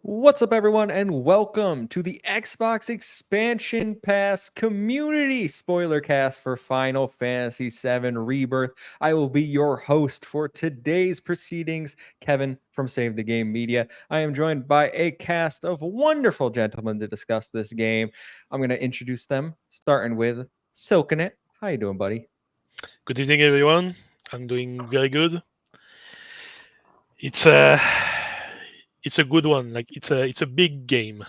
What's up, everyone, and welcome to the Xbox Expansion Pass Community Spoilercast for Final Fantasy VII Rebirth. I will be your host for today's proceedings, Kevin from Save the Game Media. I am joined by a cast of wonderful gentlemen to discuss this game. I'm going to introduce them, starting with Silkinit. How you doing, buddy? Good evening, everyone. I'm doing very good. It's a good one. Like it's a big game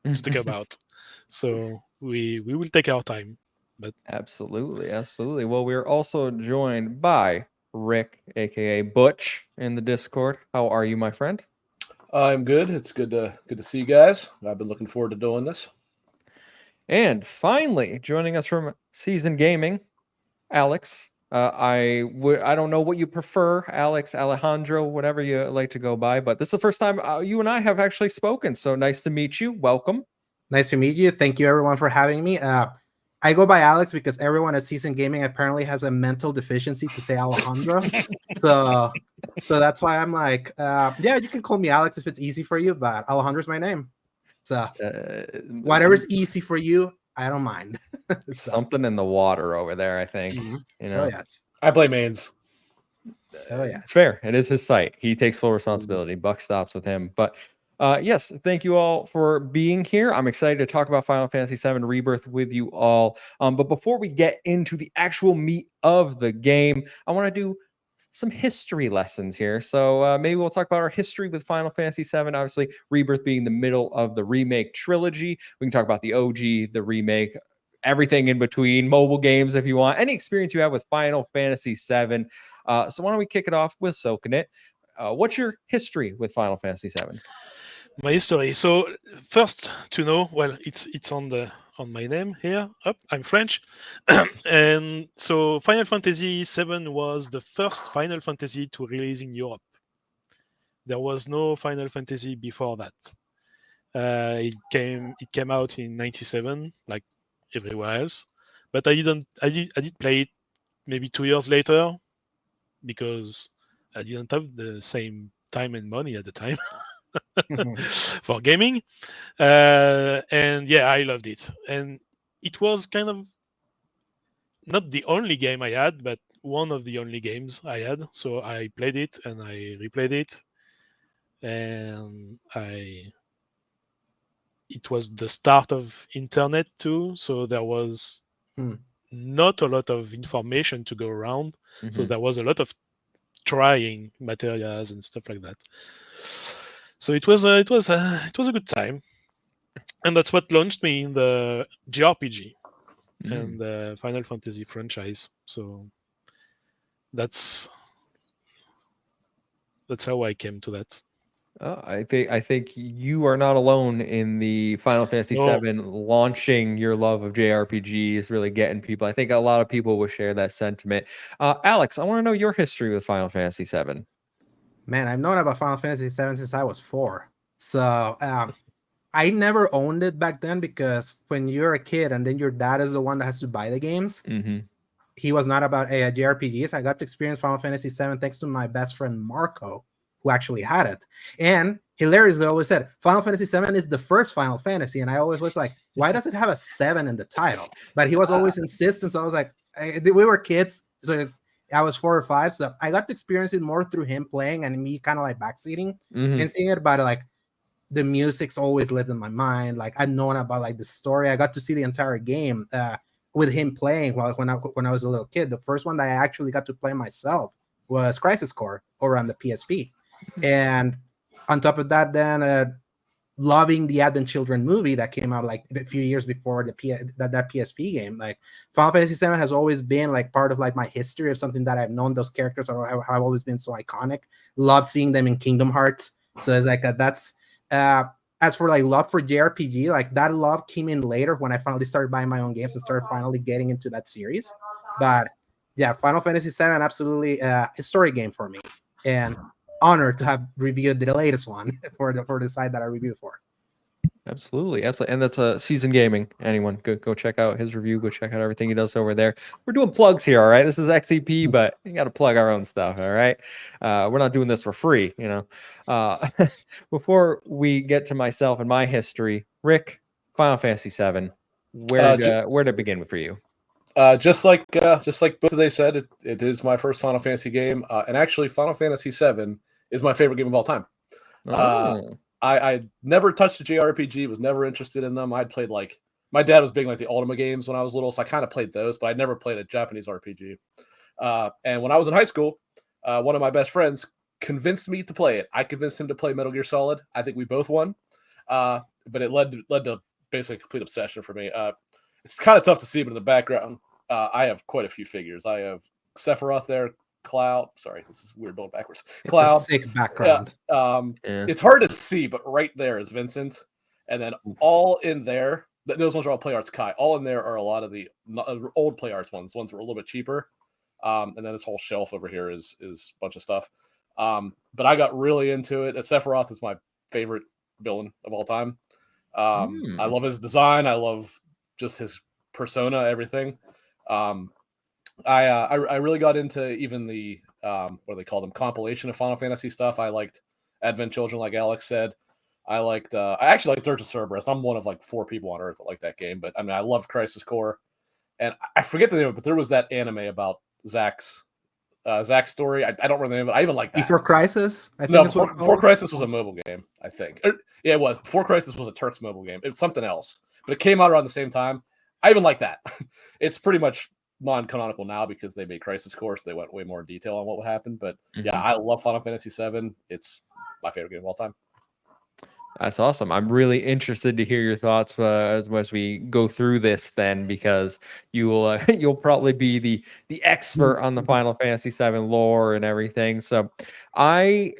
to talk about. So we will take our time. But Absolutely. Well, we're also joined by Rick, aka Butch, in the Discord. How are you, my friend? I'm good. It's good to see you guys. I've been looking forward to doing this. And finally, joining us from Season Gaming, Alex. I don't know what you prefer, Alex, Alejandro, whatever you like to go by, but this is the first time you and I have actually spoken. So nice to meet you. Welcome. Nice to meet you. Thank you, everyone, for having me. I go by Alex because everyone at Season Gaming apparently has a mental deficiency to say Alejandro. so that's why I'm like, yeah, you can call me Alex if it's easy for you, but Alejandro's my name. So whatever's easy for you, I don't mind. Something in the water over there, I think. You know, Oh, yes. I play mains. Oh, yeah. It's fair. It is his site. He takes full responsibility. Buck stops with him. But yes, thank you all for being here. I'm excited to talk about Final Fantasy VII Rebirth with you all. But before we get into the actual meat of the game, I want to do some history lessons here. So maybe we'll talk about our history with Final Fantasy VII. Obviously, Rebirth being the middle of the remake trilogy. We can talk about the OG, the remake, everything in between, mobile games if you want, any experience you have with Final Fantasy VII. So why don't we kick it off with Silkinit? What's your history with Final Fantasy VII? my history. So first to know, well, it's on my name here. I'm French, and so Final Fantasy VII was the first Final Fantasy to release in Europe. There was no Final Fantasy before that. It came out in '97, like everywhere else. But I did play it maybe 2 years later because I didn't have the same time and money at the time for gaming. And yeah, I loved it. And it was kind of not the only game I had, but one of the only games I had. So I played it and I replayed it. And it was the start of internet too. So there was not a lot of information to go around. So there was a lot of trying materials and stuff like that. So it was a good time, and that's what launched me in the JRPG and the Final Fantasy franchise. So that's how I came to that. I think you are not alone in the Final Fantasy VII launching your love of JRPGs, really getting people. I think a lot of people will share that sentiment. Alex, I want to know your history with Final Fantasy VII. Man, I've known about Final Fantasy VII since I was 4. So I never owned it back then because when you're a kid and then your dad is the one that has to buy the games, he was not about JRPGs. I got to experience Final Fantasy VII thanks to my best friend Marco, who actually had it. And hilariously always said, Final Fantasy VII is the first Final Fantasy. And I always was like, why does it have a 7 in the title? But he was always insistent. So I was like, we were kids. So I was 4 or 5. So I got to experience it more through him playing and me kind of like backseating and seeing it. But like the music's always lived in my mind. Like I've known about like the story. I got to see the entire game with him playing when I was a little kid. The first one that I actually got to play myself was Crisis Core over on the PSP. And on top of that, then loving the Advent Children movie that came out like a few years before that PSP game. Like Final Fantasy VII has always been like part of like my history of something that I've known. Those characters have always been so iconic. Love seeing them in Kingdom Hearts. So it's like that's as for like love for JRPG, like that love came in later when I finally started buying my own games and started finally getting into that series. But yeah, Final Fantasy VII absolutely a story game for me, and honored to have reviewed the latest one for the site that I reviewed for. Absolutely, absolutely, and that's a Seasoned Gaming. Anyone, go check out his review. Go check out everything he does over there. We're doing plugs here, all right? This is XEP, but you got to plug our own stuff, all right? We're not doing this for free, you know. Before we get to myself and my history, Rick, Final Fantasy VII, where to begin for you? Just like both of they said, it is my first Final Fantasy game, and actually, Final Fantasy VII is my favorite game of all time. I never touched a JRPG, was never interested in them. I'd played my dad was big like the Ultima games when I was little, so I kind of played those, but I'd never played a Japanese RPG. And when I was in high school, one of my best friends convinced me to play it. I convinced him to play Metal Gear Solid. I think we both won, but it led to basically a complete obsession for me. It's kind of tough to see, but in the background, I have quite a few figures. I have Sephiroth there. Cloud. Sorry, this is weird going backwards. Cloud. It's a sick background. It's hard to see, but right there is Vincent. And then all in there, those ones are all Play Arts Kai. All in there are a lot of the old Play Arts ones that were a little bit cheaper. And then this whole shelf over here is a bunch of stuff. But I got really into it. Sephiroth is my favorite villain of all time. I love his design. I love just his persona, everything. I really got into even the what do they call them, compilation of Final Fantasy stuff. I liked Advent Children, like Alex said. I actually liked Dirge of Cerberus. I'm one of 4 people on Earth that like that game. But I mean, I loved Crisis Core, and I forget the name of it, but there was that anime about Zack's story. I don't remember the name of it. I even like that. Before Crisis? I think No, that's what it's Before called. Crisis was a mobile game, I think. Yeah, it was. Before Crisis was a Turk's mobile game. It was something else, but it came out around the same time. I even like that. It's pretty much non-canonical now because they made Crisis Core, so they went way more in detail on what would happen. But yeah, I love Final Fantasy VII. It's my favorite game of all time. That's awesome. I'm really interested to hear your thoughts as we go through this then, because you'll probably be the expert on the Final Fantasy VII lore and everything. So I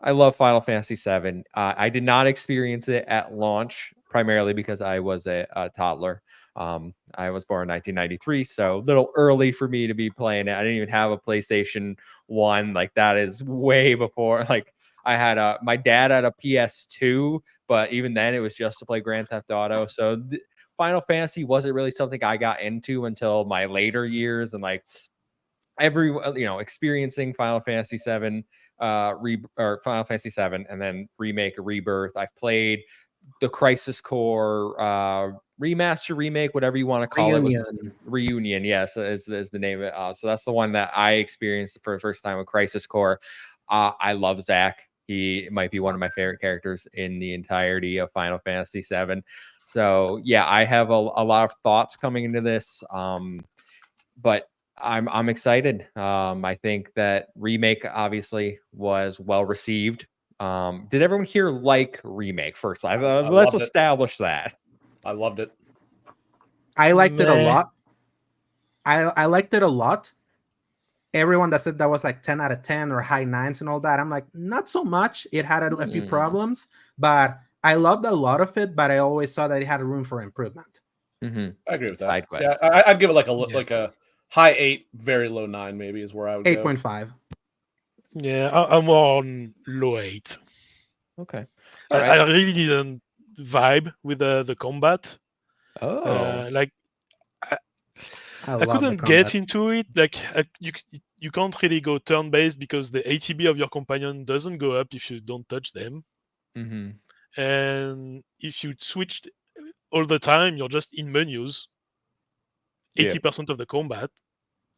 love Final Fantasy VII. I did not experience it at launch, primarily because I was a toddler. I was born in 1993, so a little early for me to be playing it. I didn't even have a PlayStation 1. That is way before. I had my dad had a PS2, but even then it was just to play Grand Theft Auto. So Final Fantasy wasn't really something I got into until my later years, and experiencing Final Fantasy VII, Final Fantasy VII, and then remake or rebirth. I've played the Crisis Core remaster, remake, whatever you want to call it. Reunion, yes, is the name of it. So that's the one that I experienced for the first time with Crisis Core. I love Zack. He might be one of my favorite characters in the entirety of Final Fantasy VII. So yeah, I have a lot of thoughts coming into this, but I'm excited. I think that remake obviously was well received. Did everyone here like remake first? Let's establish that. I loved it. I liked it a lot. I liked it a lot. Everyone that said that was 10 out of 10 or high 9s and all that, I'm like, not so much. It had a few problems, but I loved a lot of it. But I always saw that it had room for improvement. I agree with that. Yeah, I'd give it like a high 8, very low 9, maybe is where I would 8.5. Yeah, I'm on low 8. Okay. I really didn't vibe with the combat. I couldn't get into it. You can't really go turn-based because the ATB of your companion doesn't go up if you don't touch them. And if you switch all the time, you're just in menus. 80% of the combat.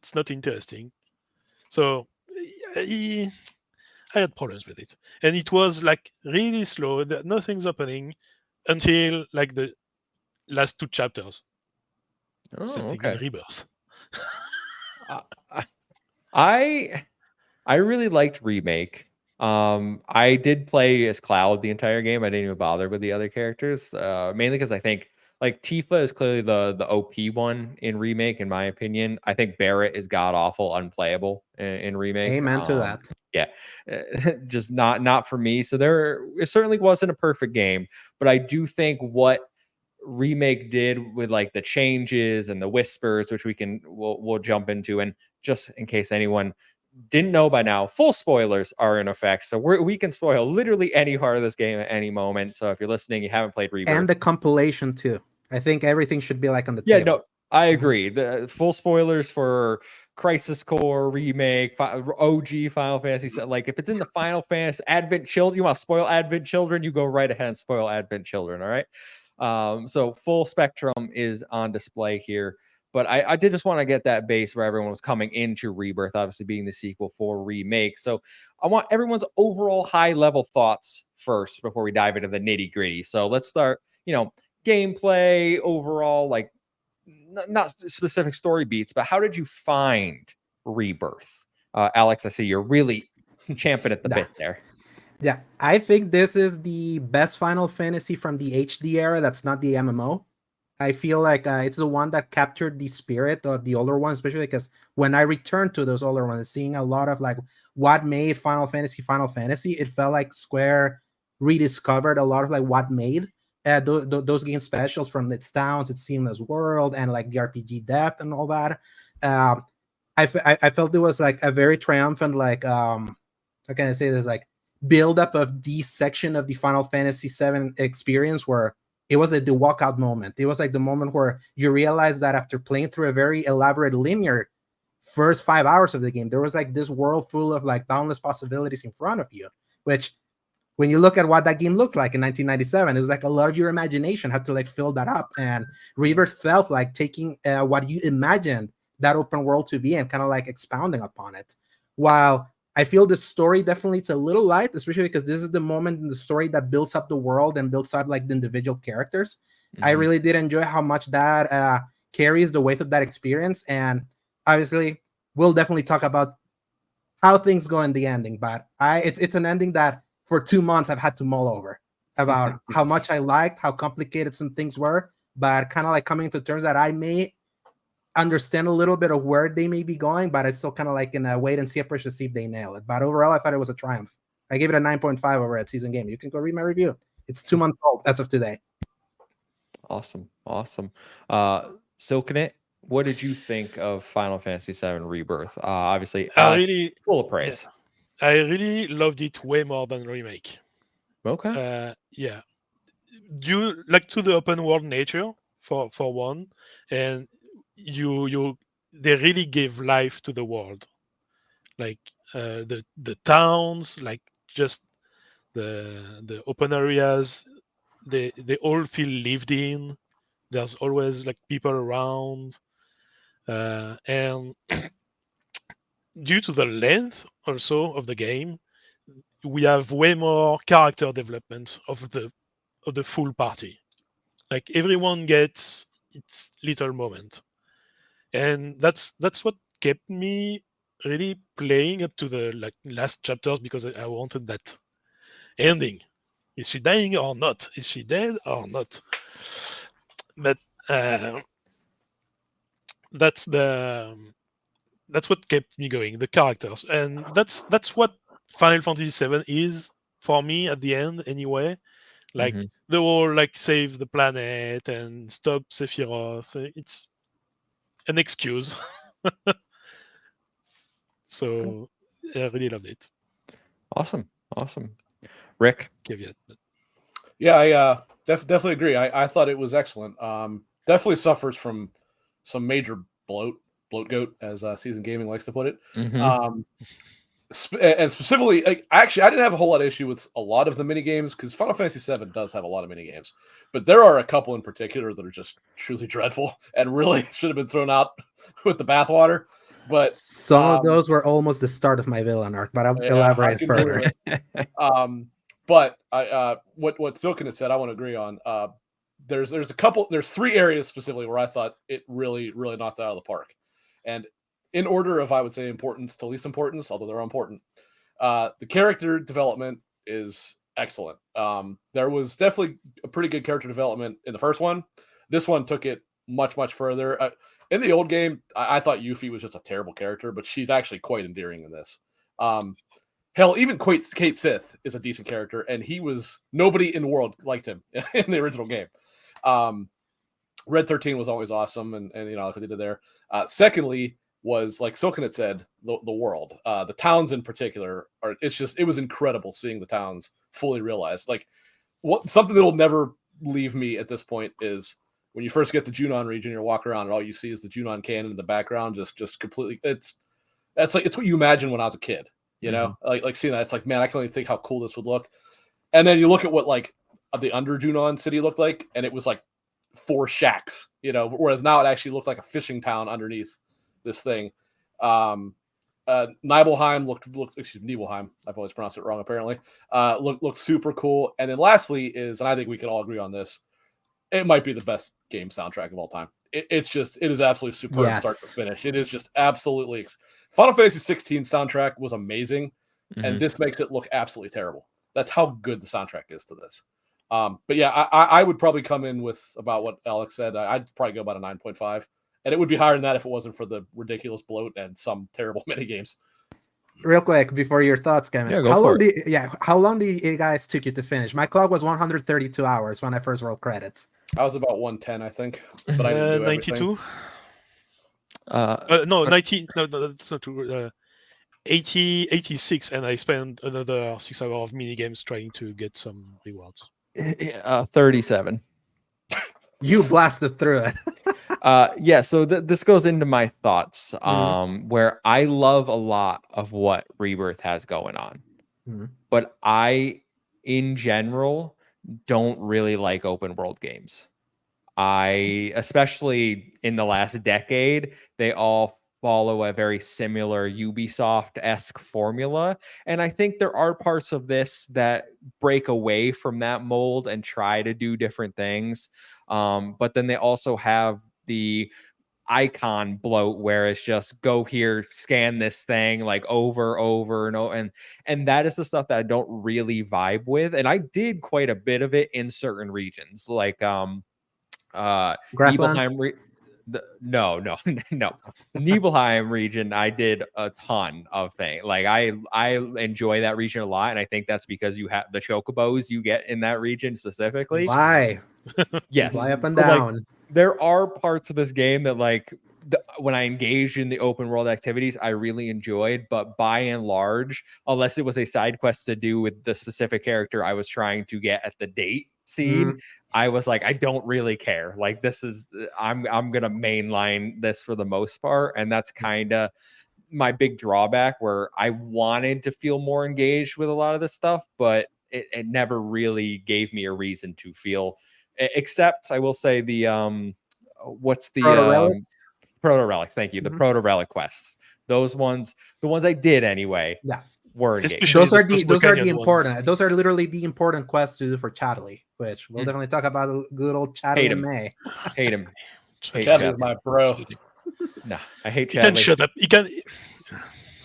It's not interesting. So I had problems with it. And it was really slow. Nothing's happening until the last 2 chapters. Okay. Rebirth. I really liked remake. I did play as Cloud the entire game. I didn't even bother with the other characters, mainly because I think Tifa is clearly the OP one in remake, in my opinion. I think Barrett is god awful, unplayable in remake. Amen to that. Yeah, just not for me. So it certainly wasn't a perfect game, but I do think what remake did with the changes and the whispers, which we'll jump into, and just in case anyone didn't know by now, full spoilers are in effect. So we can spoil literally any part of this game at any moment. So if you're listening, you haven't played Rebirth. And the compilation too. I think everything should be like on the yeah, table. no, I agree. The full spoilers for Crisis Core remake, OG Final Fantasy. Like if it's in the Final Fantasy Advent Children, you want to spoil Advent Children, you go right ahead and spoil Advent Children. All right. So full spectrum is on display here. But I did just want to get that base where everyone was coming into Rebirth, obviously being the sequel for remake. So I want everyone's overall high level thoughts first before we dive into the nitty gritty. So let's start, gameplay overall, like not specific story beats, but how did you find Rebirth? Alex, I see you're really champing at the bit there. Yeah, I think this is the best Final Fantasy from the HD era that's not the MMO. I feel like it's the one that captured the spirit of the older ones, especially because when I returned to those older ones, seeing a lot of like what made Final Fantasy, it felt like Square rediscovered a lot of like what made those game specials, from its towns, its seamless world, and like the RPG depth and all that. I felt it was like a very triumphant, like how can I say this, like build up of the section of the Final Fantasy VII experience where it was like the walkout moment. It was like the moment where you realize that after playing through a very elaborate linear first 5 hours of the game, there was like this world full of like boundless possibilities in front of you, which when you look at what that game looked like in 1997, it was like a lot of your imagination had to like fill that up. And Rebirth felt like taking what you imagined that open world to be and kind of like expounding upon it. While I feel the story definitely it's a little light, especially because this is the moment in the story that builds up the world and builds up like the individual characters. I really did enjoy how much that carries the weight of that experience. And obviously, we'll definitely talk about how things go in the ending. But it's an ending that for 2 months I've had to mull over about how much I liked, how complicated some things were, but kind of like coming to terms that I may understand a little bit of where they may be going, but it's still kind of like in a wait and see approach to see if they nail it. But overall, I thought it was a triumph. I gave it a 9.5 over at Season Game. You can go read my review. It's 2 months old as of today. Awesome. Silken it, what did you think of Final Fantasy VII Rebirth? Obviously, Alex, full of praise. Yeah, I really loved it way more than remake. Okay. Yeah, due like to the open world nature for one, and they really gave life to the world, like the towns, like just the open areas, they all feel lived in. There's always like people around, and due to the length also of the game, we have way more character development of the full party. Like everyone gets its little moment, and that's what kept me really playing up to the like last chapters, because I wanted that ending. Is she dying or not? Is she dead or not? But that's what kept me going, the characters, and that's what Final Fantasy VII is for me at the end anyway. Like they all like save the planet and stop Sephiroth. It's an excuse. So I really loved it. Awesome. Rick? Caveat. Yeah, I definitely agree. I thought it was excellent. Definitely suffers from some major bloat goat, as Season Gaming likes to put it. And specifically, like, actually, I didn't have a whole lot of issue with a lot of the mini games, because Final Fantasy VII does have a lot of mini games, but there are a couple in particular that are just truly dreadful and really should have been thrown out with the bathwater. But some of those were almost the start of my villain arc, but I'll elaborate further. But what Silken had said, I want to agree on. There's three areas specifically where I thought it really knocked it out of the park, and in order of, I would say, importance to least importance, although they're important. The character development is excellent. There was definitely a pretty good character development in the first one. This one took it much further. In the old game, I thought Yuffie was just a terrible character, but she's actually quite endearing in this. Hell, even Kate Sith is a decent character, and nobody in the world liked him in the original game. Red 13 was always awesome, and like they did there. Secondly, was, like Silken had said, the world. The towns in particular it was incredible seeing the towns fully realized. Like something that'll never leave me at this point is when you first get to Junon region, you're walking around and all you see is the Junon Canyon in the background, just completely. It's what you imagine when I was a kid, you know, like seeing that. It's like, man, I can only think how cool this would look. And then you look at what like the under Junon city looked like, and it was like 4 shacks, you know, whereas now it actually looked like a fishing town underneath this thing. Nibelheim Nibelheim. I've always pronounced it wrong, apparently. Looked super cool. And then lastly is, and I think we can all agree on this, it might be the best game soundtrack of all time. It is absolutely superb start to finish. It is just absolutely. Final Fantasy 16 soundtrack was amazing, and this makes it look absolutely terrible. That's how good the soundtrack is to this. But yeah, I would probably come in with about what Alex said. I'd probably go about a 9.5. And it would be higher than that if it wasn't for the ridiculous bloat and some terrible mini games. Real quick before your thoughts, Kevin. How long do you guys took you to finish? My clock was 132 hours when I first rolled credits. I was about 110, I think. But I didn't do 92. No, 90. No, that's not true. 86, and I spent another 6 hours of mini games trying to get some rewards. 37. You blasted through it. So this goes into my thoughts, where I love a lot of what Rebirth has going on, but I, in general, don't really like open world games. Especially in the last decade, they all follow a very similar Ubisoft-esque formula, and I think there are parts of this that break away from that mold and try to do different things, but then they also have the icon bloat where it's just go here, scan this thing like over and over, and that is the stuff that I don't really vibe with. And I did quite a bit of it in certain regions, like Grasslands? No. Nibelheim region, I did a ton of things. Like I enjoy that region a lot, and I think that's because you have the chocobos you get in that region specifically. Why? Yes. Fly up and down. Like, there are parts of this game that, like, when I engaged in the open world activities, I really enjoyed, but by and large, unless it was a side quest to do with the specific character I was trying to get at the date scene, I was like, I don't really care. Like, this is, I'm gonna mainline this for the most part, and that's kind of my big drawback, where I wanted to feel more engaged with a lot of this stuff, but it never really gave me a reason to feel. Except, I will say, the what's the proto relics? Thank you. The proto relic quests. Those ones, the ones I did anyway. Yeah, were engaged. Those are the important. Ones. Those are literally the important quests to do for Chadley, which we'll definitely talk about. A good old Chadley in May. Hate him. Chadley is my bro. No, I hate Chadley. He can shut up. He can.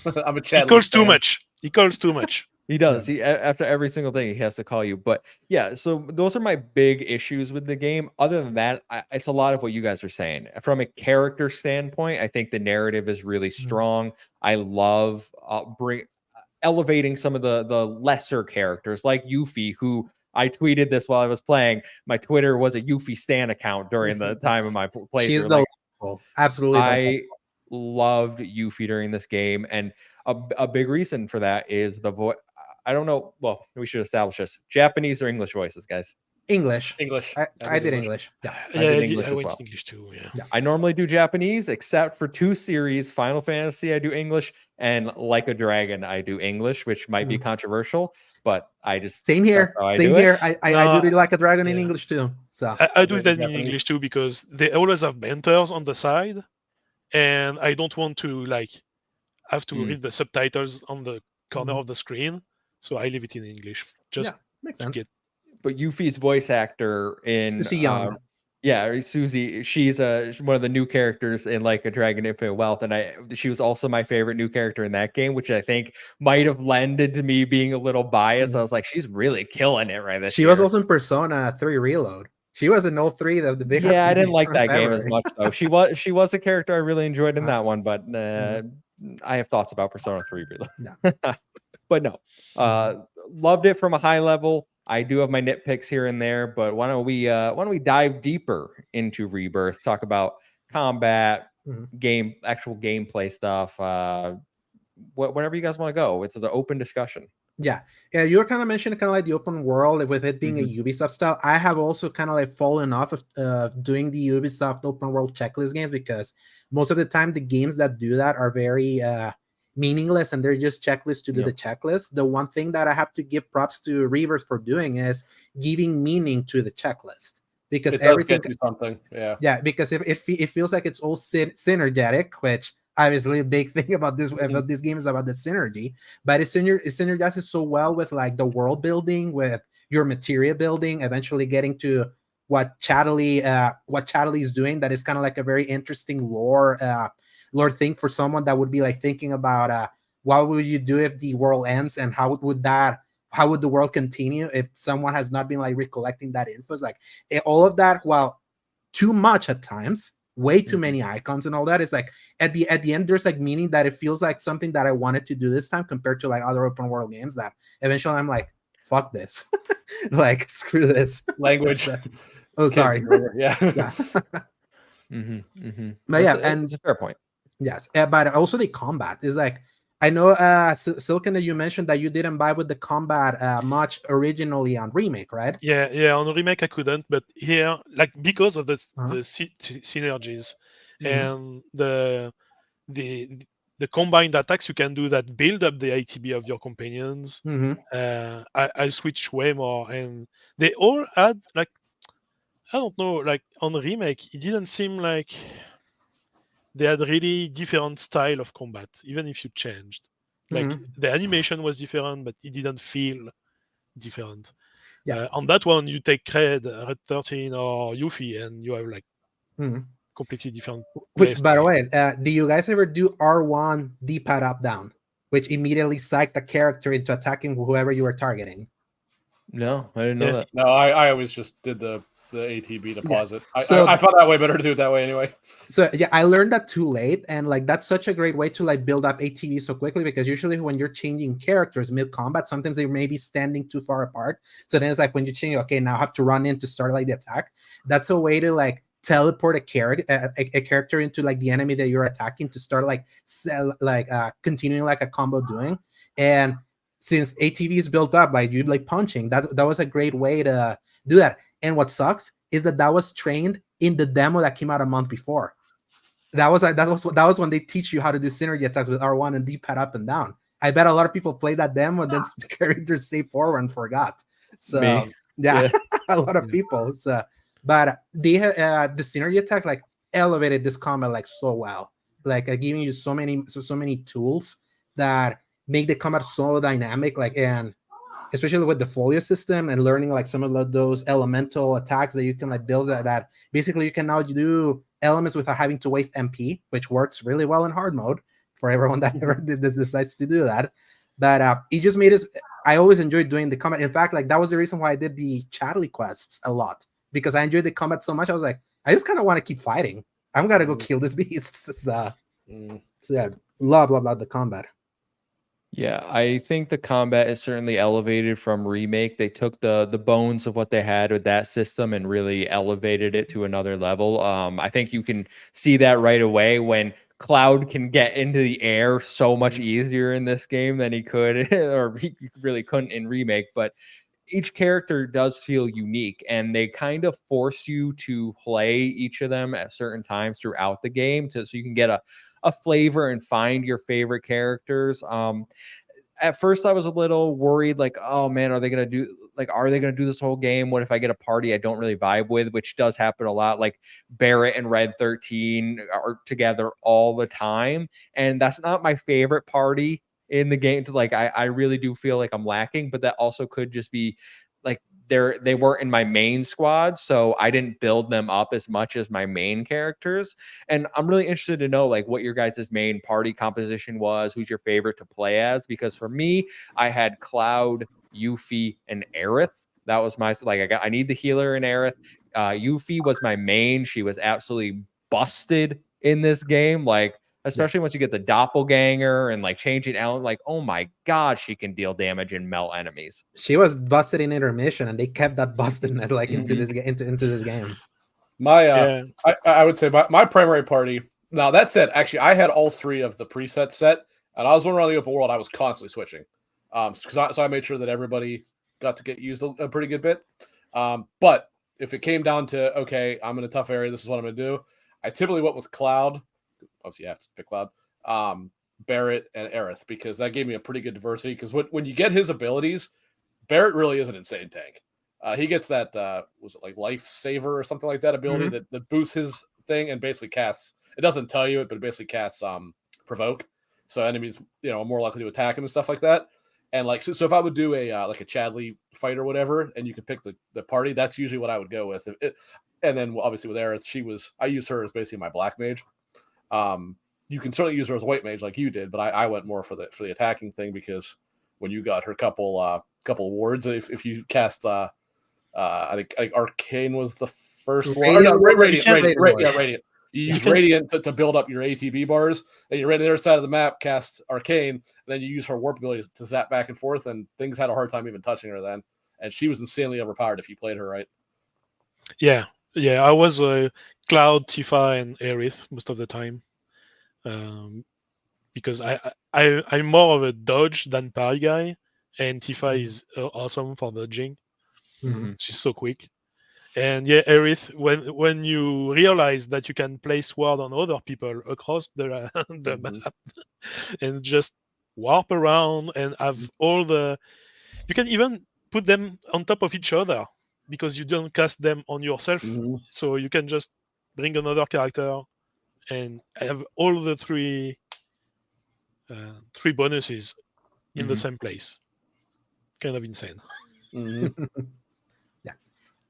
I'm a Chadley. He calls too much. He calls too much. He does. He, after every single thing, he has to call you. But yeah, so those are my big issues with the game. Other than that, it's a lot of what you guys are saying. From a character standpoint, I think the narrative is really strong. I love elevating some of the lesser characters like Yuffie, who I tweeted this while I was playing. My Twitter was a Yuffie Stan account during the time of my playthrough. She's delightful. Absolutely. I loved Yuffie during this game, and a big reason for that is the voice. I don't know. Well, we should establish this. Japanese or English voices, guys? English. I did English. Yeah, I did English I as went well. English too. Yeah. I normally do Japanese, except for 2 series. Final Fantasy, I do English, and Like a Dragon, I do English, which might be controversial, but I just same here. Same here. I do Like a Dragon in English too. So I do that in English too, because they always have mentors on the side, and I don't want to have to read the subtitles on the corner of the screen. So I leave it in English. Just makes sense. But Yuffie's voice actor in Susie, she's one of the new characters in Like a Dragon Infinite Wealth, and she was also my favorite new character in that game, which I think might have lended to me being a little biased. I was like, she's really killing it right this She was also in Persona 3 Reload. She was in all 3 of the big. Yeah, I didn't like that game as much though. She was a character I really enjoyed in that one, but I have thoughts about Persona 3 Reload. No. But no, loved it from a high level. I do have my nitpicks here and there, but why don't we dive deeper into Rebirth? Talk about combat, actual gameplay stuff. Whatever you guys want to go. It's an open discussion. Yeah, you were kind of mentioning kind of like the open world with it being a Ubisoft style. I have also kind of like fallen off of doing the Ubisoft open world checklist games because most of the time the games that do that are very meaningless and they're just checklists to do the checklist. The one thing that I have to give props to Rebirth for doing is giving meaning to the checklist, because it everything does get you something. because if it feels like it's all synergetic, which obviously a big thing about this game is about the synergy, but it synergizes so well with like the world building, with your materia building, eventually getting to what Chatterley is doing, that is kind of like a very interesting lore thing for someone that would be like thinking about what would you do if the world ends, and how would the world continue if someone has not been like recollecting that info. It's like all of that, while too much at times, way too many icons and all that, it's like at the end there's like meaning that it feels like something that I wanted to do this time, compared to like other open world games that eventually I'm like, fuck this. Like, screw this language. Oh, sorry. Yeah. But and it's a fair point. Yes, but also the combat is like, I know Silken, you mentioned that you didn't buy with the combat much originally on Remake, right? Yeah, on the Remake I couldn't, but here, like, because of the synergies and the combined attacks you can do that build up the ATB of your companions, I switch way more, and they all add, like, I don't know, like on the Remake it didn't seem like they had really different style of combat, even if you changed. Like the animation was different, but it didn't feel different. On that one, you take Red 13 or Yuffie, and you have like completely different. Which, by the way, do you guys ever do R1 D-pad up down, which immediately psyched the character into attacking whoever you were targeting? No, I didn't know that. No, I always just did the ATB deposit. So I found that way better to do it that way anyway. So yeah, I learned that too late, and like that's such a great way to like build up ATB so quickly, because usually when you're changing characters mid combat, sometimes they may be standing too far apart. So then it's like when you change, okay, now I have to run in to start like the attack. That's a way to like teleport a character into like the enemy that you're attacking to start like continuing like a combo doing. And since ATB is built up by you like punching, that was a great way to do that. And what sucks is that was trained in the demo that came out a month before. That was when they teach you how to do synergy attacks with R1 and D-pad up and down. I bet a lot of people played that demo and then characters stayed forward and forgot. So yeah. A lot of people. So, but the synergy attacks like elevated this combat like so well, like giving you so many tools that make the combat so dynamic, like, and especially with the folio system and learning like some of those elemental attacks that you can like build that basically you can now do elements without having to waste MP, which works really well in hard mode for everyone that ever decides to do that. But it just made us, I always enjoyed doing the combat. In fact, like that was the reason why I did the Chatterley quests a lot, because I enjoyed the combat so much. I was like, I just kind of want to keep fighting. I'm gonna go kill this beast. So yeah, love the combat. Yeah, I think the combat is certainly elevated from Remake. They took the bones of what they had with that system and really elevated it to another level. I think you can see that right away when Cloud can get into the air so much easier in this game than he could, or he really couldn't in Remake. But each character does feel unique, and they kind of force you to play each of them at certain times throughout the game so you can get a flavor and find your favorite characters. At first I was a little worried, like, oh man, are they gonna do this whole game? What if I get a party I don't really vibe with, which does happen a lot. Like Barrett and Red 13 are together all the time, and that's not my favorite party in the game. To like, I really do feel like I'm lacking, but that also could just be like they weren't in my main squad, so I didn't build them up as much as my main characters. And I'm really interested to know like what your guys' main party composition was, who's your favorite to play as, because for me, I had Cloud, Yuffie, and Aerith. That was my, like, I need the healer in Aerith. Yuffie was my main. She was absolutely busted in this game, like especially once you get the doppelganger and like changing out, like, oh my god, she can deal damage and melt enemies. She was busted in intermission, and they kept that bustedness like into this game. My I would say my primary party Now that said, actually, I had all 3 of the presets set, and I was running around the open world. I was constantly switching, so I made sure that everybody got to get used a pretty good bit. But if it came down to, okay, I'm in a tough area, this is what I'm going to do, I typically went with Cloud. Obviously, you have to pick Cloud, Barrett, and Aerith, because that gave me a pretty good diversity. Because when you get his abilities, Barrett really is an insane tank. He gets that, was it like Lifesaver or something like that ability that boosts his thing and basically casts, it doesn't tell you it, but it basically casts Provoke. So enemies, are more likely to attack him and stuff like that. And like, so if I would do a like a Chadley fight or whatever, and you could pick the party, that's usually what I would go with. And then obviously with Aerith, I used her as basically my black mage. You can certainly use her as a white mage like you did, but I went more for the attacking thing, because when you got her couple wards, if you cast I think Arcane was the first one. Radiant. You use Radiant to build up your ATB bars, and you're right on the other side of the map, cast Arcane, and then you use her warp ability to zap back and forth, and things had a hard time even touching her then. And she was insanely overpowered if you played her right. Yeah. I was Cloud, Tifa, and Aerith most of the time, because I'm more of a dodge than parry guy, and Tifa is awesome for dodging. She's so quick. And yeah, Aerith, when you realize that you can place ward on other people across the map and just warp around and have you can even put them on top of each other, because you don't cast them on yourself. So you can just bring another character and have all the three bonuses in the same place. Kind of insane.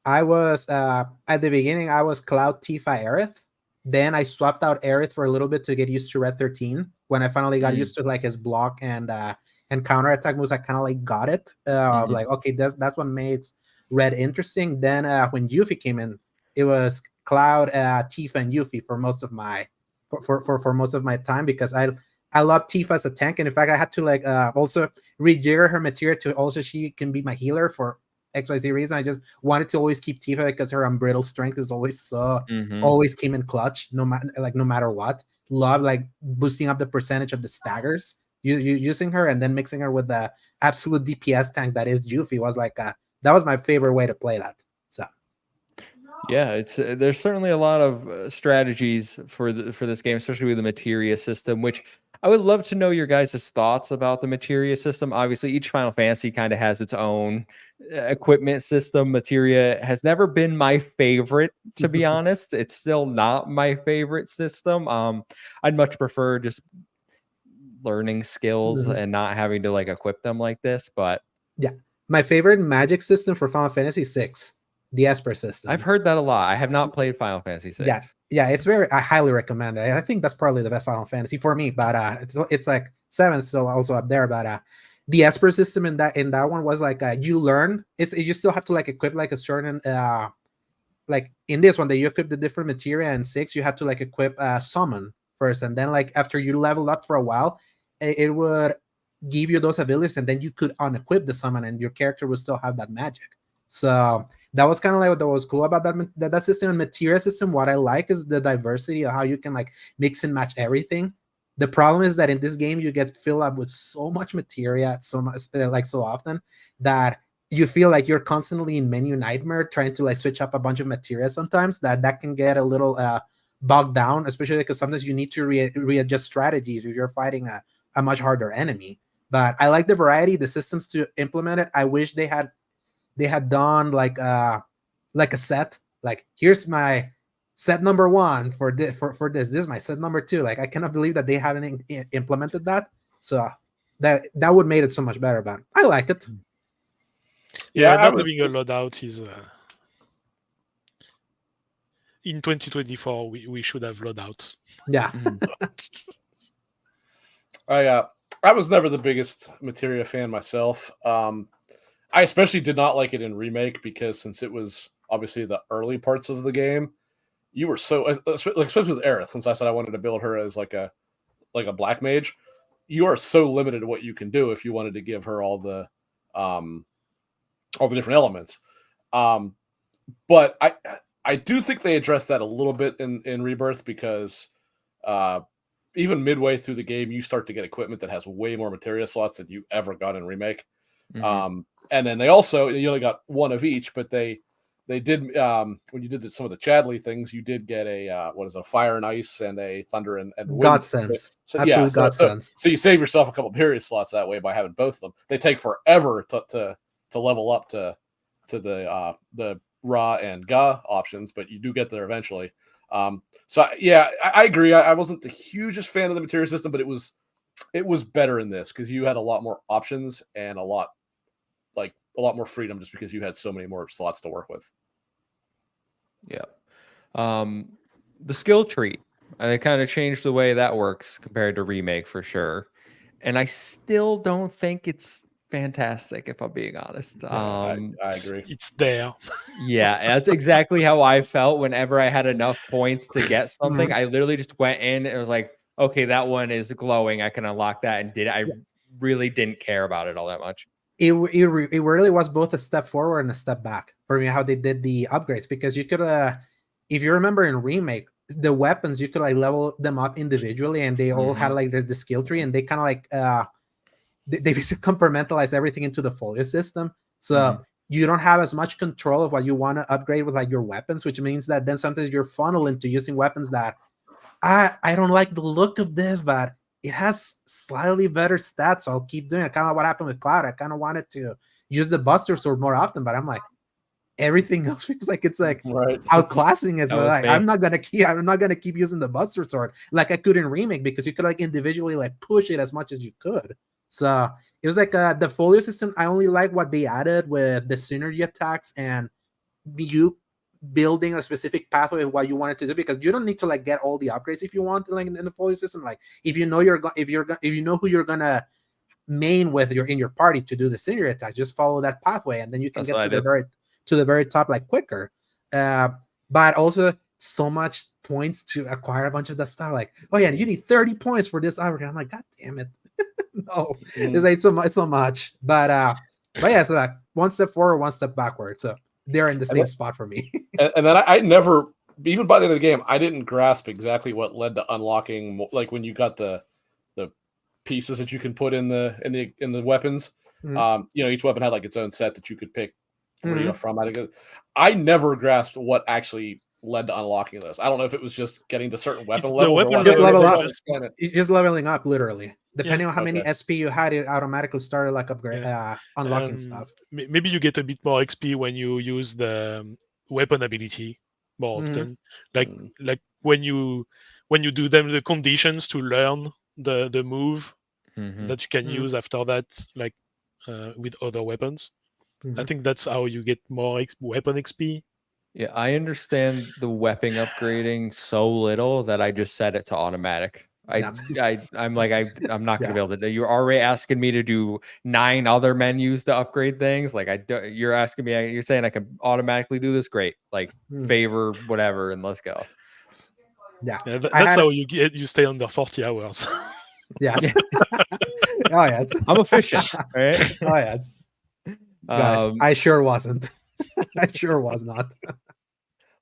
I was at the beginning, I was Cloud, Tifa, Aerith. Then I swapped out Aerith for a little bit to get used to Red 13. When I finally got used to like his block and counter attack moves, I kind of like got it. Like, okay, that's what made Red interesting. Then when Yuffie came in, it was Cloud, Tifa, and Yuffie for most of my for most of my time, because I love Tifa as a tank, and in fact I had to like also rejigger her materia to also she can be my healer for XYZ reason. I just wanted to always keep Tifa because her unbridled strength is always always came in clutch, no matter what. Love like boosting up the percentage of the staggers you using her, and then mixing her with the absolute DPS tank that is Yuffie was like that was my favorite way to play that. So yeah, it's there's certainly a lot of strategies for this game, especially with the materia system, which I would love to know your guys' thoughts about the materia system. Obviously, each Final Fantasy kind of has its own equipment system. Materia has never been my favorite, to be honest. It's still not my favorite system. I'd much prefer just learning skills and not having to like equip them like this. But yeah, my favorite magic system for Final Fantasy VI, the Esper system. I've heard that a lot. I have not played Final Fantasy VI. Yeah, it's I highly recommend it. I think that's probably the best Final Fantasy for me, but it's like 7 still also up there. But the Esper system in that one was like you learn. You still have to like equip like a certain like in this one that you equip the different materia, and 6 you had to like equip summon first, and then like after you level up for a while, it would give you those abilities, and then you could unequip the summon, and your character would still have that magic. So that was kind of like what was cool about that system. And materia system, what I like is the diversity of how you can like mix and match everything. The problem is that in this game you get filled up with so much materia so often that you feel like you're constantly in menu nightmare trying to like switch up a bunch of materia. Sometimes that can get a little bogged down, especially because sometimes you need to readjust strategies if you're fighting a much harder enemy. But I like the variety, the systems to implement it. I wish they had done like a set, like here's my set number 1 for this. This is my set number 2. Like I cannot believe that they haven't implemented that. So that would made it so much better. But I like it. Yeah, not having a loadout is in 2024. We should have loadouts. Yeah. I was never the biggest materia fan myself. I especially did not like it in Remake, because since it was obviously the early parts of the game, you were so, especially with Aerith, since I said I wanted to build her as like a black mage, you are so limited to what you can do if you wanted to give her all the different elements. But I do think they addressed that a little bit in Rebirth, because even midway through the game, you start to get equipment that has way more materia slots than you ever got in Remake. Mhm. And then they also, you only got one of each, but they did, when you did some of the Chadley things, you did get a fire and ice and a thunder and wind. Godsends. So Absolute godsends. So you save yourself a couple materia slots that way by having both of them. They take forever to level up to the Ra and Ga options, but you do get there eventually. So yeah, I agree. I wasn't the hugest fan of the materia system, but it was better in this because you had a lot more options and a lot more freedom just because you had so many more slots to work with. Yeah. The skill tree, they kind of changed the way that works compared to Remake for sure. And I still don't think it's fantastic, if I'm being honest. I agree. It's there. Yeah, that's exactly how I felt whenever I had enough points to get something. Mhm. I literally just went in and it was like, okay, that one is glowing. I can unlock that and did it. I really didn't care about it all that much. It really was both a step forward and a step back for me, how they did the upgrades, because you could if you remember in Remake, the weapons, you could like level them up individually and they all had like the skill tree, and they kind of like they basically compartmentalize everything into the folio system, so you don't have as much control of what you want to upgrade with like your weapons, which means that then sometimes you're funneled into using weapons that I don't like the look of this, but it has slightly better stats, so I'll keep doing it. Kind of what happened with Cloud. I kind of wanted to use the Buster Sword more often, but I'm like, everything else feels like it's like outclassing it. Like, I'm not gonna keep using the Buster Sword like I could in Remake, because you could like individually like push it as much as you could. So it was like the folio system. I only like what they added with the synergy attacks and you building a specific pathway of what you wanted to do, because you don't need to like get all the upgrades if you want to, like in the folio system. Like if you know if you know who you're gonna main with in your party to do the synergy attacks, just follow that pathway and then you can get to the very top like quicker. But also so much points to acquire a bunch of that stuff. Like, oh yeah, you need 30 points for this upgrade. I'm like, god damn it. No, it's so much. But yeah, so like one step forward, one step backward. So they're in the same spot for me. And then I never, even by the end of the game, I didn't grasp exactly what led to unlocking, like when you got the pieces that you can put in the weapons. Each weapon had like its own set that you could pick from. I never grasped what actually led to unlocking this. I don't know if it was just getting to certain weapon levels. Just level up. Just leveling up, literally. Depending on how many SP you had, it automatically started like upgrade, unlocking stuff. Maybe you get a bit more XP when you use the weapon ability more often. Like when you do them the conditions to learn the move that you can use after that, like with other weapons. I think that's how you get more weapon XP. Yeah, I understand the weapon upgrading so little that I just set it to automatic. I'm not going to be able to do. You're already asking me to do 9 other menus to upgrade things. Like you're asking me, you're saying I can automatically do this. Great, like favor whatever, and let's go. Yeah, that's how you stay under 40 hours. Yeah. Oh yeah, I'm efficient, right? Oh yeah. Gosh, I sure wasn't. I sure was not.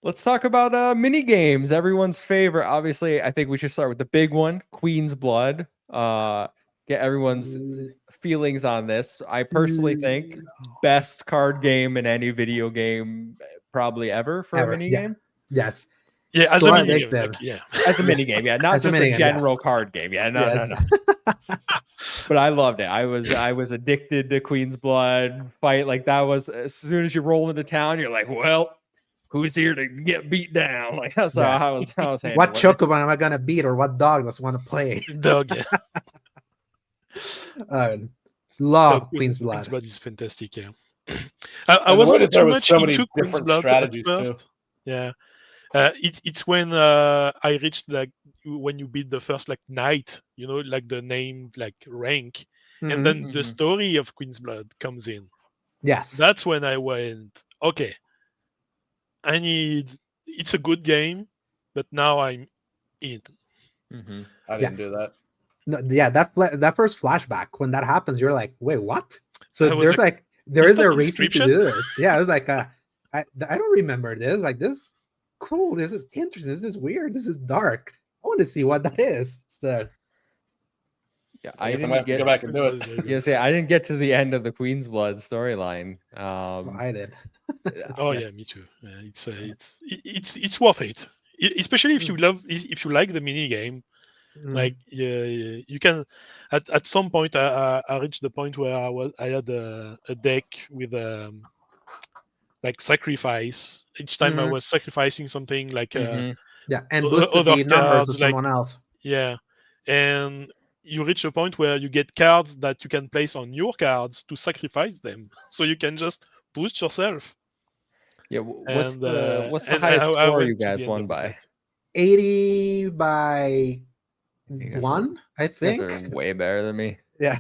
Let's talk about mini games. Everyone's favorite. Obviously, I think we should start with the big one, Queen's Blood. Get everyone's feelings on this. I personally think best card game in any video game probably ever for a mini game. Yes. Yeah, as a mini game. As a mini game, yeah. Not just a general card game. Yeah, no. But I loved it. I was addicted to Queen's Blood fight. Like that was, as soon as you roll into town, you're like, well, who's here to get beat down? Like that's how I was handling what chocobo am I gonna beat, or what dog does want to play? Dog, yeah. Love Queen's Blood. Queen's Blood is fantastic, yeah. I wasn't too much into Queen's Blood strategies at first. too. Yeah. It's when I reached like when you beat the first like knight, like the name like rank, and then the story of Queen's Blood comes in. Yes, that's when I went, okay, it's a good game, but now I'm in. I didn't do that. No, yeah, that first flashback, when that happens, you're like, wait, what? So there is a reason to do this. Yeah, I was like, I don't remember this. Like, this is cool. This is interesting. This is weird. This is dark. want to see what that is. So Yeah, I I guess I might didn't have to go get. back and do it. Yeah, I didn't get to the end of the Queen's Blood storyline. I did. Oh yeah, me too. Yeah, it's worth it, especially if you like the mini game. Like you can at some point I reached the point where I had a deck with like sacrifice. Each time I was sacrificing something like yeah, and boosted other the numbers of cards, like someone else. yeah, and you reach a point where you get cards that you can place on your cards to sacrifice them, so you can just boost yourself. Yeah, what's And the highest I score you went to guys the end won of the by? bet. 80 by You guys 1, I You guys are think. way better than me. Yeah.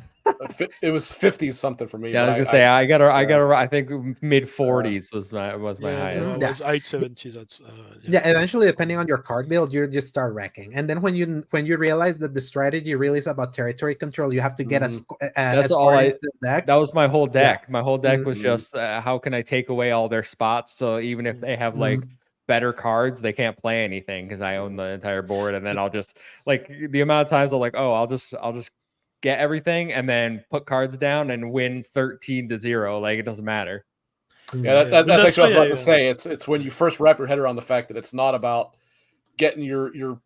It was 50 something for me. Yeah, I was but gonna say I think mid 40s was my Yeah, highest. no, I was 870. That's Yeah, eventually, depending on your card build, you just start wrecking. And then when you realize that the strategy really is about territory control, you have to get That's all into the deck. That was my whole deck. Yeah. My whole deck was just how can I take away all their spots, so even if they have like better cards, they can't play anything because I own the entire board. And then I'll just like the amount of times I'm like, oh, I'll just get everything and then put cards down and win 13-0. Like it doesn't matter. Yeah, that's actually what I was about to say. It's when you first wrap your head around the fact that it's not about getting your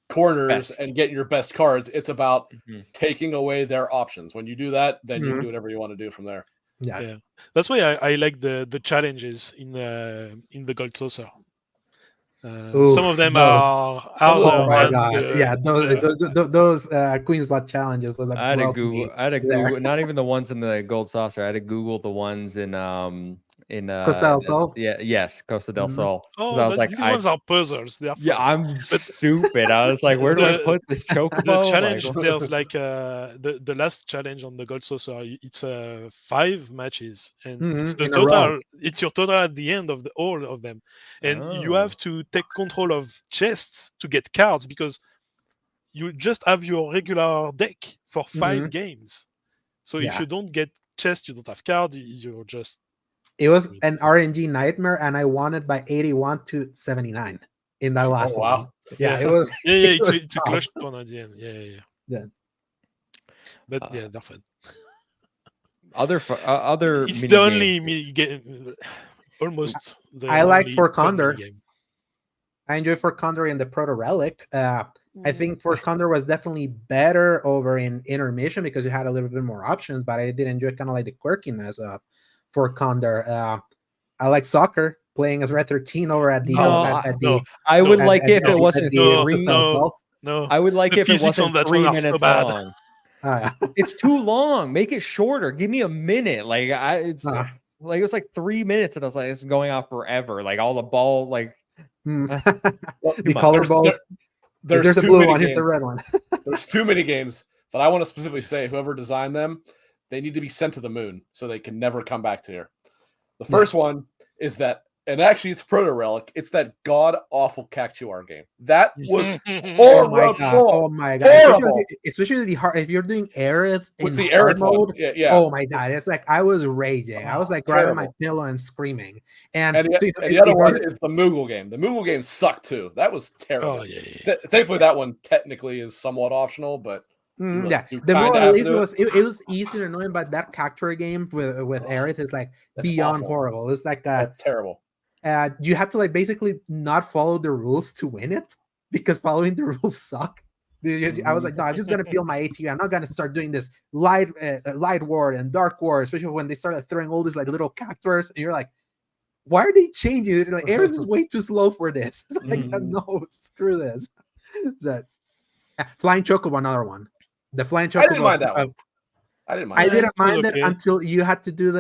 corners and getting your best cards. It's about taking away their options. When you do that, then you can do whatever you want to do from there. Yeah. That's why I like the challenges in the Gold Saucer. Some of them are harder. Oh my god! Those Queen's Blood challenges was I had to Google not even the ones in the Gold Saucer. I had to Google the ones in Costa del Sol. Yes, Costa del Sol. Oh, I was like, these ones are puzzles. They are fun. I'm stupid. I was like, where do I put this chocobo? The challenge, there's like the last challenge on the Gold Saucer. It's 5 matches, and it's the total. It's your total at the end of all of them, and you have to take control of chests to get cards because you just have your regular deck for 5 games. So if you don't get chests, you don't have cards. You're just. It was an RNG nightmare, and I won it by 81-79 in that last one. Yeah, it was. It's a clutch one at the end. Yeah. But yeah, they're fun. Other. It's the only game. Almost. I like For Condor. I enjoy For Condor in the Proto Relic. I think For Condor was definitely better over in Intermission because you had a little bit more options, but I did enjoy kind of like the quirkiness of For Condor. I like soccer, playing as Red 13 over at the. I would like it if it wasn't No. I would like if it wasn't 3 minutes long. It's too long. Make it shorter. Give me a minute. Like it was like 3 minutes, and I was like, this is going on forever. Like all the ball, like the color balls. There's a blue one. Here's the red one. There's too many games, but I want to specifically say whoever designed them, they need to be sent to the moon so they can never come back to here. The first one is that, and actually it's Proto Relic. It's that god awful Cactuar game. That was horrible. Oh my god! Especially the hard. If you're doing Aerith in the Aerith mode, yeah. Oh my god! It's like I was raging. I was like grabbing my pillow and screaming. And the other one is the Moogle game. The Moogle game sucked too. That was terrible. Thankfully, that one technically is somewhat optional, but. The more at least it was easy and annoying, but that Cactuar game with Aerith is like beyond horrible. It's like terrible. You have to like basically not follow the rules to win it because following the rules suck. I was like, no, I'm just gonna build my ATU. I'm not gonna start doing this light ward and dark ward, especially when they started throwing all these like little Cactuars, and you're like, why are they changing it? Like Aerith is way too slow for this. It's like no, screw this. Flying Chocobo, another one. The Flying Chocobo. I didn't mind that one. I didn't mind it until you had to do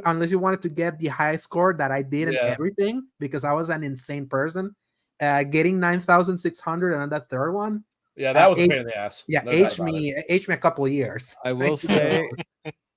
unless you wanted to get the high score that I did in everything because I was an insane person. Getting 9,600 and that third one. Yeah, that was a pain in the ass. Yeah, aged me a couple of years. I will say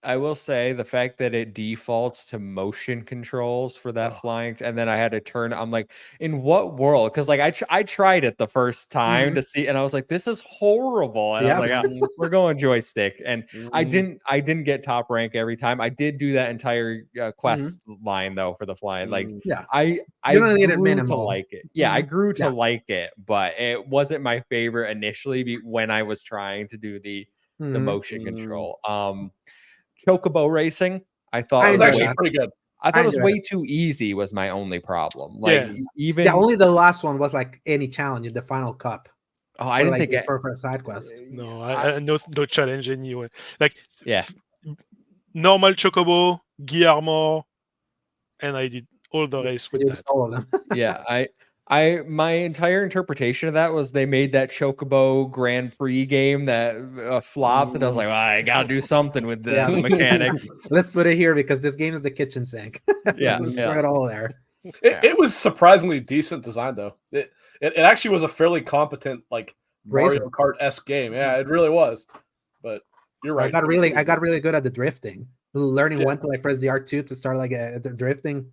I will say the fact that it defaults to motion controls for that flying, and then I had to turn. I'm like, in what world? Because like I tried it the first time to see, and I was like, this is horrible. And I was like, we're going joystick, and I didn't get top rank every time. I did do that entire quest line though for the flying. Like, I grew to like it. Yeah, I grew to like it, but it wasn't my favorite initially when I was trying to do the motion control. Chocobo racing, I thought it was was actually pretty good. I thought it was way too easy. Was my only problem. Like even only the last one was like any challenge in the final cup. Oh, I didn't think for a side quest. No, I no challenge anyway. Like normal Chocobo, Ghee armor, and I did all the race with that. All of them. My entire interpretation of that was they made that Chocobo Grand Prix game that flopped, and I was like, well, I gotta do something with the mechanics. Let's put it here because this game is the kitchen sink. Let's put it all there. It was surprisingly decent design though. It actually was a fairly competent like Mario Kart-esque game. Yeah, it really was. But you're right. I got really good at the drifting. Learning when to like press the R2 to start like the drifting.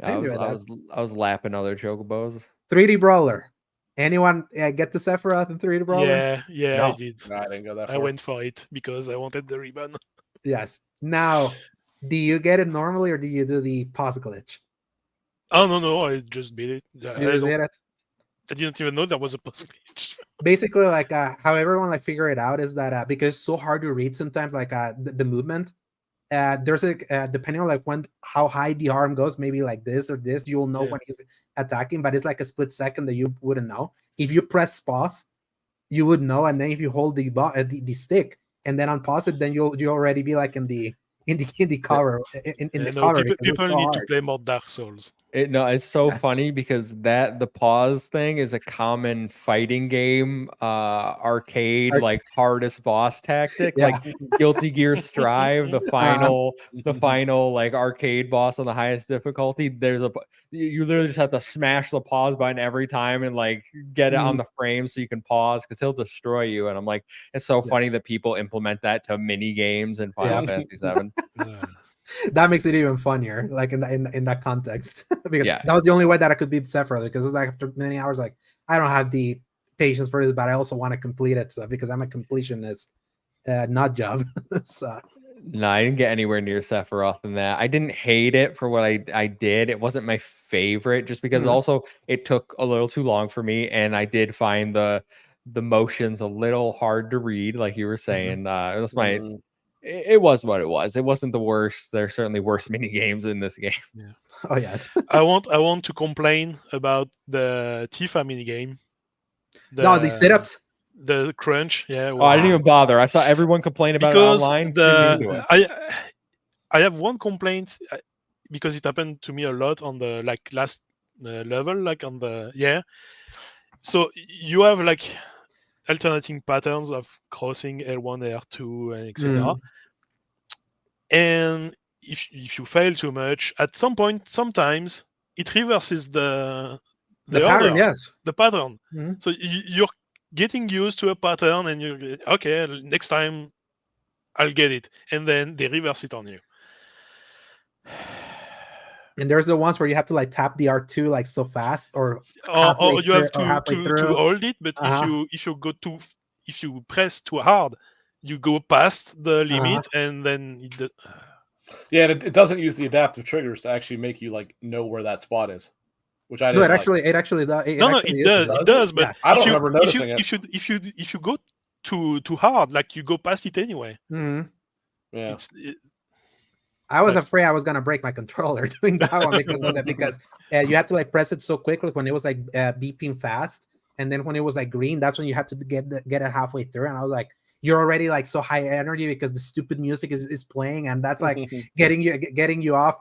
I was lapping other Chocobos. 3D Brawler. Anyone get the Sephiroth in 3D Brawler? Yeah, no. I did. No, I didn't go that far. I went for it because I wanted the ribbon. Yes. Now, do you get it normally or do you do the pause glitch? Oh no, I just beat it. I didn't even know there was a pause glitch. Basically, like how everyone like figure it out is that because it's so hard to read sometimes, like the movement. There's a depending on like how high the arm goes, maybe like this or this, you will know when he's attacking, but it's like a split second that you wouldn't know. If you press pause, you would know, and then if you hold the stick and then unpause it, then you'll already be like in the cover the cover. People need to play more Dark Souls. It's so funny because the pause thing is a common fighting game arcade like hardest boss tactic. Like Guilty Gear Strive, the final like arcade boss on the highest difficulty. You literally just have to smash the pause button every time and like get it on the frame so you can pause because he'll destroy you. And I'm like, it's so funny that people implement that to mini games in Final Fantasy VII. That makes it even funnier, like in that context. Because that was the only way that I could beat Sephiroth, because it was like after many hours, like I don't have the patience for this, but I also want to complete it, so because I'm a completionist, not job. So. No, I didn't get anywhere near Sephiroth in that. I didn't hate it for what I did. It wasn't my favorite, just because also it took a little too long for me, and I did find the motions a little hard to read, like you were saying. That's my. It was what it was. It wasn't the worst. There's certainly worse mini games in this game. Yeah. Oh yes. I want to complain about the Tifa mini game. The sit-ups. The crunch. Yeah. Wow. Oh, I didn't even bother. I saw everyone complain about it online. I have one complaint because it happened to me a lot on the last level, like on the So you have like alternating patterns of crossing L1, L2, and etc. And if you fail too much, at some point, sometimes it reverses the pattern. Order, yes, the pattern. So you're getting used to a pattern, and you okay, next time I'll get it, and then they reverse it on you. And there's the ones where you have to like tap the R2 like so fast, or you have to hold it. But if you press too hard, you go past the limit, and then it doesn't use the adaptive triggers to actually make you like know where that spot is, which I didn't. It actually does. It does. But I don't remember noticing it. If you go too hard, like you go past it anyway. Yeah. I was afraid I was gonna break my controller doing that one because of that. Because you had to like press it so quickly when it was like beeping fast, and then when it was like green, that's when you had to get it halfway through. And I was like, you're already like so high energy because the stupid music is playing, and that's like getting you off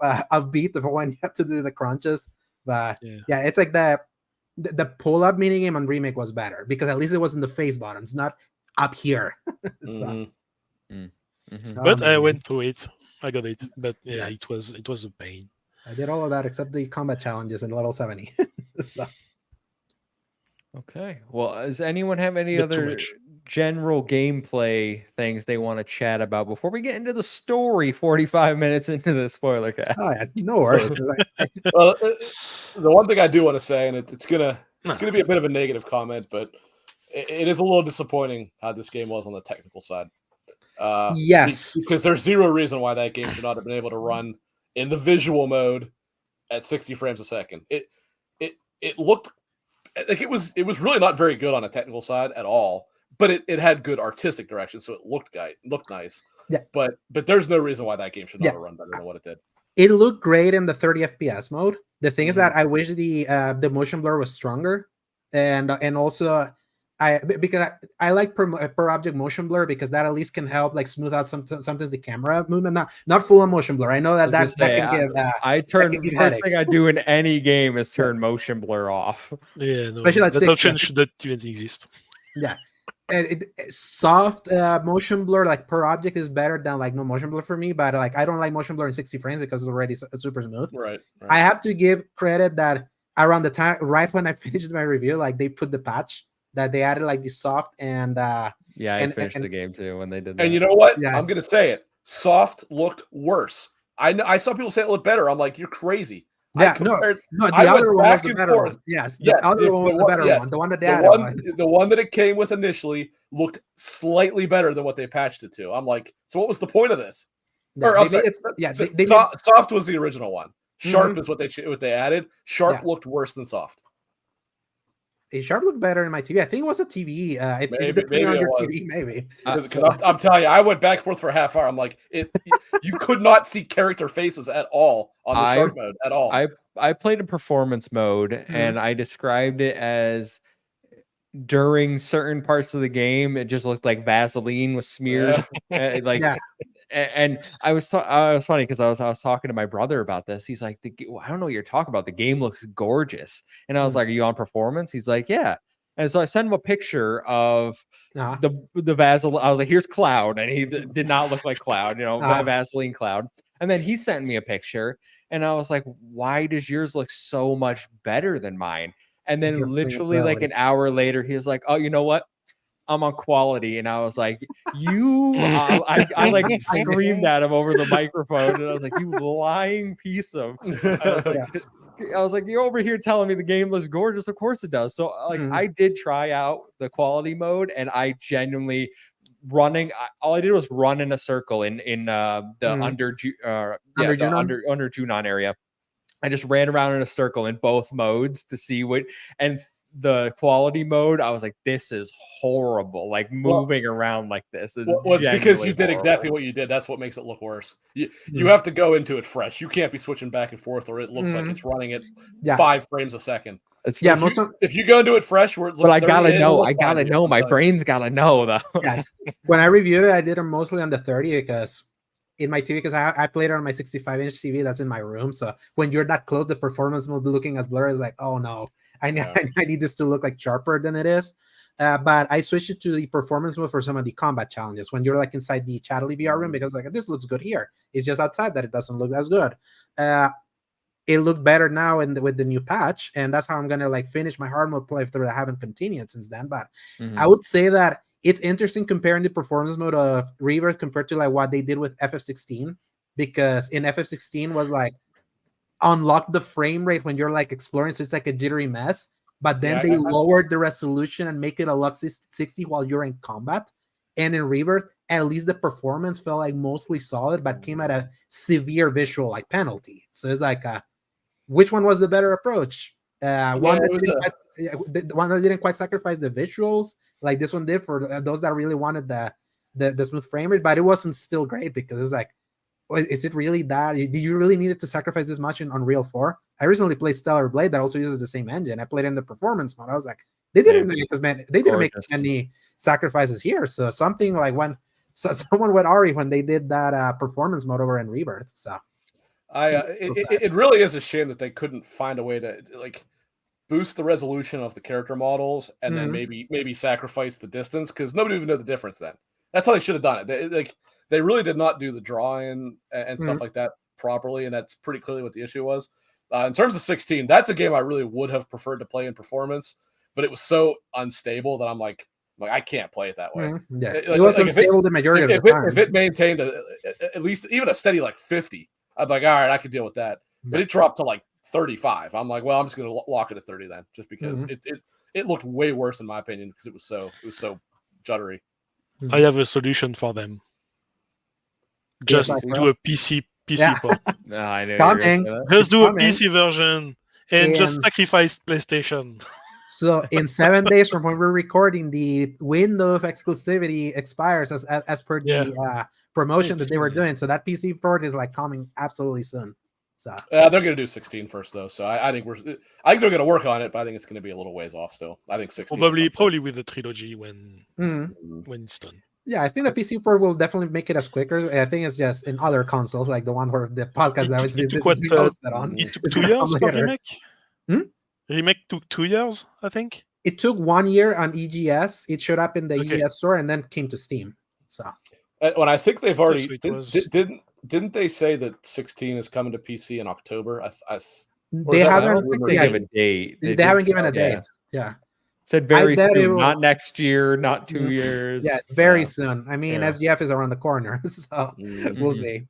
beat for when you have to do the crunches. But it's like the pull up mini game on Remake was better because at least it was in the face buttons, not up here. But I went through it. I got it, but it was a pain. I did all of that except the combat challenges in level 70. So. Okay. Well, does anyone have any other general gameplay things they want to chat about before we get into the story 45 minutes into the spoiler cast? Oh, yeah, no worries. Well, the one thing I do want to say, and it's gonna be a bit of a negative comment, but it is a little disappointing how this game was on the technical side. Yes, because there's zero reason why that game should not have been able to run in the visual mode at 60 frames a second. It looked like it was really not very good on a technical side at all, but it had good artistic direction, so it looked nice. Yeah. But there's no reason why that game should not have run better than what it did. It looked great in the 30 FPS mode. The thing is that I wish the motion blur was stronger, and also because I like per object motion blur, because that at least can help like smooth out sometimes the camera movement. Not full on motion blur. I know that can give. I turn the first thing I do in any game is turn motion blur off. Yeah, no, especially at that 60. option shouldn't even exist. Yeah. And soft motion blur like per object is better than like no motion blur for me, but like I don't like motion blur in 60 frames because it's already super smooth. Right. I have to give credit that around the time right when I finished my review, like they put the patch that they added like the soft and I finished the game too when they did that. And you know what? Yes. I'm gonna say it. Soft looked worse. I saw people say it looked better. I'm like, you're crazy. Yeah, no, the other one was the better one. Yes, the other one was the better one. The one that they added. The one that it came with initially looked slightly better than what they patched it to. I'm like, so what was the point of this? Soft was the original one. Sharp is what they added. Sharp looked worse than soft. Sharp looked better in my TV. I think it was a TV. It depended on your TV, maybe. Because I'm telling you, I went back and forth for a half hour. I'm like, you could not see character faces at all on the sharp mode at all. I played in performance mode, and I described it as during certain parts of the game, it just looked like Vaseline was smeared. And I was funny because I was talking to my brother about this. He's like, I don't know what you're talking about. The game looks gorgeous. And I was like, are you on performance? He's like, yeah. And so I sent him a picture of the Vaseline. I was like, here's Cloud. And he did not look like Cloud, Vaseline Cloud. And then he sent me a picture. And I was like, why does yours look so much better than mine? And then literally like an hour later, he was like, oh, you know what? I'm on quality. And I was like, I like screamed at him over the microphone. And I was like, you lying piece of, I was like, you're over here telling me the game looks gorgeous. Of course it does. So like, I did try out the quality mode, and I genuinely all I did was run in a circle in the under Junon area. I just ran around in a circle in both modes to see and the quality mode, I was like, this is horrible. Like moving around like this is it's because you did exactly what you did. That's what makes it look worse. You have to go into it fresh. You can't be switching back and forth, or it looks like it's running at 5 frames a second. If you go into it fresh, where it looks, but I gotta know. My brain's gotta know though. Yes. When I reviewed it, I did it mostly on the 30 because in my TV, because I played it on my 65-inch TV that's in my room. So when you're that close, the performance mode looking as blurry is like, oh no, I need this to look like sharper than it is. But I switched it to the performance mode for some of the combat challenges when you're like inside the Chatterley VR room, because like this looks good here. It's just outside that it doesn't look as good. It looked better now with the new patch, and that's how I'm gonna like finish my hard mode playthrough. I haven't continued since then, but I would say that it's interesting comparing the performance mode of Rebirth compared to like what they did with FF16, because in FF16 was like unlock the frame rate when you're like exploring, so it's like a jittery mess. But then they lowered the resolution and make it a Lux 60 while you're in combat. And in Rebirth, at least the performance felt like mostly solid, but came at a severe visual like penalty. So it's like, which one was the better approach? One that didn't quite sacrifice the visuals like this one did for those that really wanted the smooth frame rate, but it wasn't still great because it's like, is it really that? Do you really need it to sacrifice this much in Unreal 4? I recently played Stellar Blade that also uses the same engine. I played in the performance mode. I was like, they didn't make any sacrifices here. So something like someone with Ari when they did that performance mode over in Rebirth. So it really is a shame that they couldn't find a way to like boost the resolution of the character models and then maybe sacrifice the distance, because nobody even knew the difference then. That's how they should have done it. They really did not do the drawing and stuff like that properly, and that's pretty clearly what the issue was. In terms of 16, that's a game I really would have preferred to play in performance, but it was so unstable that I'm like, Like I can't play it that way. Yeah, Like- it was like, unstable the majority of If the time. it maintained at least even a steady like 50, I'd be like, all right, I could deal with that. But it dropped to like 35. I'm like, well, I'm just gonna lock it at 30 then, just because it looked way worse in my opinion because it was so juddery. I have a solution for them. Just like, do a PC port. No, I know. Coming. Just do a coming. PC version and just sacrifice PlayStation. So in 7 days from when we're recording, the window of exclusivity expires as per the promotion that they were doing. So that PC port is like coming absolutely soon. So they're gonna do 16 first though. So I think I think they're gonna work on it, but I think it's gonna be a little ways off still. I think 16. Probably with the trilogy when it's done. yeah, I think the PC port will definitely make it as quicker. I think it's just in other consoles, like the one where the podcast that It took is being posted on. It took It's 2 gonna years come for later. remake. Remake took 2 years, I think. It took 1 year on EGS. It showed up in the Okay. EGS store and then came to Steam. So When I think they've already So it was- didn't they say that 16 is coming to PC in October? they is that I haven't. don't think they yeah, give a date. they did haven't given say- a date. Yeah. Said very bet it soon, will- not next year, not 2 Mhm. years. Yeah, very Yeah. soon. I mean, Yeah. SGF is around the corner, so we'll Mhm. see.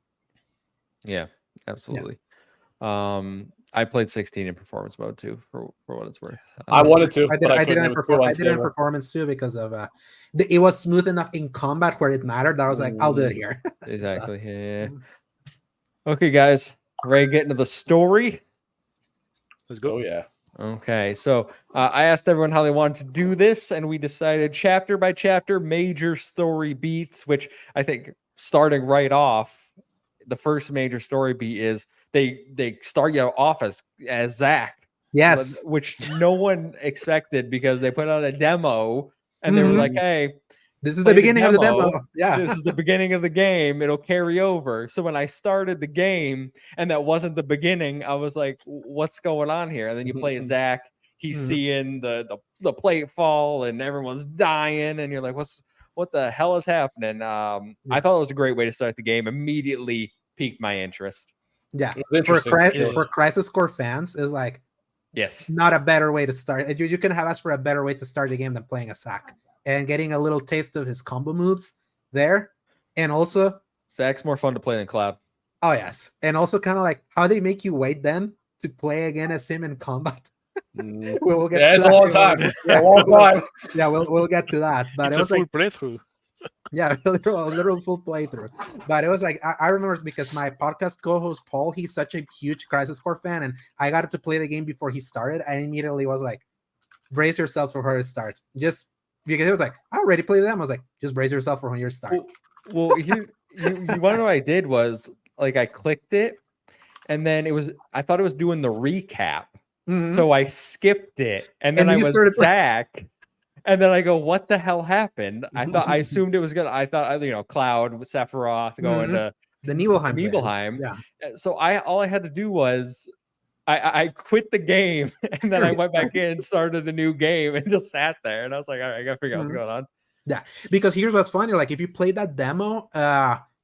Yeah, absolutely. I played 16 in performance mode too, for what it's worth. I wanted to, I did. but I did couldn't. it in It was too I did it in unstable. performance too because of it was smooth enough in combat where it mattered that I was like, I'll do it here. Exactly. Yeah. Okay, guys, ready to get into the story? Let's go. Oh yeah. Okay, so I asked everyone how they wanted to do this, and we decided chapter by chapter, major story beats, which I think starting right off, the first major story beat is they start you off as Zack, Yes. which no one expected because they put out a demo and they were like, hey, This is play the beginning of the demo. Yeah. this is the beginning of the game. It'll carry over. So when I started the game and that wasn't the beginning, I was like, what's going on here? And then you play as Zack. He's seeing the plate fall and everyone's dying. And you're like, what the hell is happening? I thought it was a great way to start the game. Immediately piqued my interest. Yeah. It was interesting. For Crisis Core fans, is like Yes. not a better way to start. You can have asked for a better way to start the game than playing a Zack and getting a little taste of his combo moves there. And also, Zack's more fun to play than Cloud. oh yes. And also kind of like how they make you wait then to play again as him in combat. We'll get to It's that a long in time. minute. A long time. Yeah, we'll get to that. But It's it a was full like, playthrough. yeah, a literal full playthrough. But it was like I remember because my podcast co-host Paul, he's such a huge Crisis Core fan, and I got to play the game before he started. I immediately was like, brace yourself for when it starts. Just because it was like, I already played them. I was like, just brace yourself for when you start. Well, here, you want to know what I did was like I clicked it, and then I thought it was doing the recap, so I skipped it, and then I was Zack, and then I go, what the hell happened? I assumed it was gonna. I thought Cloud with Sephiroth going to the Nibelheim. Nibelheim. Yeah. So all I had to do was I quit the game, and then I went back in, started a new game, and just sat there, and I was like, all right, I gotta figure out what's going on. Yeah, because here's what's funny. Like if you play that demo,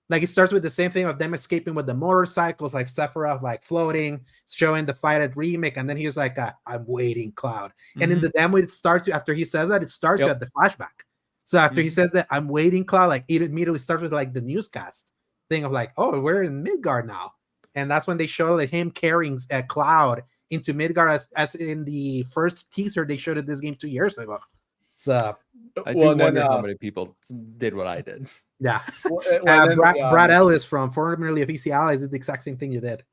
like it starts with the same thing of them escaping with the motorcycles, like Sephiroth like floating, showing the fight at remake, and then he was like, "I'm waiting, Cloud." And in the demo, it starts after he says that, it starts at the flashback. So after he says that, "I'm waiting, Cloud," like it immediately starts with like the newscast thing of like, "Oh, we're in Midgard now," and that's when they show like him carrying Cloud into Midgard as in the first teaser they showed at this game 2 years ago. So I do wonder how many people did what I did. yeah. Then, Brad Ellis from formerly of EC Allies did the exact same thing you did.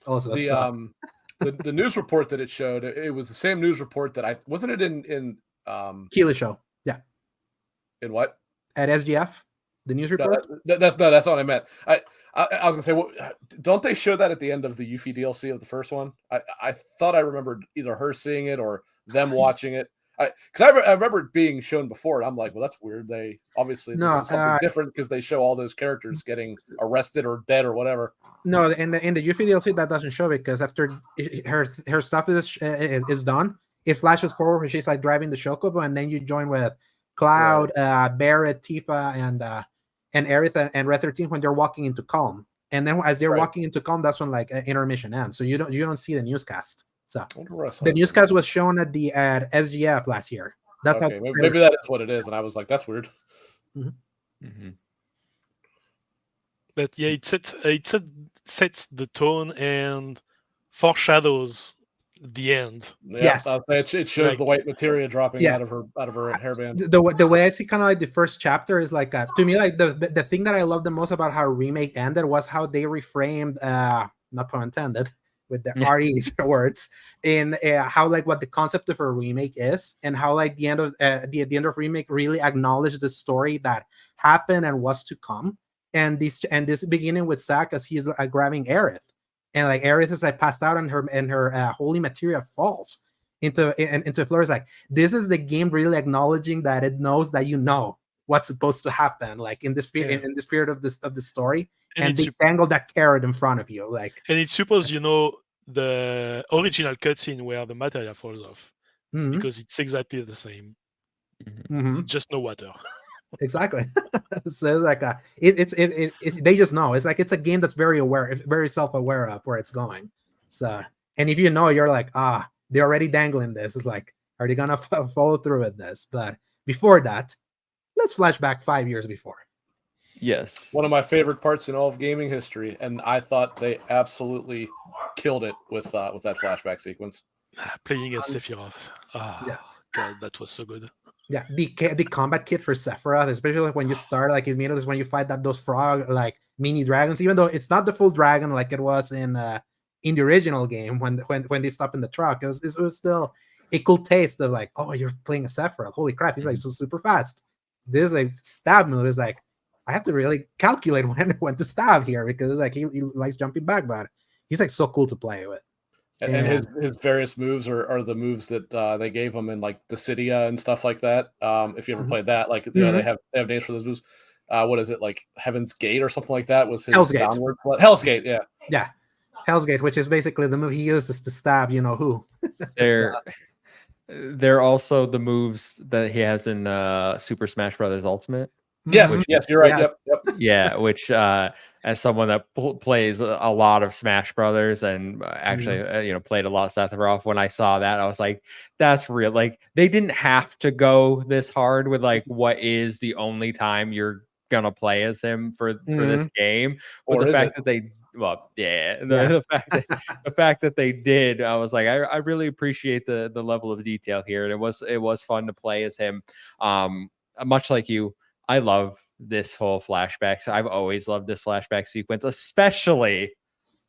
Also, the news report that it showed, it was the same news report that wasn't it in Keeley show. Yeah. In what? At SGF, the news report. That's not what I meant. I was gonna say, well, don't they show that at the end of the Yuffie DLC of the first one? I thought I remembered either her seeing it or them watching it. Because I remember it being shown before, and I'm like, well, that's weird. They obviously this is something different because they show all those characters getting arrested or dead or whatever. No, in the Yuffie DLC that doesn't show it because after her stuff is done, it flashes forward where she's like driving the Chocobo, and then you join with Cloud, Barrett, Tifa, and Aerith and Red 13 when they're walking into Kalm. And then as they're walking into Kalm, that's when like intermission ends. So you don't see the newscast. So the newscast was shown at SGF last year. That's Okay, how maybe that is what it is, and I was like, that's weird. But yeah, it sets the tone and foreshadows the end. Yes, it shows Like, the white materia dropping Yeah. out of her hairband. The way I see kind of like the first chapter is like to me, like the thing that I love the most about how remake ended was how they reframed, not pun intended, with the RE words, in how like what the concept of a remake is, and how like the end of the end of remake really acknowledged the story that happened and was to come, and this beginning with Zack as he's grabbing Aerith, and like Aerith is like passed out, and her holy materia falls into Flores. Like, this is the game really acknowledging that it knows that you know what's supposed to happen, like in this period, in this period of the story, and they dangle that carrot in front of you, like. And it's supposed, you know, the original cutscene where the materia falls off, because it's exactly the same. Just no water. Exactly. So like they just know. It's like it's a game that's very aware, very self-aware of where it's going. So, and if you know, you're like, they're already dangling this. It's like, are they gonna follow through with this? But before that, let's flash back 5 years before. Yes. One of my favorite parts in all of gaming history, and I thought they absolutely killed it with that flashback sequence. Playing as Sephiroth. Yes. God, that was so good. Yeah, the combat kit for Sephiroth, especially like when you start, like immediately when you fight those frog like mini dragons, even though it's not the full dragon like it was in the original game when they stop in the truck, it was still a cool taste of like, oh, you're playing a Sephiroth. Holy crap, he's like so super fast. This like stab move is like, I have to really calculate when to stab here, because it's like he likes jumping back, but he's like so cool to play with. And his various moves are the moves that they gave him in like Dissidia and stuff like that. If you ever played that, like they have names for those moves. What is it, like Heaven's Gate or something like that? Was his Hell's Gate. downward Hell's Gate? Yeah. Hell's Gate, which is basically the move he uses to stab you know who. They're also the moves that he has in Super Smash Brothers Ultimate. Yes, you're right. Yes. Yep. Yeah, which as someone that plays a lot of Smash Brothers and actually played a lot of Sephiroth, when I saw that, I was like, that's real. Like, they didn't have to go this hard with like what is the only time you're gonna play as him for this game, but Or the is fact it? that they the fact that they did, I was like, I really appreciate the level of detail here, and it was fun to play as him. Much like you, I love this whole flashback. So I've always loved this flashback sequence, especially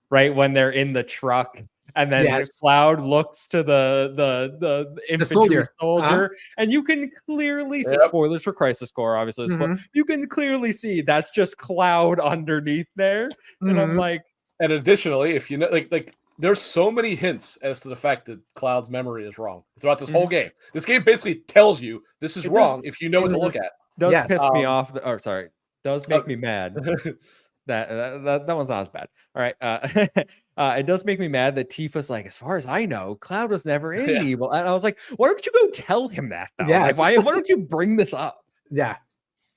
right when they're in the truck and then Cloud looks to the infantry soldier, and you can clearly see spoilers for Crisis Core, obviously. You can clearly see that's just Cloud underneath there, and I'm like, and additionally, if you know, like there's so many hints as to the fact that Cloud's memory is wrong throughout this whole game. This game basically tells you this is wrong if you know what to look at. Does piss me off. Does make me mad. that one's not as bad. All right. It does make me mad that Tifa's like, as far as I know, Cloud was never in Evil. And I was like, why don't you go tell him that though? Like, why don't you bring this up? Yeah.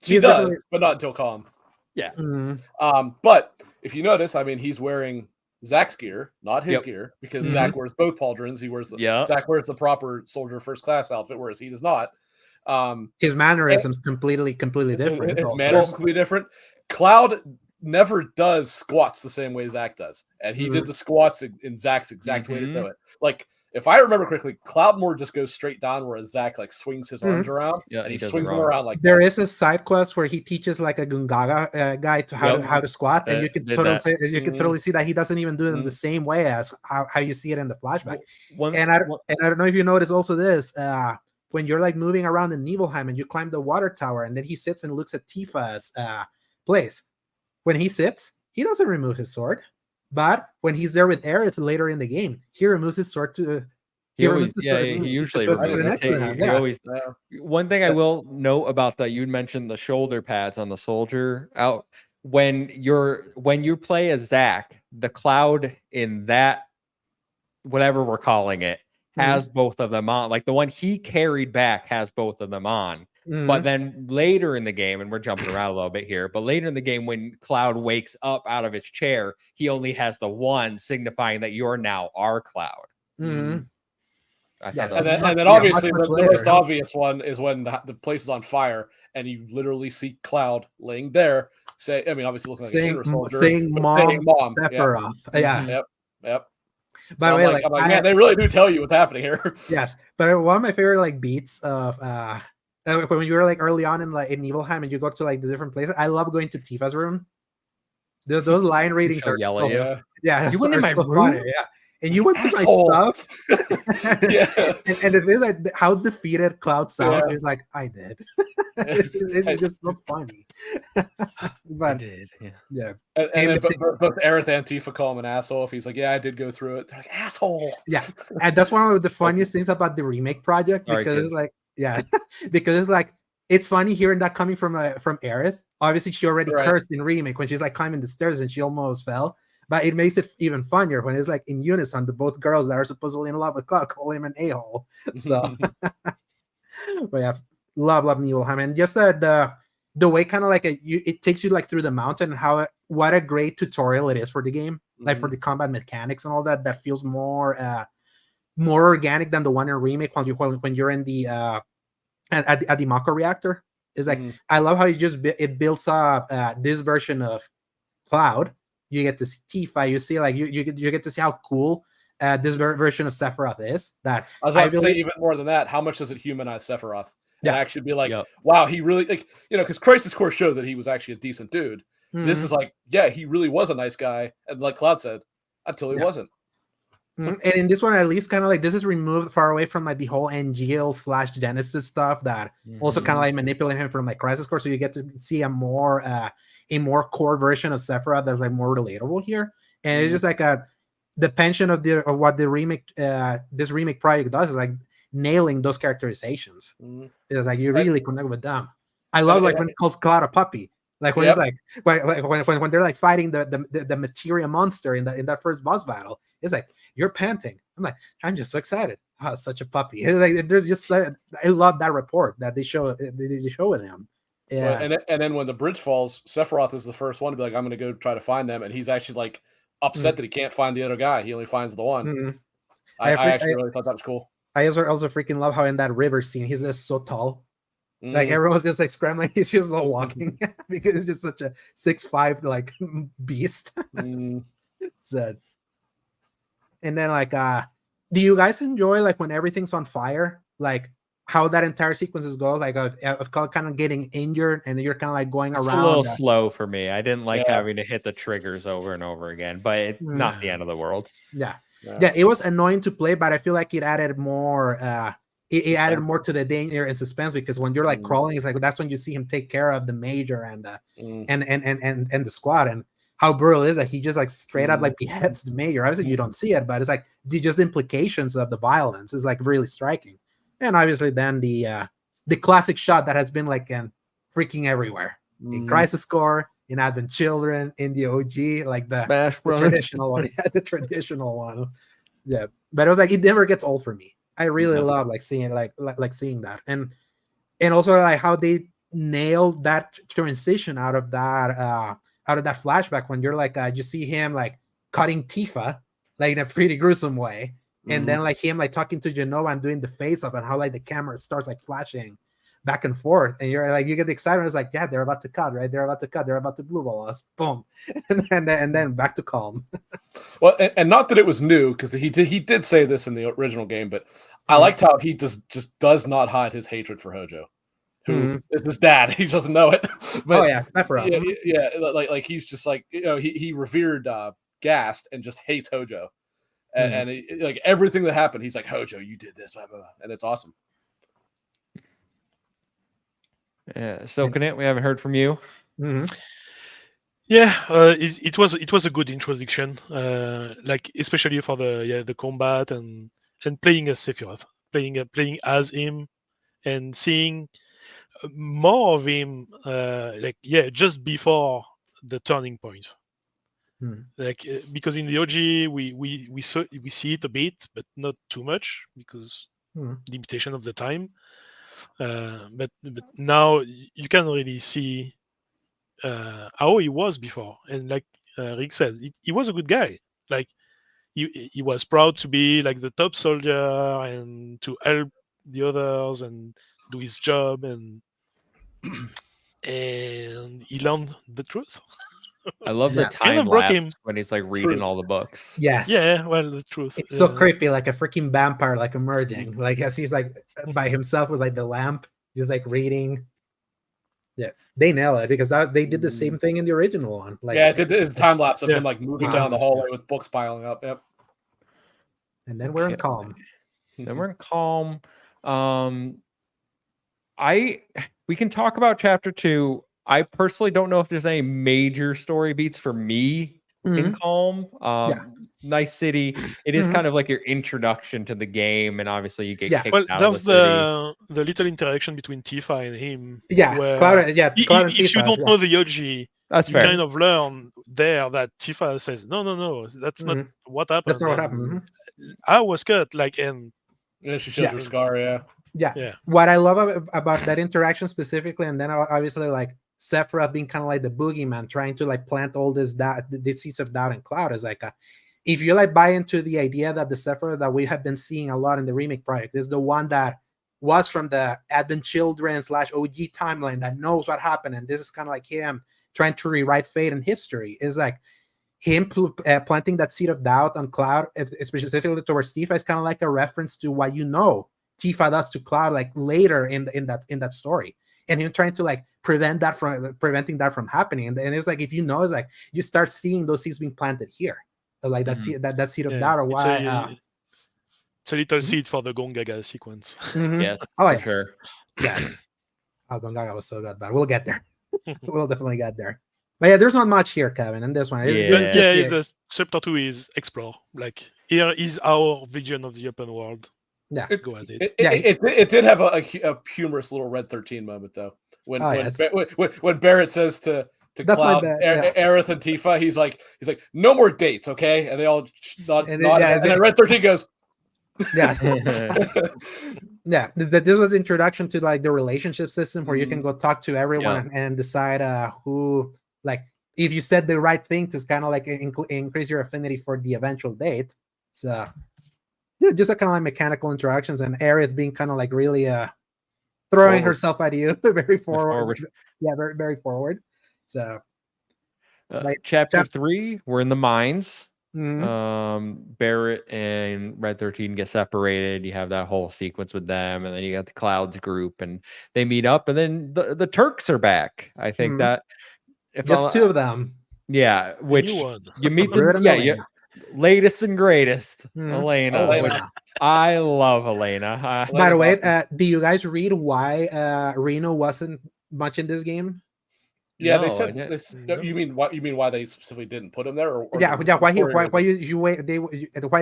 She does, but not until Kalm. Yeah. But if you notice, I mean, he's wearing Zack's gear, not his gear, because Zack wears both pauldrons. He wears Zack wears the proper soldier first class outfit, whereas he does not. His mannerisms completely different. His mannerisms completely different. Cloud never does squats the same way Zack does, and he did the squats in Zack's exact way to do it. Like, if I remember correctly, Cloud more just goes straight down, whereas Zack like swings his arms around, and he swings them around like there is a side quest where he teaches like a Gongaga guy to how to squat, and you can totally see that he doesn't even do it in the same way as how you see it in the flashback. And I don't know if you notice also this. When you're like moving around in Nibelheim and you climb the water tower, and then he sits and looks at Tifa's place. When he sits, he doesn't remove his sword, but when he's there with Aerith later in the game, he removes his sword to. He usually always. One thing I will note about that, you mentioned the shoulder pads on the soldier out. When you play as Zack, the Cloud in that, whatever we're calling it, has both of them on. Like the one he carried back has both of them on. But then later in the game, and we're jumping around a little bit here, but later in the game, when Cloud wakes up out of his chair, he only has the one, signifying that you're now our Cloud. I Yeah, thought that And was then, much- obviously much the later, most huh? obvious one is when the place is on fire and you literally see Cloud laying there. Obviously looking like a saying super soldier, saying but mom, saying mom. Yep, Sephiroth. Yeah. Mhm. yep. By So the way, like I'm like, I man, they really do tell you what's happening here. yes, but one of my favorite like beats of when you were like early on in like in Nibelheim and you go to like the different places. I love going to Tifa's room. Those line readings She'll are yell so at you. Yeah, yeah, You went in are my so room? funny. Yeah, and you went to my asshole. stuff. Yeah. and the thing like how defeated Cloud sounds Yeah. is like I did. It's just so funny. I But did. Yeah. yeah, And And then the both Aerith and Tifa call him an asshole if he's like, yeah, I did go through it. They're like, asshole. yeah, and that's one of the funniest things about the remake project Sorry, because kids. it's like yeah, because it's like it's funny hearing that coming from Aerith. Obviously, she already Right. cursed in remake when she's like climbing the stairs and she almost fell. But it makes it even funnier when it's like in unison, the both girls that are supposedly in love with Cloud call him an a-hole. So, but yeah, love Nibelheim, and just the way kind of like it takes you like through the mountain. What a great tutorial it is for the game, like for the combat mechanics and all that. That feels more organic than the one in remake when you're in the at the Mako reactor. It's like I love how it builds up this version of Cloud. You get to see Tifa. You see like you get to see how cool this version of Sephiroth is. That I was about to say even more than that. How much does it humanize Sephiroth? And actually be like, wow, he really like because Crisis Core showed that he was actually a decent dude. This is like, yeah, he really was a nice guy, and like Cloud said, until he wasn't. And in this one, at least, kind of like this is removed far away from like the whole NGL/Genesis stuff that also kind of like manipulate him from like Crisis Core. So you get to see a more core version of Sephiroth that's like more relatable here. And it's just like the pension of what the remake this remake project does is like nailing those characterizations. It's like you really connect with them. I love like when it calls Cloud a puppy. Like when it's like when they're like fighting the materia monster in that first boss battle, it's like you're panting. I'm like, I'm just so excited. Oh, such a puppy. It's like there's just I love that report that they show with him. Yeah. And then when the bridge falls, Sephiroth is the first one to be like, I'm gonna go try to find them, and he's actually like upset that he can't find the other guy. He only finds the one. I actually really thought that was cool. I also freaking love how in that river scene he's just so tall. Like everyone's just like scrambling, he's just walking because it's just such a 6'5" like beast. So, and then like do you guys enjoy like when everything's on fire, like how that entire sequences go, like of kind of getting injured and you're kind of like going around? A little slow for me. I didn't like having to hit the triggers over and over again, but it's not the end of the world. Yeah, it was annoying to play, but I feel like it added more it added more to the danger and suspense, because when you're like crawling, it's like that's when you see him take care of the major and the squad, and how brutal it is that he just like straight up like beheads the major. Obviously you don't see it, but it's like just the implications of the violence is like really striking. And obviously then the classic shot that has been like freaking everywhere in Crisis Core, in Advent Children, in the OG, like the Smash Bros. Traditional one. Yeah, the traditional one. Yeah, but it was like it never gets old for me. I really love like seeing like seeing that, and also like how they nailed that transition out of that flashback when you're like you see him like cutting Tifa like in a pretty gruesome way, and then like him like talking to Jenova and doing the face up, and how like the camera starts like flashing back and forth, and you're like you get the excitement. It's like, yeah, they're about to cut, right? They're about to blue ball us, boom, and then back to Kalm. Well, and not that it was new, because he did say this in the original game, but I liked how he just does not hide his hatred for Hojo, who is his dad. He doesn't know it. But, it's Sephiroth. Like he's just like, he revered Gast and just hates Hojo, and like everything that happened, he's like, Hojo, you did this, blah, blah, blah. And it's awesome. Yeah. So, Knit, we haven't heard from you. Yeah, it was a good introduction, like especially for the combat and playing as Sephiroth, playing as him, and seeing more of him, just before the turning point. Like because in the OG we see it a bit, but not too much because limitation of the time. But now you can really see how he was before, and like Rick said, he was a good guy. Like he was proud to be like the top soldier and to help the others and do his job, and he learned the truth. I love the Yeah. Kind of time broke lapse him. when he's like reading Truth. all the books. Yes. Yeah, well, the truth. It's so yeah. creepy, like a freaking vampire, like emerging, like as he's like by himself with like the lamp, just like reading. Yeah, they nail it because they did the same thing in the original one. Like, Yeah, it's a time lapse of Yeah. him like moving down the hallway with books piling up. Yep. and then we're in Okay. Kalm. Then we're in Kalm. We can talk about chapter 2. I personally don't know if there's any major story beats for me in Kalm. Nice city. It is kind of like your introduction to the game, and obviously you get kicked Well, out of there's the city. the little interaction between Tifa and him. Yeah, where Cloud. Yeah, Cloud and if you Tifa, don't yeah. know the Yoji, That's you fair. kind of learn there that Tifa says, no, that's not what happened. That's not what and happened. I was cut, like, and Yeah, she shows her scar. Yeah. Yeah. What I love about that interaction specifically, and then obviously like Sephiroth being kind of like the boogeyman, trying to like plant all this seeds of doubt in Cloud, is like if you like buy into the idea that the Sephiroth that we have been seeing a lot in the remake project is the one that was from the Advent Children / OG timeline that knows what happened, and this is kind of like him trying to rewrite fate and history, is like him planting that seed of doubt on Cloud, specifically towards Tifa, is kind of like a reference to what Tifa does to Cloud like later in that story, and him trying to like preventing that from happening. And it's like, if you know, it's like you start seeing those seeds being planted here, like that seed of doubt, or why it's a little seed for the Gongaga sequence. Yes, oh for yes, sure. yes. Oh, Gongaga was so good, but we'll get there. We'll definitely get there. But yeah, there's not much here, Kevin, in this one. The chapter 2 is explore. Like, here is our vision of the open world. Yeah, go at it. It did have a humorous little Red 13 moment though, when Barrett says to Cloud, Aerith and Tifa, he's like, no more dates, okay? And they all nod, and then Red 13 goes, yeah. Yeah, this was introduction to like the relationship system where you can go talk to everyone and decide who, like, if you said the right thing to kind of like increase your affinity for the eventual date. So yeah, just kind of like mechanical interactions, and Aerith being kind of like really throwing herself at you very forward. Yeah, very, very forward. So like chapter 3, we're in the mines. Barrett and Red 13 get separated. You have that whole sequence with them, and then you got the Clouds group, and they meet up, and then the Turks are back. I think that just 2 of them. Yeah, which you meet them. Yeah, latest and greatest, Elena. I love Elena. By the way, do you guys read why Reno wasn't much in this game? Yeah, they said this. You mean why they specifically didn't put him there? Or why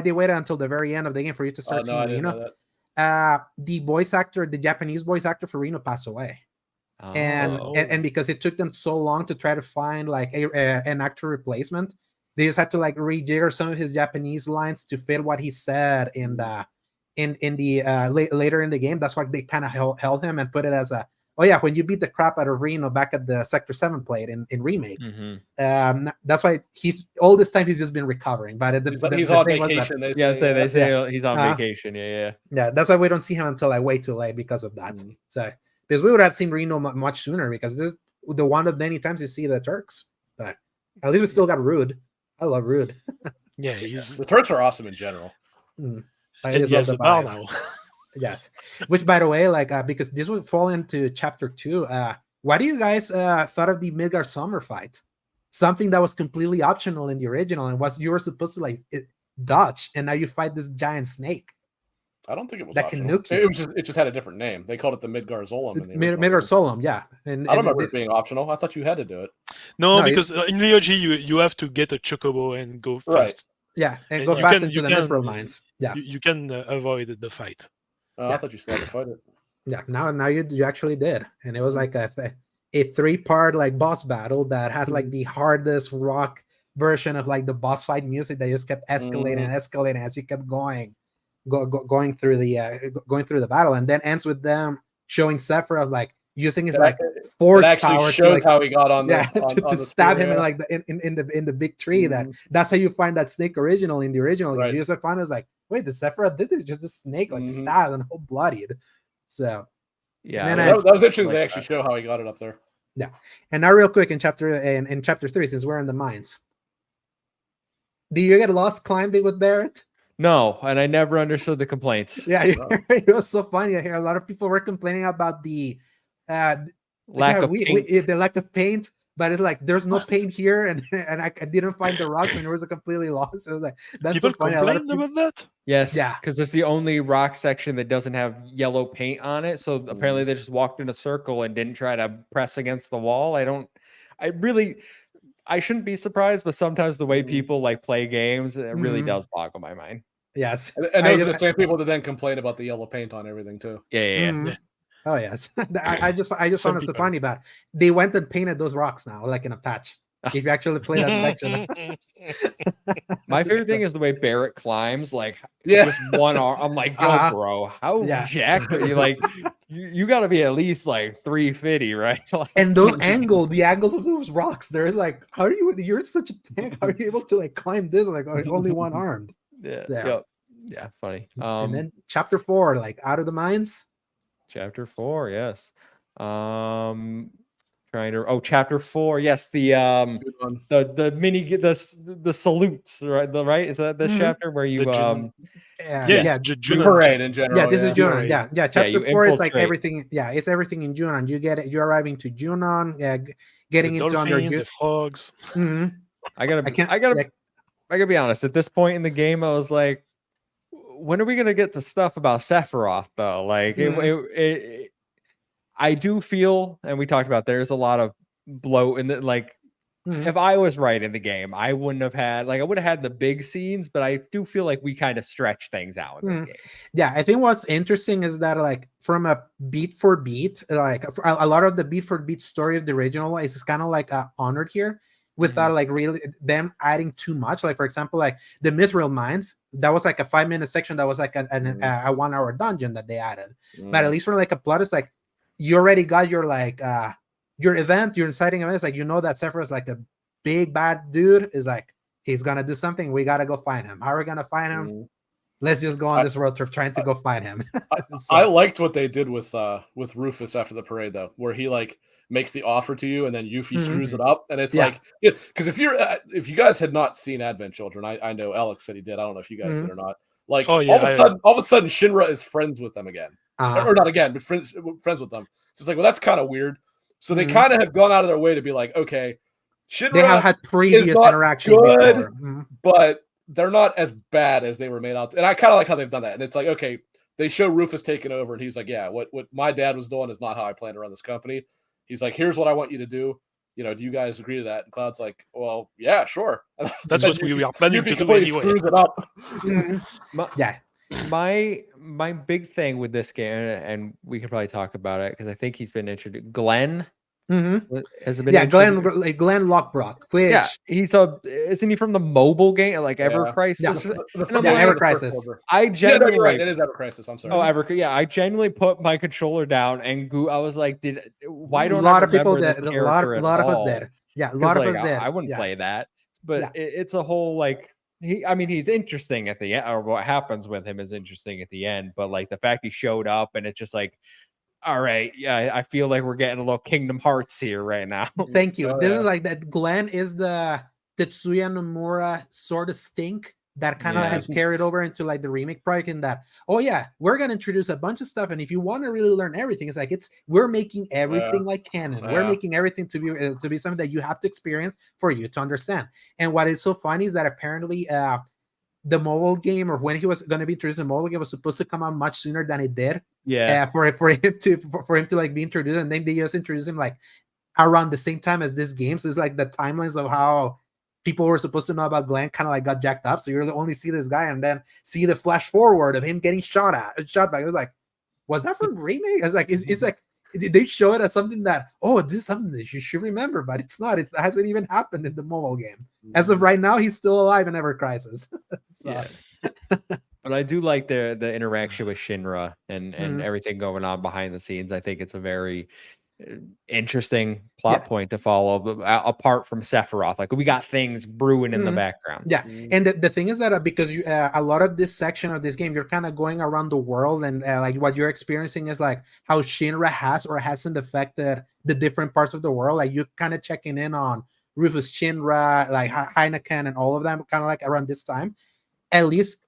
they waited until the very end of the game for you to start seeing Reno? The voice actor, the Japanese voice actor for Reno, passed away, and because it took them so long to try to find like an actor replacement, they just had to like rejigger some of his Japanese lines to fit what he said in the later in the game. That's why they kind of held him and put it as a, oh yeah, when you beat the crap out of Reno back at the Sector 7 plate in remake. That's why he's all this time he's just been recovering. But he's on vacation. They say he's on vacation. Yeah. That's why we don't see him until like way too late because of that. So because we would have seen Reno much sooner, because this is the one of many times you see the Turks. But at least we still got Rude. I love Rude. Yeah, the Turks are awesome in general. I just love the vibe now. Yes, which by the way, like because this would fall into chapter 2. What do you guys thought of the Midgardsormr fight? Something that was completely optional in the original, and you were supposed to like dodge, and now you fight this giant snake. I don't think it was that optional. Can nuke you. It just had a different name. They called it the Midgardsormr. Midgardsormr, yeah. And I don't remember it being optional. I thought you had to do it. No, because in the OG you have to get a chocobo and go fast. Right. Yeah, and go fast into the mithril mines. Yeah, you can avoid the fight. I thought you still had to fight it. Yeah, now you actually did, and it was like a 3-part like boss battle that had like the hardest rock version of like the boss fight music that just kept escalating and escalating as you kept going through the battle, and then ends with them showing Sephiroth like using his It like ac- force it actually power shows to like how he got on the to the stab spear, him in yeah. like in the big tree. Mhm. That's how you find that snake original in the original game. Right. You just find it's like, wait, the Sephiroth did this, just a snake like Mhm. stabbed and whole bloodied. So Yeah, then I I- That was interesting. like They actually that. show how he got it up there. and now real quick in chapter 3, since we're in the mines. Do you get lost climbing with Barrett? No, and I never understood the complaints. Yeah, Wow. it was so funny. I hear a lot of people were complaining about the Lack of paint. the lack of paint, but it's like there's no paint here, and I didn't find the rocks, and it was completely lost. It was like that's People so funny. A lot of complained about that. Yes, Yeah. because it's the only rock section that doesn't have yellow paint on it. So apparently they just walked in a circle and didn't try to press against the wall. I shouldn't be surprised, but sometimes the way people like play games, it really Mhm. does boggle my mind. yes, And those are the same people that then complain about the yellow paint on everything too. Yeah. Mhm. Yeah. Oh yes, I just Some found it so people. funny that they went and painted those rocks now, like in a patch. If you actually play that section, My favorite thing is the way Barrett climbs, like Yeah. just one arm. I'm like, yo, Uh-huh. bro, how Yeah. jacked are you? Like, you got to be at least like 350, right? Like, and the angles of those rocks, there's like, how are you? You're such a tank. How are you able to like climb this like only one armed? yeah, Yeah. yeah, funny. And then chapter 4, like out of the mines. Chapter 4, yes. Chapter 4, yes. The Good one. the mini the salutes, right? Is that this Mhm. chapter where you The Junon. Yeah, Yeah, yeah, it's The Junon parade chapter. in general. yeah. This is Junon. Parade. Yeah. Chapter you 4 is like infiltrate. everything. Yeah, it's everything in Junon. You get it. You're arriving to Junon. Yeah, getting The into under. dolphin, the frogs. Mhm. I gotta like, I gotta be honest. At this point in the game, I was like, when are we gonna get to stuff about Sephiroth though? Like I do feel, and we talked about there's a lot of bloat in the like. Mhm. If I was writing the game, I wouldn't have had I would have had the big scenes, but I do feel like we kind of stretch things out in this game. Yeah, I think what's interesting is that like from a beat for beat, like a lot of the beat for beat story of the original one is kind of like honored here without like really them adding too much. Like for example, like the Mithril mines, that was like a 5-minute section that was like a 1-hour dungeon that they added. But at least for like a plot, it's like you already got your like your event, your inciting event. It's like you know that Sephiroth is like a big bad dude. Is like he's gonna do something. We gotta go find him. How are we gonna find him? Let's just go on this road trip trying to go find him. I liked what they did with Rufus after the parade though, where he like makes the offer to you and then Yuffie screws it up, and it's like because if you guys had not seen Advent Children, I know Alex said he did. I don't know if you guys did or not. Like all of a sudden Shinra is friends with them again, or not again, but friends with them. So it's like, well, that's kind of weird. So they kind of have gone out of their way to be like, okay, Shinra they have had previous interactions before, but they're not as bad as they were made out to. And I kind of like how they've done that. And it's like, okay, they show Rufus taking over, and he's like, yeah, what my dad was doing is not how I plan to run this company. He's like, here's what I want you to do. You know, do you guys agree to that? And Cloud's like, well, yeah, sure. That's what we are planning to do anyway. Screws it up. My big thing with this game, and we can probably talk about it because I think he's been introduced. Glenn has it been Glenn Lockbrock, which isn't he from the mobile game like Ever Crisis? Ever Crisis. I genuinely right. It is Ever Crisis. I'm sorry. I genuinely put my controller down and I was like, why don't a lot I of people did? A lot of us did. Yeah, a lot of us did. I wouldn't play that, but it's a whole like. He's interesting at the end, or what happens with him is interesting at the end. But like the fact he showed up, and it's just like, all right, yeah, I feel like we're getting a little Kingdom Hearts here right now. Thank you. This is like that. Glenn is the Tetsuya Nomura sort of stink that kind of has carried over into like the remake project. In that, we're gonna introduce a bunch of stuff, and if you want to really learn everything, it's like we're making everything like canon. We're making everything to be something that you have to experience for you to understand. And what is so funny is that apparently the mobile game, or when he was going to be introduced in the mobile game, was supposed to come out much sooner than it did. For him to like be introduced, and then they just introduced him like around the same time as this game. So it's like the timelines of how people were supposed to know about Glenn kind of like got jacked up. So you only see this guy and then see the flash forward of him getting shot back. It was like, was that from remake? It's like it's like they show it as something that this is something that you should remember, but it's not. It hasn't even happened in the mobile game. As of right now, he's still alive in Ever Crisis. But I do like the interaction with Shinra and everything going on behind the scenes. I think it's a very interesting plot point to follow, apart from Sephiroth. Like, we got things brewing in the background. Yeah, and the thing is that because you a lot of this section of this game, you're kind of going around the world, and like what you're experiencing is like how Shinra has or hasn't affected the different parts of the world. Like, you're kind of checking in on Rufus, Shinra, like Heineken, and all of them, kind of like around this time. At least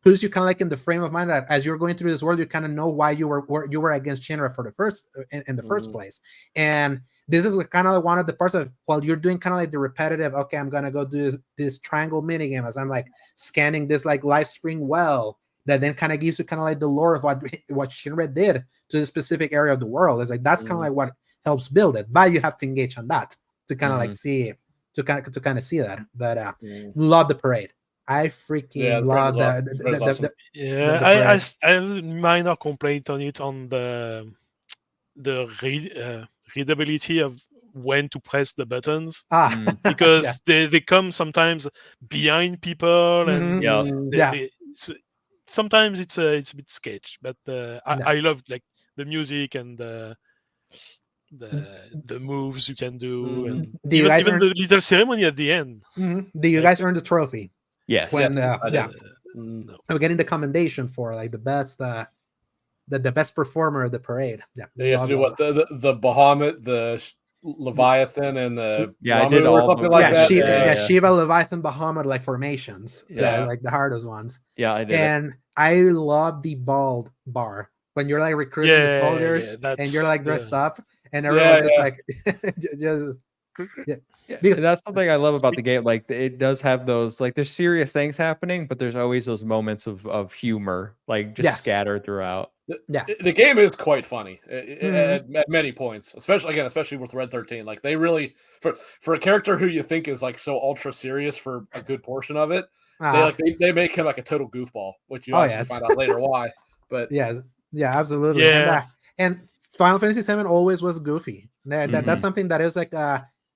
puts you kind of like in the frame of mind that as you're going through this world, you kind of know why you were against Shinra for the first in the first place. And this is kind of like one of the parts of, well, you're doing kind of like the repetitive, okay, I'm gonna go do this triangle minigame as I'm like scanning this like Lifestream well that then kind of gives you kind of like the lore of what Shinra did to the specific area of the world. It's like that's kind of like what helps build it, but you have to engage on that to kind of like see to kind of see that. But love the parade. I freaking love the I have a minor complaint on it on the readability of when to press the buttons because they come sometimes behind people and sometimes it's a bit sketch, but I love like the music and the moves you can do and even the little ceremony at the end. Do you guys earn the trophy? Yes. When we're getting the commendation for like the best performer of the parade. They have to do what the Bahamut, the Leviathan, and the I did all or something like that. Shiva, Leviathan, Bahamut, like formations. Like the hardest ones. Yeah, I did. And I love the bald bar when you're like recruiting the soldiers and you're like dressed up and everyone just like just. Because that's something I love about the game. Like, it does have those, like, there's serious things happening, but there's always those moments of humor, like just scattered throughout. The game is quite funny at many points, especially with Red 13. Like, they really, for a character who you think is like so ultra serious for a good portion of it, they make him like a total goofball, which you find out later why. But absolutely. And Final Fantasy VII always was goofy. That's something that is like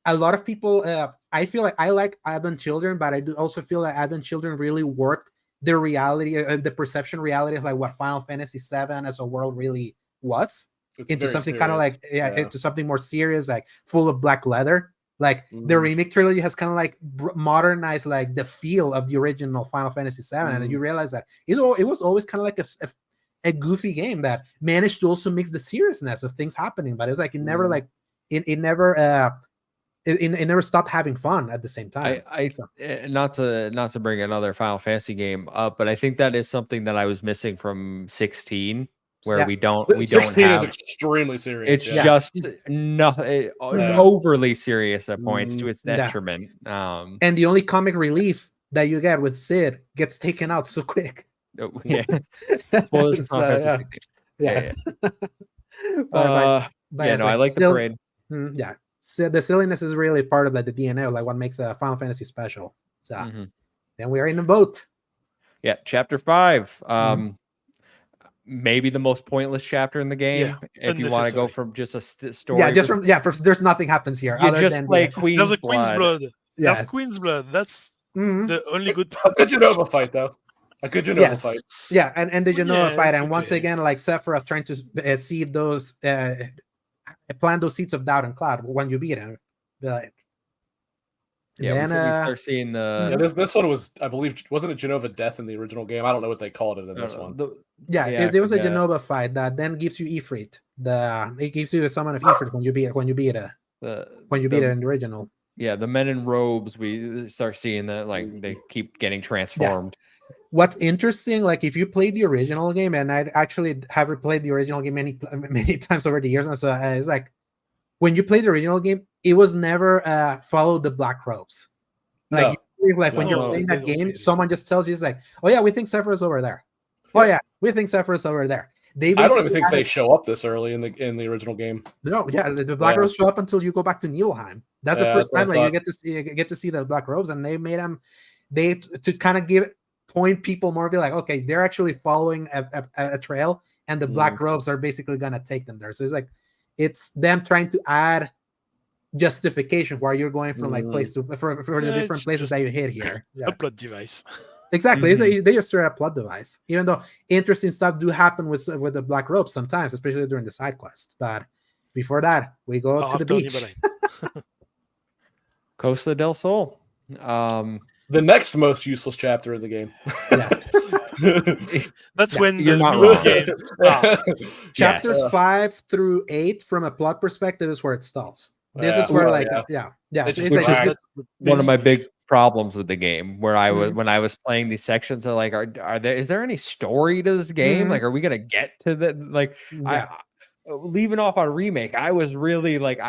a lot of people, I feel like I like Advent Children, but I do also feel like Advent Children really worked the reality, the perception reality of like what Final Fantasy VII as a world really was into something kind of like, into something more serious, like full of black leather. Like the remake trilogy has kind of like modernized like the feel of the original Final Fantasy VII, and then you realize that it was always kind of like a goofy game that managed to also mix the seriousness of things happening, but it was like it never like it never stopped having fun at the same time. Not to bring another Final Fantasy game up, but I think that is something that I was missing from 16, where we don't 16 have, is extremely serious. It's just nothing overly serious at points to its detriment. And the only comic relief that you get with Sid gets taken out so quick. I like the parade. So the silliness is really part of the DNA of like what makes a Final Fantasy special. So then we are in the boat. Chapter 5. Maybe the most pointless chapter in the game. If you want to go from just a story. There's nothing happens here. You just play Queen's Blood. That's Queen's Blood. That's the only good part. A good Jenova fight, though. A good Jenova fight. Yeah, and the Jenova fight. And once again, like Sephiroth trying to see those plant those seeds of doubt and Cloud when you beat him. But we start seeing the this one was, I believe, wasn't it Jenova Death in the original game? I don't know what they called it in this one. There was a Jenova fight that then gives you Ifrit. It gives you a summon of Ifrit when you beat it in the original. Yeah, the men in robes, we start seeing that like they keep getting transformed. What's interesting, like if you played the original game, and I actually have replayed the original game many times over the years, and so it's like when you played the original game, it was never follow the black robes. Like when you're playing that game, someone just tells you, it's like, oh yeah, we think Sephiroth's over there. Oh yeah, we think Sephiroth's over there. I don't even think they show up this early in the original game. No, the black robes show up until you go back to Nibelheim. That's the first time you get to see the black robes, and they made them to kind of point people more, be like, okay, they're actually following a trail, and the black robes are basically gonna take them there. So it's like it's them trying to add justification where you're going from like place to for the different places that you hit here. A plot device. Exactly. They just straight up plot device. Even though interesting stuff do happen with the black robes sometimes, especially during the side quests. But Before that, we go to the After beach. Nibelheim. Costa del Sol. The next most useless chapter of the game. That's Yeah, when you're the not mini wrong. game starts. Chapters Yes. 5 through 8, from a plot perspective, is where it stalls. This Yeah. is where, Well, like, yeah. it's Which like, is That's one of my basically- big problems with the game, where I was Mhm. when I was playing these sections, are like, is there any story to this game? Mhm. Like, are we gonna get to the like? Yeah. Leaving off on remake, I was really like,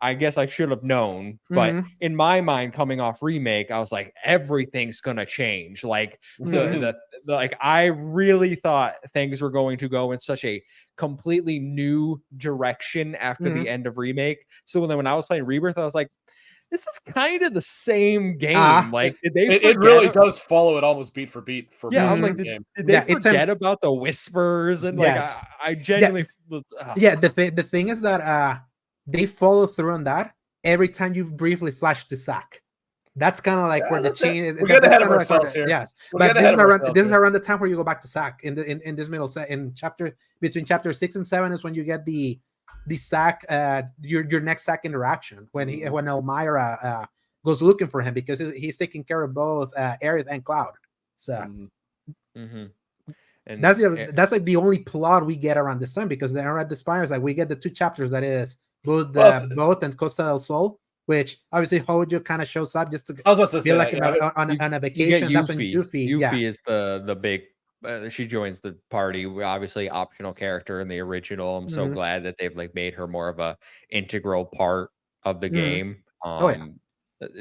I guess I should have known, but Mhm. in my mind, coming off remake, I was like, everything's gonna change. Like the like, I really thought things were going to go in such a completely new direction after the end of remake. So then when I was playing Rebirth, I was like, this is kind of the same game. Like, did they? It really does follow it almost beat for beat for Yeah, I'm most like, of the did game. they Yeah, it's forget about the whispers? And like, Yes. I genuinely was. Yeah, the thing is that they follow through on that every time you briefly flash to Zack. That's kind of like Yeah, where the that's it. chain. We're getting ahead of kinda like where ourselves here. Yes, We're but getting ahead of ourselves this is here. around the time where you go back to Zack in this middle set in chapter between chapter 6 and 7 is when you get the Zack your next Zack interaction when when Elmira goes looking for him because he's taking care of both Aerith and Cloud. So. And That's like the only plot we get around this time, because they're at the Spires, like we get the 2 chapters that is both both and Costa del Sol, which obviously Hojo kind of shows up just to I was about to be say like that, on a you get vacation. That's when Yuffie. Yuffie, Yuffie is the big. She joins the party. Obviously, optional character in the original. I'm so glad that they've like made her more of a integral part of the game.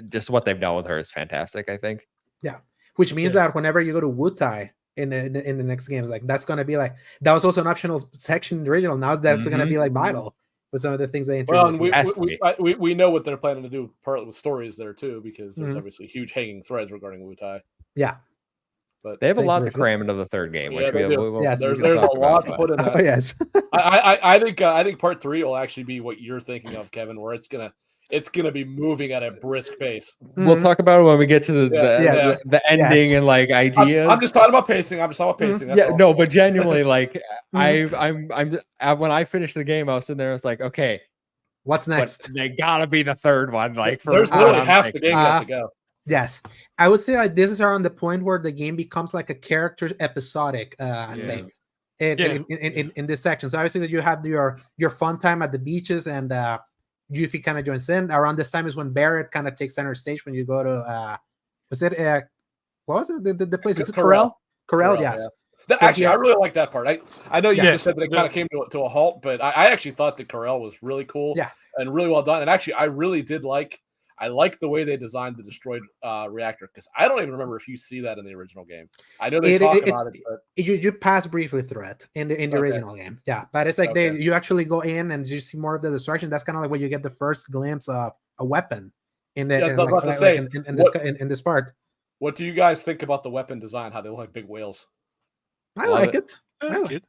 Just what they've done with her is fantastic, I think. Yeah, which means that whenever you go to Wutai in the next games, like that's gonna be like that was also an optional section in the original. Now that's gonna be like vital with some of the things they introduced. Well, and we know what they're planning to do partly with stories there too, because there's obviously huge hanging threads regarding Wutai. Yeah. But they have a lot to cram into the third game. Yeah, there's a lot to put in that. Oh, yes. I think part 3 will actually be what you're thinking of, Kevin, where it's gonna be moving at a brisk pace. We'll talk about it when we get to the ending and like ideas. I'm just talking about pacing. That's all. No, but genuinely, like I'm when I finished the game, I was sitting there. I was like, okay, what's next? They gotta be the third one. Like, there's literally half the game left to go. Yes, I would say like this is around the point where the game becomes like a character episodic thing in this section. So obviously that you have your fun time at the beaches, and Yuffie kind of joins in. Around this time is when Barrett kind of takes center stage when you go to was it what was it the place? Is it Corel? Corel, yes. Yeah. Actually, I really like that part. I know you just said that it kind of came to a halt, but I actually thought that Corel was really cool and really well done. And actually, I really did I like the way they designed the destroyed reactor, because I don't even remember if you see that in the original game. I know they talk about it, but you pass briefly through it in the original game. Yeah, but it's like you actually go in and you see more of the destruction. That's kind of like when you get the first glimpse of a weapon in this part. What do you guys think about the weapon design? How they look like big whales? I like it. I like it.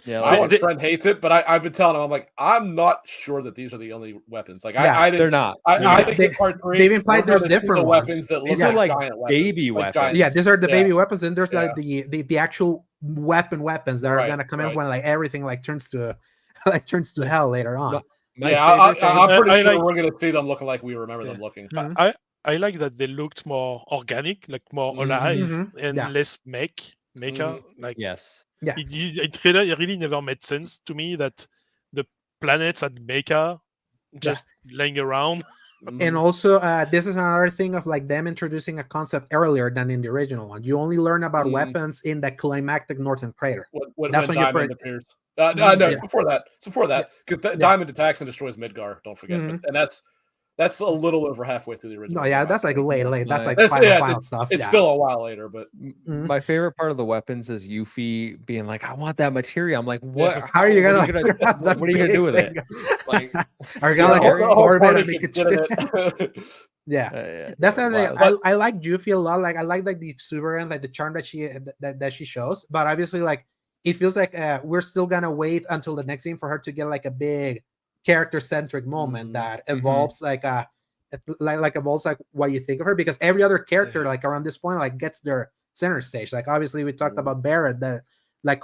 Yeah, my friend hates it, but I've been telling him, I'm like, I'm not sure that these are the only weapons. Like, they're not. I think in part 3, they've implied there's different weapons that these look are like baby weapons. Yeah, these are the baby weapons, and there's like the actual weapons that are gonna come in when like everything like turns to hell later on. I'm pretty sure we're gonna see them looking like we remember them looking. I like that they looked more organic, like more alive, and less maker. Like yeah, it really never made sense to me that the planets had mecha just laying around. And also, this is another thing of like them introducing a concept earlier than in the original one. You only learn about weapons in the climactic northern crater. That's when Diamond appears. No, before that, because Diamond attacks and destroys Midgar. Don't forget, and that's a little over halfway through the original. No, that's like late. That's like final stuff. It's still a while later, but my favorite part of the weapons is Yuffie being like, "I want that materia." I'm like, "What? How are you gonna? What are you gonna do with it? Like, are you gonna like absorb it and make it?" Yeah, that's another. I like Yuffie a lot. Like I like the exuberance, like the charm that she shows. But obviously, like it feels like we're still gonna wait until the next game for her to get like a big character-centric moment that evolves like evolves like what you think of her, because every other character like around this point like gets their center stage. Like obviously we talked about Barret, that like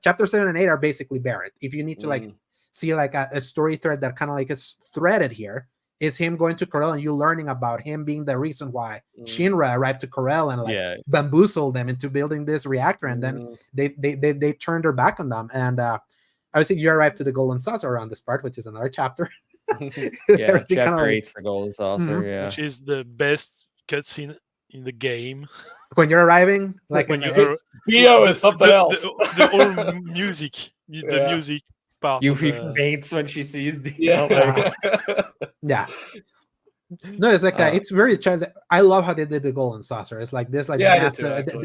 chapter 7 and 8 are basically Barret. If you need to like see like a story thread that kind of like is threaded here is him going to Corel and you learning about him being the reason why Shinra arrived to Corel and like bamboozled them into building this reactor, and then they turned their back on them. And obviously you arrived to the Golden Saucer around this part, which is another chapter. Yeah, chapter 8's the Golden Saucer, which is the best cutscene in the game. When you're arriving, like when you're Bio is something else. The whole music, the music part. Yuffie faints when she sees Dio. Yeah. No, it's like it's very I love how they did the Golden Saucer. It's like this, like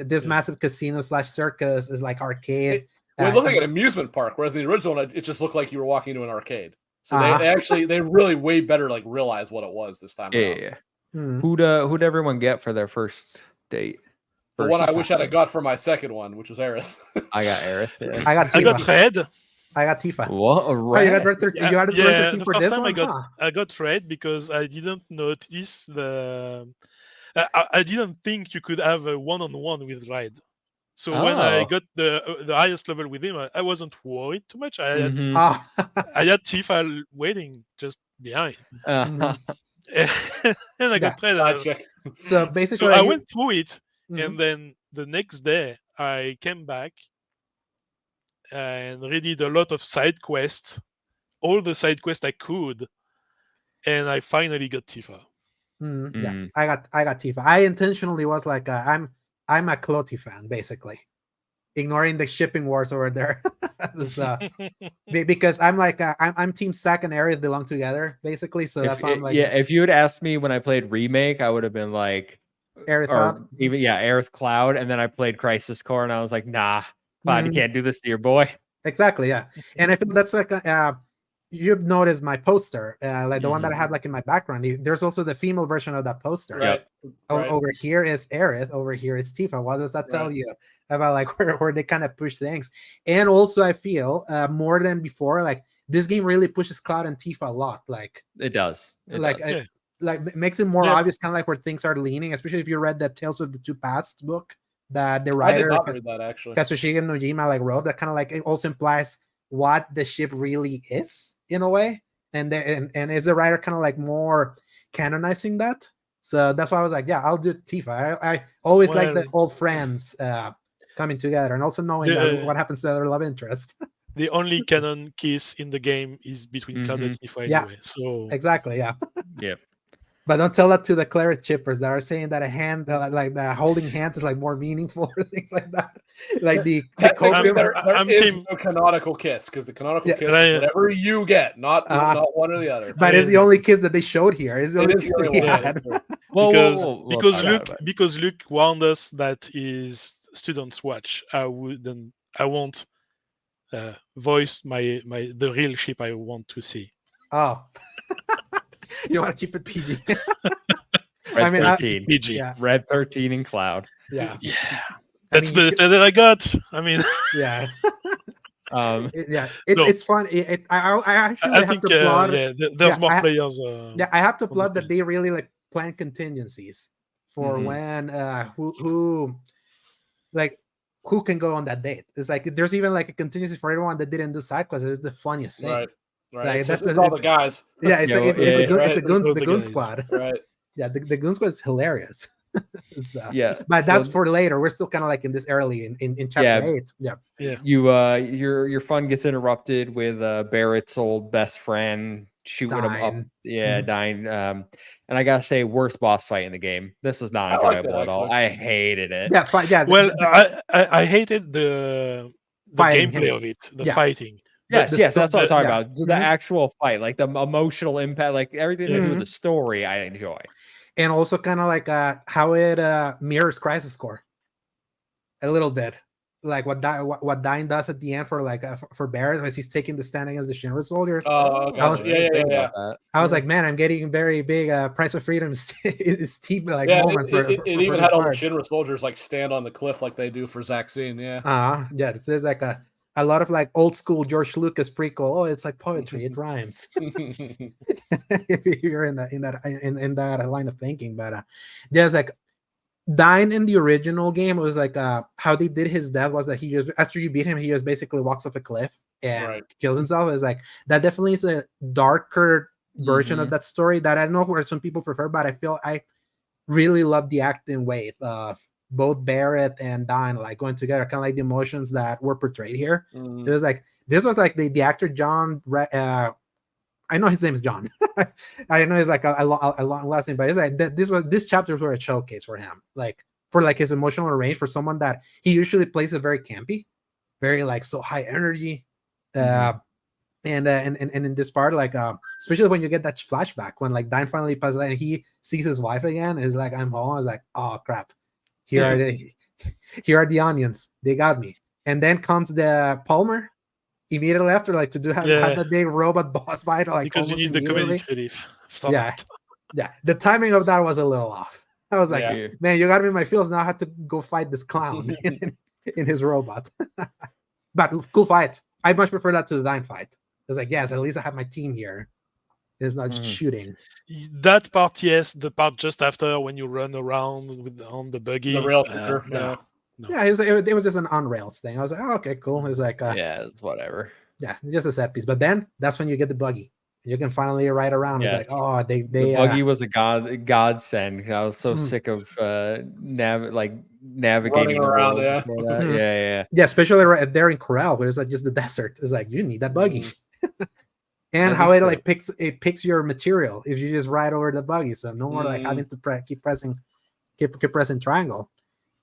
this massive casino / circus is like arcade. It looked like an amusement park, whereas the original one, it just looked like you were walking into an arcade. So they really way better like realize what it was this time. Yeah. Who'd everyone get for their first date? The one I wish I'd have got for my second one, which was Aerith. I got Aerith. Yeah. I got Red. I got Tifa. What? A red? Oh, you got Red 13. You had Red 13 the for first this time one? I got Red because I didn't notice the. I didn't think you could have a one-on-one with Red. So when I got the highest level with him, I wasn't worried too much. I had Tifa waiting just behind. And I got Red. So basically, I went through it, and then the next day I came back and redid a lot of side quests, all the side quests I could, and I finally got Tifa. Yeah, I got Tifa. I intentionally was like, I'm a Cloti fan, basically, ignoring the shipping wars over there. Because I'm like, I'm Team Zack and Aerith belong together, basically. So that's why I'm like, if you had asked me when I played Remake, I would have been like, Aerith Cloud. Even Aerith Cloud, and then I played Crisis Core, and I was like, nah, Cloud, you can't do this to your boy. Exactly, yeah. And I feel that's like you've noticed my poster, like the one that I have like in my background. There's also the female version of that poster. Right. Over here is Aerith, over here is Tifa. What does that tell you about like where they kind of push things? And also I feel more than before, like this game really pushes Cloud and Tifa a lot. Like it does. Like makes it more obvious, kind of like where things are leaning, especially if you read that Tales of the Two Paths book that the writer Kazushige Nojima like wrote. That kind of like it also implies what the ship really is in a way, and is the writer kind of like more canonizing that. So that's why I was like, yeah, I'll do Tifa. I always like the old friends coming together, and also knowing that what happens to their love interest. The only canon kiss in the game is between Cloud and Tifa anyway. So exactly, yeah. Yeah. But don't tell that to the Claret chippers that are saying that a hand, like the holding hands, is like more meaningful or things like that. Like there is no canonical kiss, because the canonical kiss is whatever you get, not one or the other. But it's the only kiss that they showed here. It's the only kiss that he had. Because Luke warned us that his students watch. I won't voice the real ship I want to see. Oh. You want to keep it PG. Red 13. PG. Yeah. Red 13 and Cloud. Yeah. That's that I got. I mean, yeah. No. It's fun. I actually have to applaud. There's more players. I have to applaud that they really like plan contingencies for when who can go on that date. It's like there's even like a contingency for everyone that didn't do side quests. It's the funniest thing. Right. Like, that's all the guys. Yeah, it's the Goon Squad. Right. Yeah, the Goon Squad is hilarious. But that's for later. We're still kind of like in this early in chapter 8. Yeah. Your fun gets interrupted with Barrett's old best friend shooting him up. Yeah, dying. And I gotta say, worst boss fight in the game. This was not enjoyable at all. I hated it. Yeah. Well, I hated the gameplay of it, the fighting. Yes, that's what I'm talking about. The actual fight, like the emotional impact, like everything to do with the story, I enjoy. And also kind of like how it mirrors Crisis Core a little bit, like what Dyne does at the end for like for Barret as he's taking the stand against the Shinra soldiers. Oh, gotcha. Yeah. I was like, man, I'm getting very big Price of Freedom steep like moments. It even had all the Shinra soldiers like stand on the cliff like they do for XIII. Yeah. This is like a lot of like old school George Lucas prequel. Oh, it's like poetry; it rhymes. If you're in that line of thinking, but there's like Dyne in the original game. It was like how they did his death was that he just after you beat him, he just basically walks off a cliff and Right. kills himself. Is like that definitely is a darker version of that story that I don't know where some people prefer, but I feel I really love the acting weight of both Barrett and Don like going together, kind of like the emotions that were portrayed here. It was like this was like the actor John. I know his name is John. I know he's like a long last name, but it's like this chapters were a showcase for him, like for like his emotional range for someone that he usually plays a very campy, very like so high energy. And in this part, like especially when you get that flashback when like Dine finally passes and he sees his wife again, is like I'm home. I was like, oh crap, here are the onions. They got me. And then comes the Palmer immediately after, like to do have the big robot boss fight, like because you need the comedic relief. Yeah. The timing of that was a little off. I was like, man, you got me in my feels. Now I have to go fight this clown in his robot. But cool fight. I much prefer that to the Dine fight. It's like, yes, at least I have my team here. It's not just shooting. That part, yes. The part just after when you run around on the buggy. The rail no. Yeah, it was just an on-rails thing. I was like, oh, okay, cool. It's like, it's whatever. Yeah, just a set piece. But then that's when you get the buggy. You can finally ride around. It's like, oh, the buggy was a godsend. I was so sick of navigating around. Yeah, especially right there in Corel, where it's like just the desert. It's like you need that buggy. And how it like picks your material if you just ride over the buggy. So no more like having to keep pressing triangle.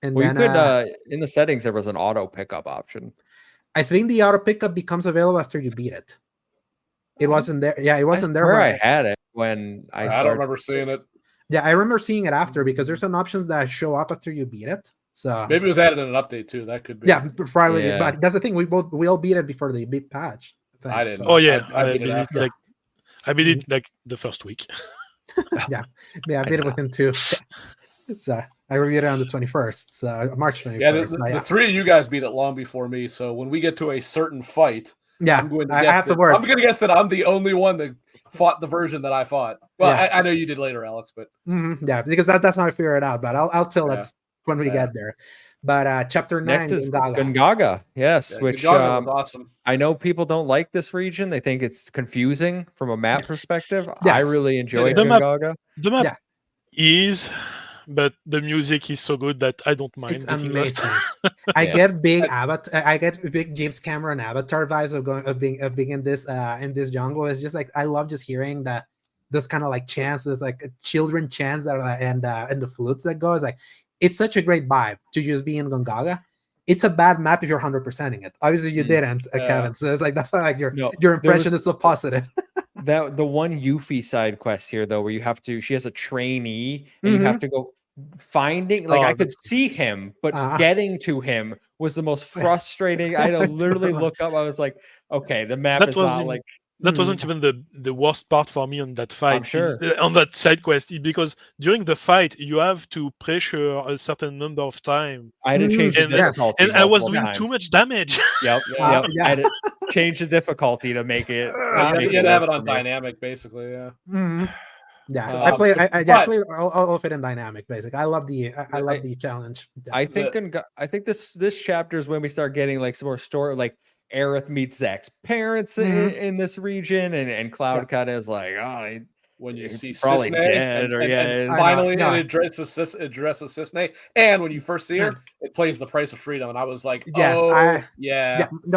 And then you could in the settings there was an auto pickup option. I think the auto pickup becomes available after you beat it. It wasn't there. Yeah, it wasn't there. Where I had it when I don't remember seeing it. Yeah, I remember seeing it after because there's some options that show up after you beat it. So maybe it was added in an update too. That could be. Yeah, probably. Yeah. But that's the thing. We all beat it before the big patch. I didn't. Oh yeah, I beat it like the first week. yeah, I beat it within 2. So I reviewed it on the 21st, so March 21st. Yeah, the 3 of you guys beat it long before me. So when we get to a certain fight, I'm going to guess that I'm the only one that fought the version that I fought. Well, I know you did later, Alex, but yeah, because that's how I figure it out. But I'll tell us when we get there. But chapter 9 next is Gongaga. Yes, which Gongaga was awesome. I know people don't like this region. They think it's confusing from a map perspective. Yes. I really enjoyed Gongaga. The map is, but the music is so good that I don't mind. It's amazing. I get big James Cameron Avatar vibes of being in this jungle. It's just like I love just hearing that those kind of like chants, like children chants that are and the flutes that go. It's like it's such a great vibe to just be in Gongaga. It's a bad map if you're 100%ing it. Obviously, you didn't, Kevin. So it's like that's why like your impression is so positive. That the one Yuffie side quest here though, where she has a trainee and you have to go finding. Like I could see him, but getting to him was the most frustrating. I had to literally look up. I was like, okay, the map is not like. That wasn't even the worst part for me on that fight. Sure. On that side quest, because during the fight you have to pressure a certain number of time. I had to change the difficulty, and I was doing too much damage. Yep. I had to change the difficulty to make it. You had to have it on dynamic, basically. Yeah. Mm-hmm. Yeah, I play all of it in dynamic. Basically, I love the challenge. Yeah. I think this chapter is when we start getting like some more story, like Aerith meets Zack's parents in this region, and Cloud kind of is like, oh, when you see probably Cisne, dead, and finally it addresses Cisne, and when you first see her, it plays The Price of Freedom, and I was like, no,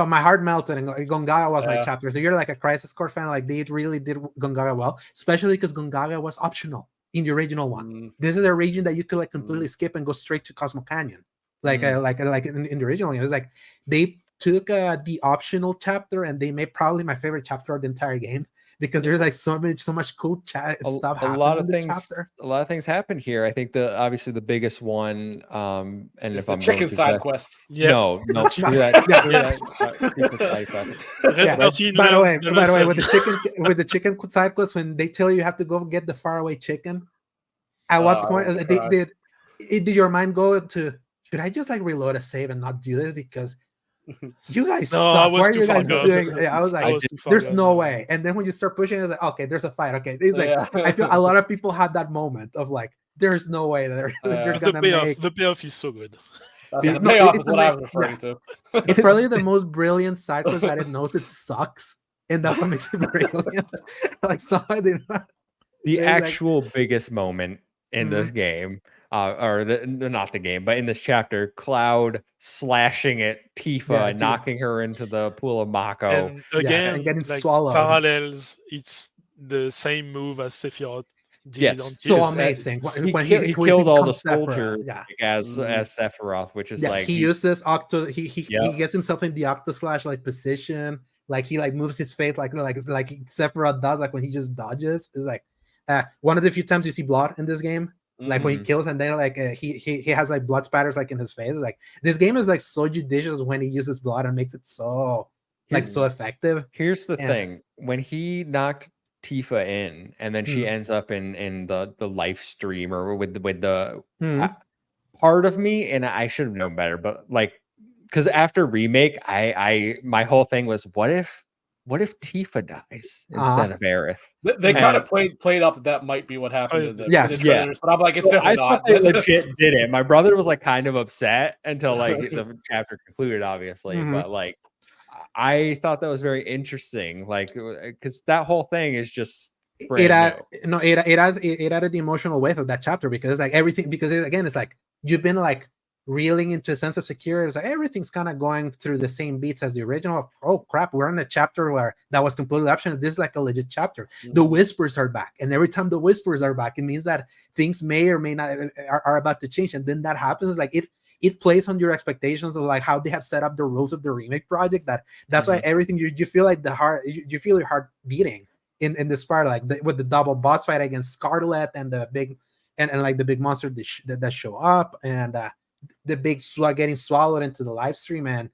my heart melted, and Gongaga was my chapter. So you're like a Crisis Core fan, like they really did Gongaga well, especially because Gongaga was optional in the original one. This is a region that you could like completely skip and go straight to Cosmo Canyon, like in the original. It was like they took the optional chapter and they made probably my favorite chapter of the entire game because there's like so much cool stuff happens in this chapter. A lot of things happen here. I think obviously the biggest one and it's the chicken side quest. No, By the way, with the chicken side quest, when they tell you have to go get the faraway chicken, at what point did your mind go to, should I just like reload a save and not do this because you guys suck. What are you guys doing? I was like, there's no way. And then when you start pushing, it's like, okay, there's a fight. Okay, it's like I feel a lot of people have that moment of like, there's no way that they're gonna make. The payoff is so good. The payoff is what I was referring to. It's probably the most brilliant side quest that it knows it sucks, and that's what makes it brilliant. Like the actual biggest moment in this game, or not the game, but in this chapter, Cloud slashing at Tifa and knocking her into the pool of Mako. And again, and getting like swallowed. parallels, it's the same move as Sephiroth did on so Tifa. amazing. He killed all the becomes Sephiroth, soldiers as Sephiroth, which is like he uses Octo. He gets himself in the Octo-slash like position. Like he like moves his face like Sephiroth does, like when he just dodges. It's like one of the few times you see blood in this game. Like when he kills and then like he has like blood spatters like in his face. Like this game is like so judicious when he uses blood and makes it so so effective. Here's the thing: when he knocked Tifa in, and then she ends up in the Lifestream or with the part of me, and I should have known better, but like because after remake, I my whole thing was what if Tifa dies instead of Aerith? They kind of played up that might be what happened in the trailers, but I'm like, it's definitely not. They legit did it. My brother was like kind of upset until like the chapter concluded, obviously, but like I thought that was very interesting, like because that whole thing is just it added the emotional weight of that chapter because it's like everything again it's like you've been like reeling into a sense of security. It's like everything's kind of going through the same beats as the original. Oh crap, we're in a chapter where that was completely optional. This is like a legit chapter. The whispers are back, and every time the whispers are back, it means that things may or may not are about to change. And then that happens, like it plays on your expectations of like how they have set up the rules of the remake project. That's why everything you feel like you feel your heart beating in this part, like with the double boss fight against Scarlet and the big and like the big monster that show up and the big getting swallowed into the Lifestream and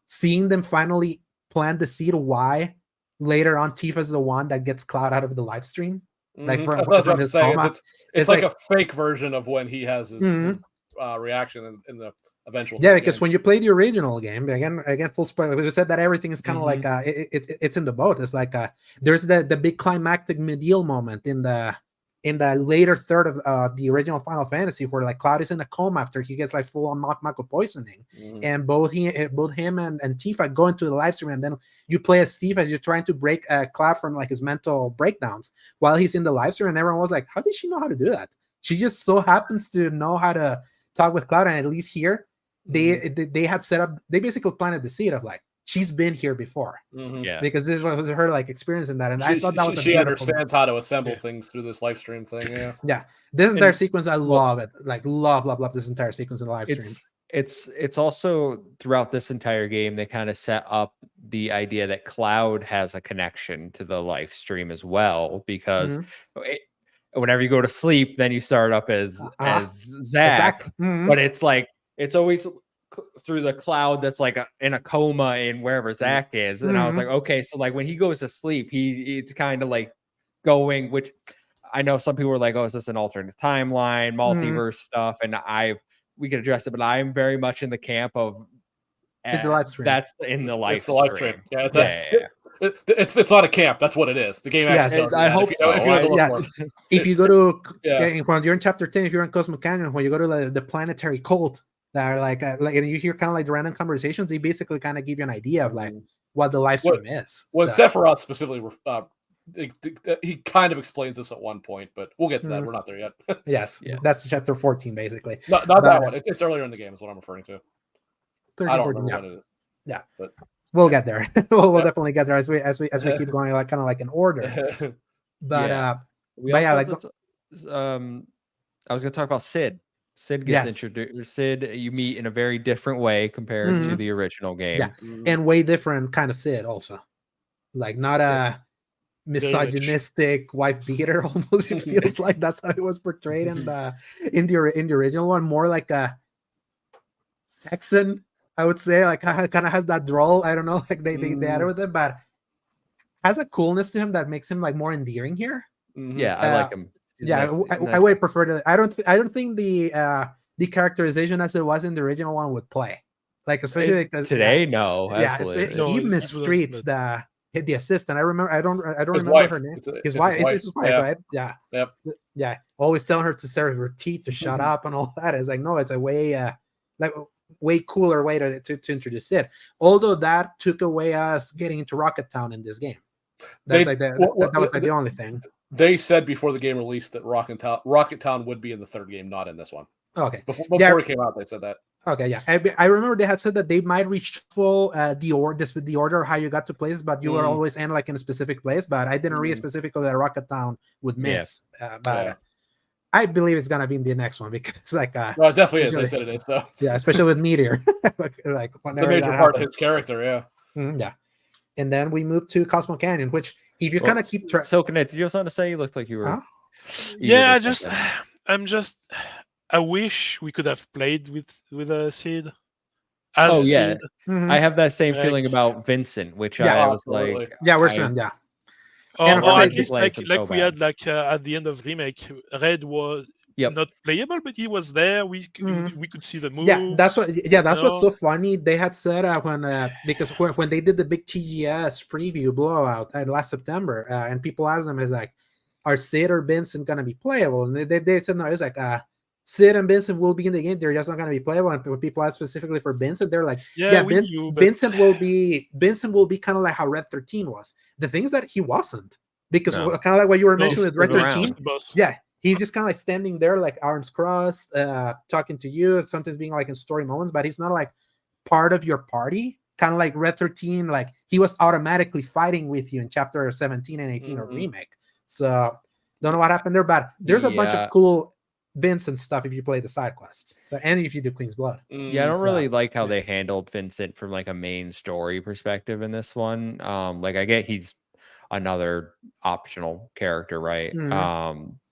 seeing them finally plant the seed why later on Tifa's the one that gets Cloud out of the Lifestream. Like from his coma. It's like a fake version of when he has his reaction in the eventual because when you play the original game again full spoiler, we said that everything is kind of like it's in the boat. It's like there's the big climactic medieval moment in the later third of the original Final Fantasy where like Cloud is in a coma after he gets like full on Mako poisoning, and both him and Tifa go into the Lifestream, and then you play as Tifa as you're trying to break Cloud from like his mental breakdowns while he's in the Lifestream, and everyone was like, how did she know how to do that? She just so happens to know how to talk with Cloud, and at least here they have set up, they basically planted the seed of like she's been here before, because this was her like experience in that, and I thought that was she understands how to assemble things through this Lifestream thing. This entire sequence, I love it. Like love this entire sequence in the Lifestream. It's also throughout this entire game they kind of set up the idea that Cloud has a connection to the Lifestream as well, because whenever you go to sleep, then you start up as Zack. But it's like it's always through the Cloud that's like in a coma in wherever Zack is, and I was like, okay, so like when he goes to sleep, it's kind of like going, which I know some people were like, oh, is this an alternate timeline, multiverse stuff, and we could address it, but I'm very much in the camp of it's the Lifestream. That's in the Lifestream. It's the Lifestream. It's not a camp. That's what it is. The game actually. I hope so. If you go to when you're in chapter 10, if you're in Cosmo Canyon, when you go to the planetary cult, that are like and you hear kind of like the random conversations, they basically kind of give you an idea of like what the Lifestream is. When Sephiroth specifically, he kind of explains this at one point, but we'll get to that. We're not there yet. That's chapter 14, basically. Not that one. It's earlier in the game is what I'm referring to. 13, I don't remember what it is. But we'll get there. we'll definitely get there as we keep going, like kind of like in order. But I was gonna talk about Sid. Sid gets introduced. Sid, you meet in a very different way compared to the original game. And way different kind of Sid also. Like not a misogynistic wife beater almost. It feels like that's how it was portrayed in the original one. More like a Texan, I would say, like kind of has that drawl. I don't know, like they added with it, but has a coolness to him that makes him like more endearing here. I like him. I way prefer to. I don't think the characterization as it was in the original one would play. Like especially because today, no, absolutely. He mistreats the assistant. I remember. I don't remember her name. His wife, right? Yeah. Yep. Yeah. Always telling her to serve her teeth to shut up and all that. It's like no, it's a way like way cooler way to introduce it. Although that took away us getting into Rocket Town in this game. That's that was like the only thing. They said before the game released that Rocket Town would be in the third game, not in this one. Okay. Before it came out, they said that. Okay, yeah. I remember they had said that they might reshuffle the order how you got to places, but you would always end like in a specific place. But I didn't read specifically that Rocket Town would miss. I believe it's gonna be in the next one because it's like well, it definitely is. They said it is. So yeah, especially with Meteor, like it's a major part of his character. Yeah. Yeah. And then we moved to Cosmo Canyon, which if you kind of keep track. So, did you have something to say? You looked like you were. Huh? Yeah, I wish we could have played with Sid. Oh yeah, Sid. I have that same feeling about Vincent, which I was like, we're soon, yeah. Or at least like we had at the end of remake, Red was not playable, but he was there. We could see the moves. Yeah, that's what's so funny. They had said because when they did the big TGS preview blowout last September, and people asked them, is like, are Sid or Vincent gonna be playable? And they said no. It's like Sid and Vincent will be in the game. They're just not gonna be playable. And when people ask specifically for Vincent, they're like, Vincent will be kind of like how Red 13 was. The things that he wasn't, because kind of like what you were mentioning with Red 13. Yeah. He's just kind of like standing there, like arms crossed, talking to you, sometimes being like in story moments, but he's not like part of your party. Kind of like Red 13, like he was automatically fighting with you in chapter 17 and 18 of Remake. So don't know what happened there, but there's a bunch of cool Vincent stuff if you play the side quests. So and if you do Queen's Blood. Yeah, I don't really like how they handled Vincent from like a main story perspective in this one. Like I get he's another optional character, right?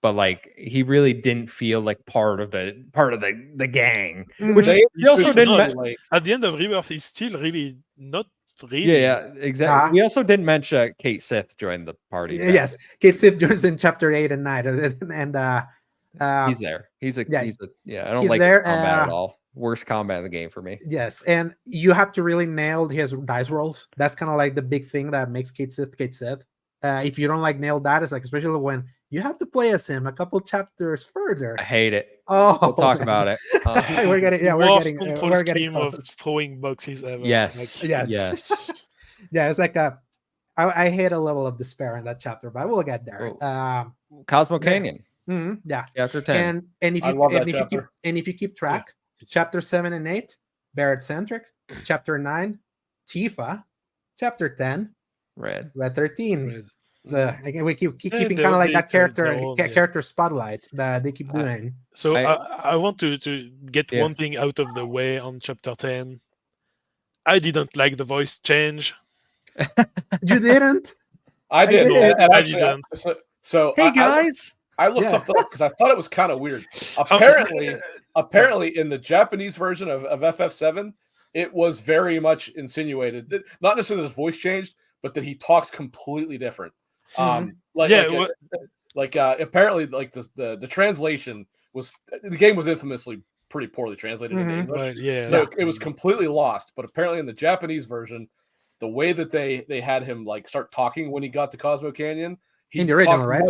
But like he really didn't feel like part of the gang. Which they also didn't at the end of Rebirth, he's still really not really. Yeah, exactly. We also didn't mention Kate Sith joined the party. Yes, Kate Sith joins in chapter 8 and 9, and he's there. He's a I don't like there, combat at all. Worst combat in the game for me. Yes, and you have to really nail his dice rolls. That's kind of like the big thing that makes Kate Sith. If you don't like nail that, it's like especially when you have to play as him a couple chapters further. I hate it. Oh, we'll talk about it. We're getting of throwing boxes ever. Yes, yes. Yeah, it's like I hit a level of despair in that chapter, but we'll get there. Cosmo Canyon. Yeah, chapter 10. And if you keep track, chapter 7 and 8, Barrett centric. Chapter 9, Tifa. Chapter 10, Red 13. Red. So again, we keep keeping kind of like that character spotlight that they keep doing. So I want to get one thing out of the way on chapter 10. I didn't like the voice change. You didn't? I did. I didn't. So hey guys. I looked something up because I thought it was kind of weird. Apparently, in the Japanese version of FF7, it was very much insinuated, not necessarily that his voice changed, but that he talks completely different. Apparently, like the translation was the game was infamously pretty poorly translated into English. So it was completely lost. But apparently, in the Japanese version, the way that they had him like start talking when he got to Cosmo Canyon, he in the original, right?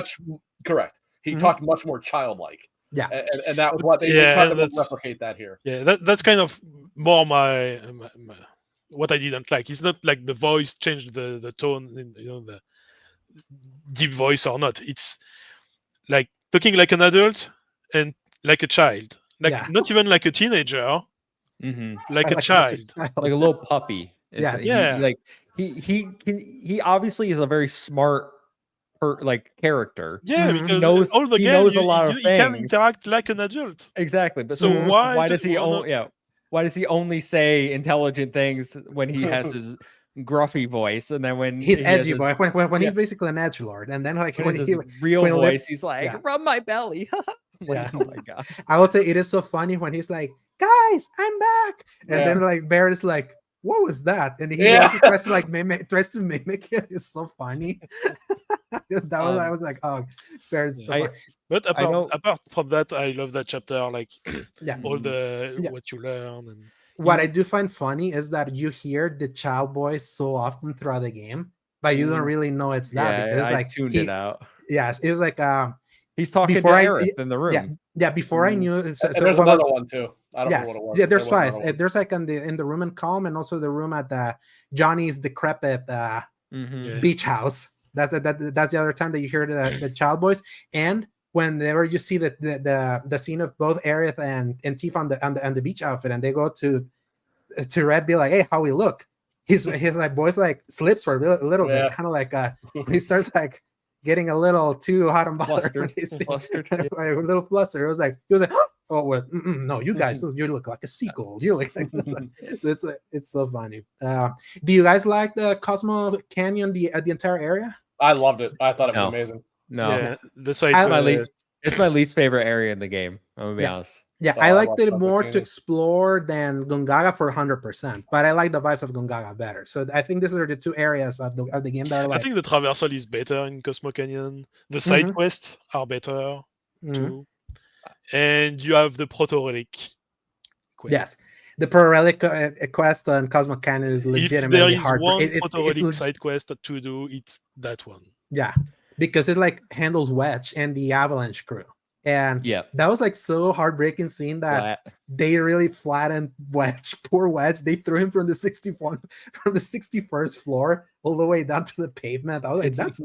Correct. He talked much more childlike. Yeah, and that was what they tried to replicate that here. Yeah, that's kind of more my what I didn't like. It's not like the voice changed the tone, the deep voice or not. It's like talking like an adult and like a child, not even like a teenager, like a child, like a little puppy. He obviously is a very smart character. Yeah, because he knows a lot of things. He can interact like an adult. Exactly, but so why does he only say intelligent things when he has his gruffy voice, and then when he's edgy boy, when he's basically an edgelord, and then like when he real voice, he's like, rub my belly. Oh my god! I would say it is so funny when he's like, guys, I'm back, and then like Barrett is like, what was that? And he also tries to mimic it. It's so funny. I was like, oh, Barrett's so funny. But apart from that, I love that chapter. Like all the what you learn. And what I do find funny is that you hear the child voice so often throughout the game, but you don't really know it's that because it's like tuned it out. Yes, it was like He's talking Before to I- Aerith in the room. Yeah, before I knew. And there's what was- another one too. I don't know Yes, what it was. yeah, there's There was twice. another one. There's like in the room in Kalm, and also the room at the Johnny's decrepit Mhm. beach house. That's the other time that you hear the child voice. And whenever you see the scene of both Aerith and Tifa on the beach outfit, and they go to Red, be like, "Hey, how we look?" His like voice like slips for a little Yeah. bit, kind of like he starts like getting a little too hot and bothered. Flustered. Like, a little flustered. It was like he was like, "Oh, well, no, you guys, you look like a sequel. You look like this." It's so funny. Do you guys like the Cosmo Canyon, the entire area? I loved it. I thought it was No. amazing. No, Yeah, the side I- my quest. least, it's my least favorite area in the game. I'm gonna be honest. Yeah, Oh, I I liked love it Cosmo more to Canyon. explore than Gongaga for 100%, but I like the vibes of Gongaga better. So I think these are the two areas of the game that are I like. think the traversal is better in Cosmo Canyon. The side quests are better Mhm. too. And you have the proto relic quest. Yes, the Pro Relic quest on Cosmo Canyon is If there legitimately is hard. one proto relic side quest to do, it's that one. Yeah, because it like handles Wedge and the Avalanche crew, and Yeah. that was like so heartbreaking seeing that Flat. they really flattened Wedge. Poor Wedge. They threw him from the 61st floor all the way down to the pavement. I was like, It's-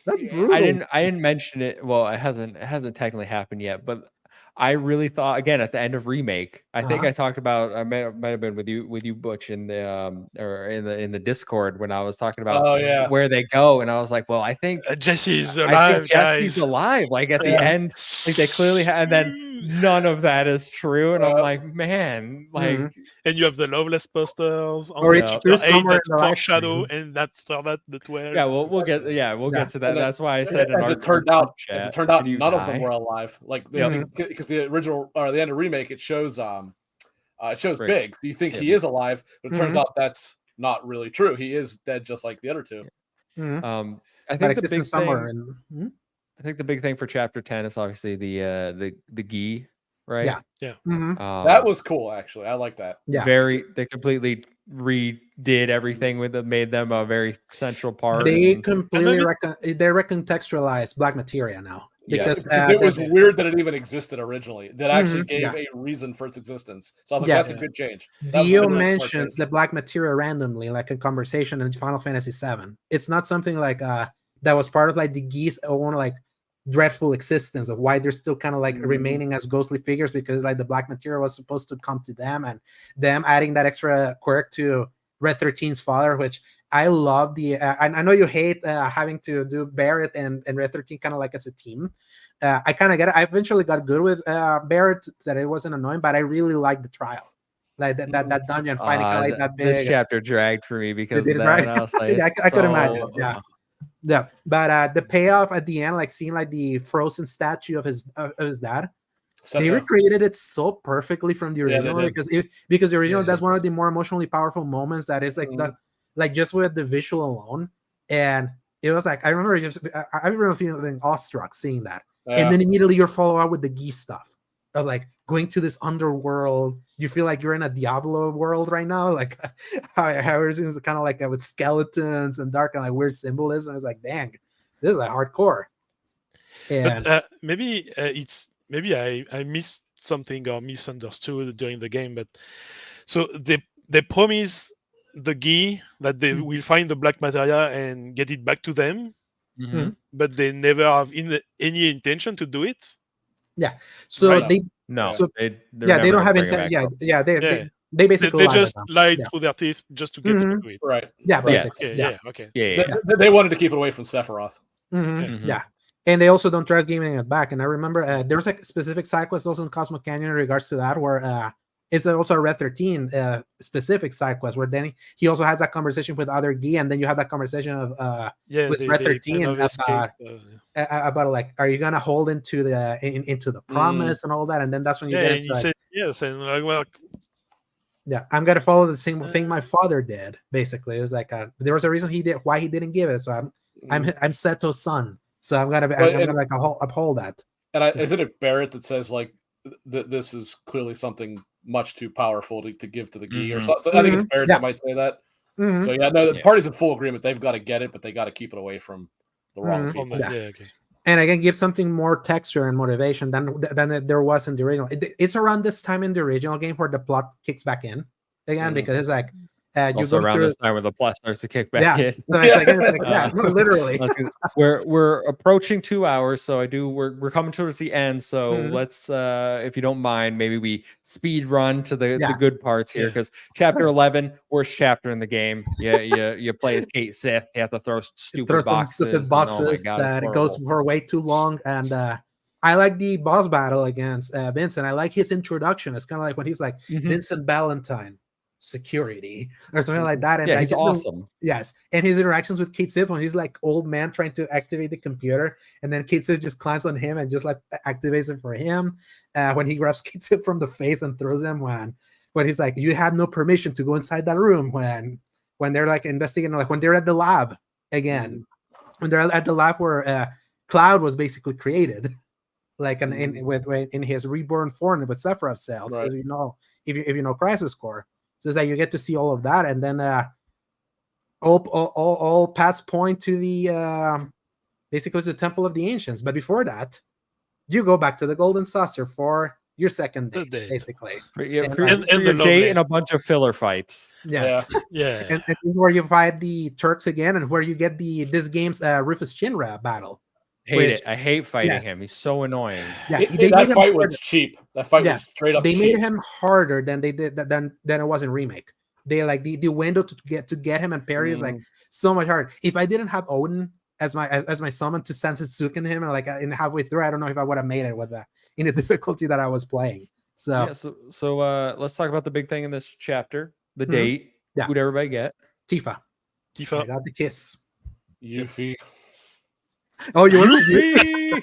that's brutal. I didn't mention it. Well, it hasn't technically happened yet, but I really thought again at the end of remake. I think Uh-huh. I talked about. I might have been with you, Butch, in the or in the Discord when I was talking about Oh yeah. where they go, and I was like, well, I think Jesse's I alive, think Jesse's guys. alive. Like at the Yeah. end, like they clearly had, and then none of that is true, and I'm like, man, like Mhm. And you have the Loveless posters on Or the it's chapter true 8 somewhere that's in the live foreshadow, stream. and after that the 12. yeah, we'll get to that. And That's why I said in as our it turned group out, chat, none of die? them were alive. Like Yep. because the original or the end of remake, it shows Right. Big. So you think Yeah, he is alive, but it turns Mhm. out that's not really true. He is dead, just like the other two. Mhm. I But think the existing big somewhere. thing. In, I think the big thing for chapter 10 is obviously the Ghee, right? Yeah. Mhm. That was cool, actually. I like that. Yeah. They completely redid everything with them, made them a very central part. They and- completely maybe- they recontextualized Black Materia now Yeah. because It was weird that it even existed originally. That actually Mhm, gave yeah. a reason for its existence. So I was like, Yeah. that's a good change. That was a Dio really smart mentions change. the Black Materia randomly, like in conversation in Final Fantasy VII. It's not something like that was part of like the Ghee's own like dreadful existence of why they're still kind of like Mhm. remaining as ghostly figures, because like the Black Materia was supposed to come to them, and them adding that extra quirk to Red 13's father, which I love. I know you hate having to do Barret and Red 13 kind of like as a team. I kind of get it. I eventually got good with Barret, that it wasn't annoying, but I really liked the trial, like that dungeon fighting kind of like that big. This chapter dragged for me because did of it, that. right? And I was like, Yeah, I could so- imagine. Yeah, but the payoff at the end, like seeing like the frozen statue of his dad, they Seto. recreated it so perfectly from the Yeah, they original did. because the original, Yeah. that's one of the more emotionally powerful moments that is like like just with the visual alone. And it was like I remember feeling awestruck seeing that. And then immediately you're follow up with the Ghee stuff of like going to this underworld. You feel like you're in a Diablo world right now, like how everything's kind of like with skeletons and dark and like weird symbolism. It's like, dang, this is like hardcore. And But maybe I missed something or misunderstood during the game. But so they promise the Ghee that they will find the Black Materia and get it back to them, Mhm. but they never have any intention to do it. so Right. they No, So- they're yeah, they never don't have gonna bring it intent. back Yeah, up. they They basically lied just to them. lied Yeah. through their teeth just to get Mhm. to it. Right. Yeah, Right. basically. Okay, Yeah. yeah, okay. Yeah. They wanted to keep it away from Sephiroth. Mhm, Mhm. Yeah, and they also don't trust giving it back. And I remember there was like a specific side quest also in Cosmo Canyon in regards to that, where it's also a Red 13 specific side quest where then he also has that conversation with other Ghee, and then you have that conversation of Yeah, with they Red kind 13 of escaped, about like, are you gonna hold into the promise and all that, and then that's when you yeah, get and into he like, said yes, and like, well, yeah, I'm gonna follow the same thing my father did. Basically, it's like there was a reason why he didn't give it. So I'm Seto's son, so I'm gonna like uphold that. And isn't it Barrett that says like this is clearly something much too powerful to give to the Ghee or Mhm. something? I think it's Barrett Yeah. that might say that. Mhm. So yeah, no, the Yeah. party's in full agreement. They've got to get it, but they got to keep it away from the wrong Mhm. people. yeah, okay. and again give something more texture and motivation than there was in the original. It's around this time in the original game where the plot kicks back in again, because it's like you Also go around through. this time where the plot starts to kick back in. So it's like no, literally. We're approaching 2 hours, so we're coming towards the end. So let's, if you don't mind, maybe we speed run to the good parts here, because chapter 11, worst chapter in the game. You play as Cait Sith. You have to throw stupid boxes. Oh my God, that it goes for way too long. And I like the boss battle against Vincent. I like his introduction. It's kind of like when he's like Vincent Valentine. Security or something like that, and he's awesome. Yes, and his interactions with Cait Sith when he's like old man trying to activate the computer, and then Cait Sith just climbs on him and just like activates it for him. When he grabs Cait Sith from the face and throws him, when he's like, you had no permission to go inside that room. When they're like investigating, like when they're at the lab again, when they're at the lab where Cloud was basically created, like in his reborn form with Sephiroth cells, as you know, if you know Crisis Core. So it's like you get to see all of that, and then all paths point to the basically the Temple of the Ancients. But before that, you go back to the Golden Saucer for your second date, basically. For your date and a bunch of filler fights. Yes, yeah. And where you fight the Turks again, and where you get this game's Rufus Shinra battle. I hate fighting him. He's so annoying. Yeah, that fight was cheap. That fight was straight up. They cheap. made him harder than they did than it was in remake. They like the window to get him and parry is like so much hard. If I didn't have Odin as my summon to Sensitsuken him, and like in halfway through, I don't know if I would have made it with that in the difficulty that I was playing. So let's talk about the big thing in this chapter: the date. Yeah. Who'd everybody get? Tifa. I got the kiss. Yuffie. Oh, you want Yuffie?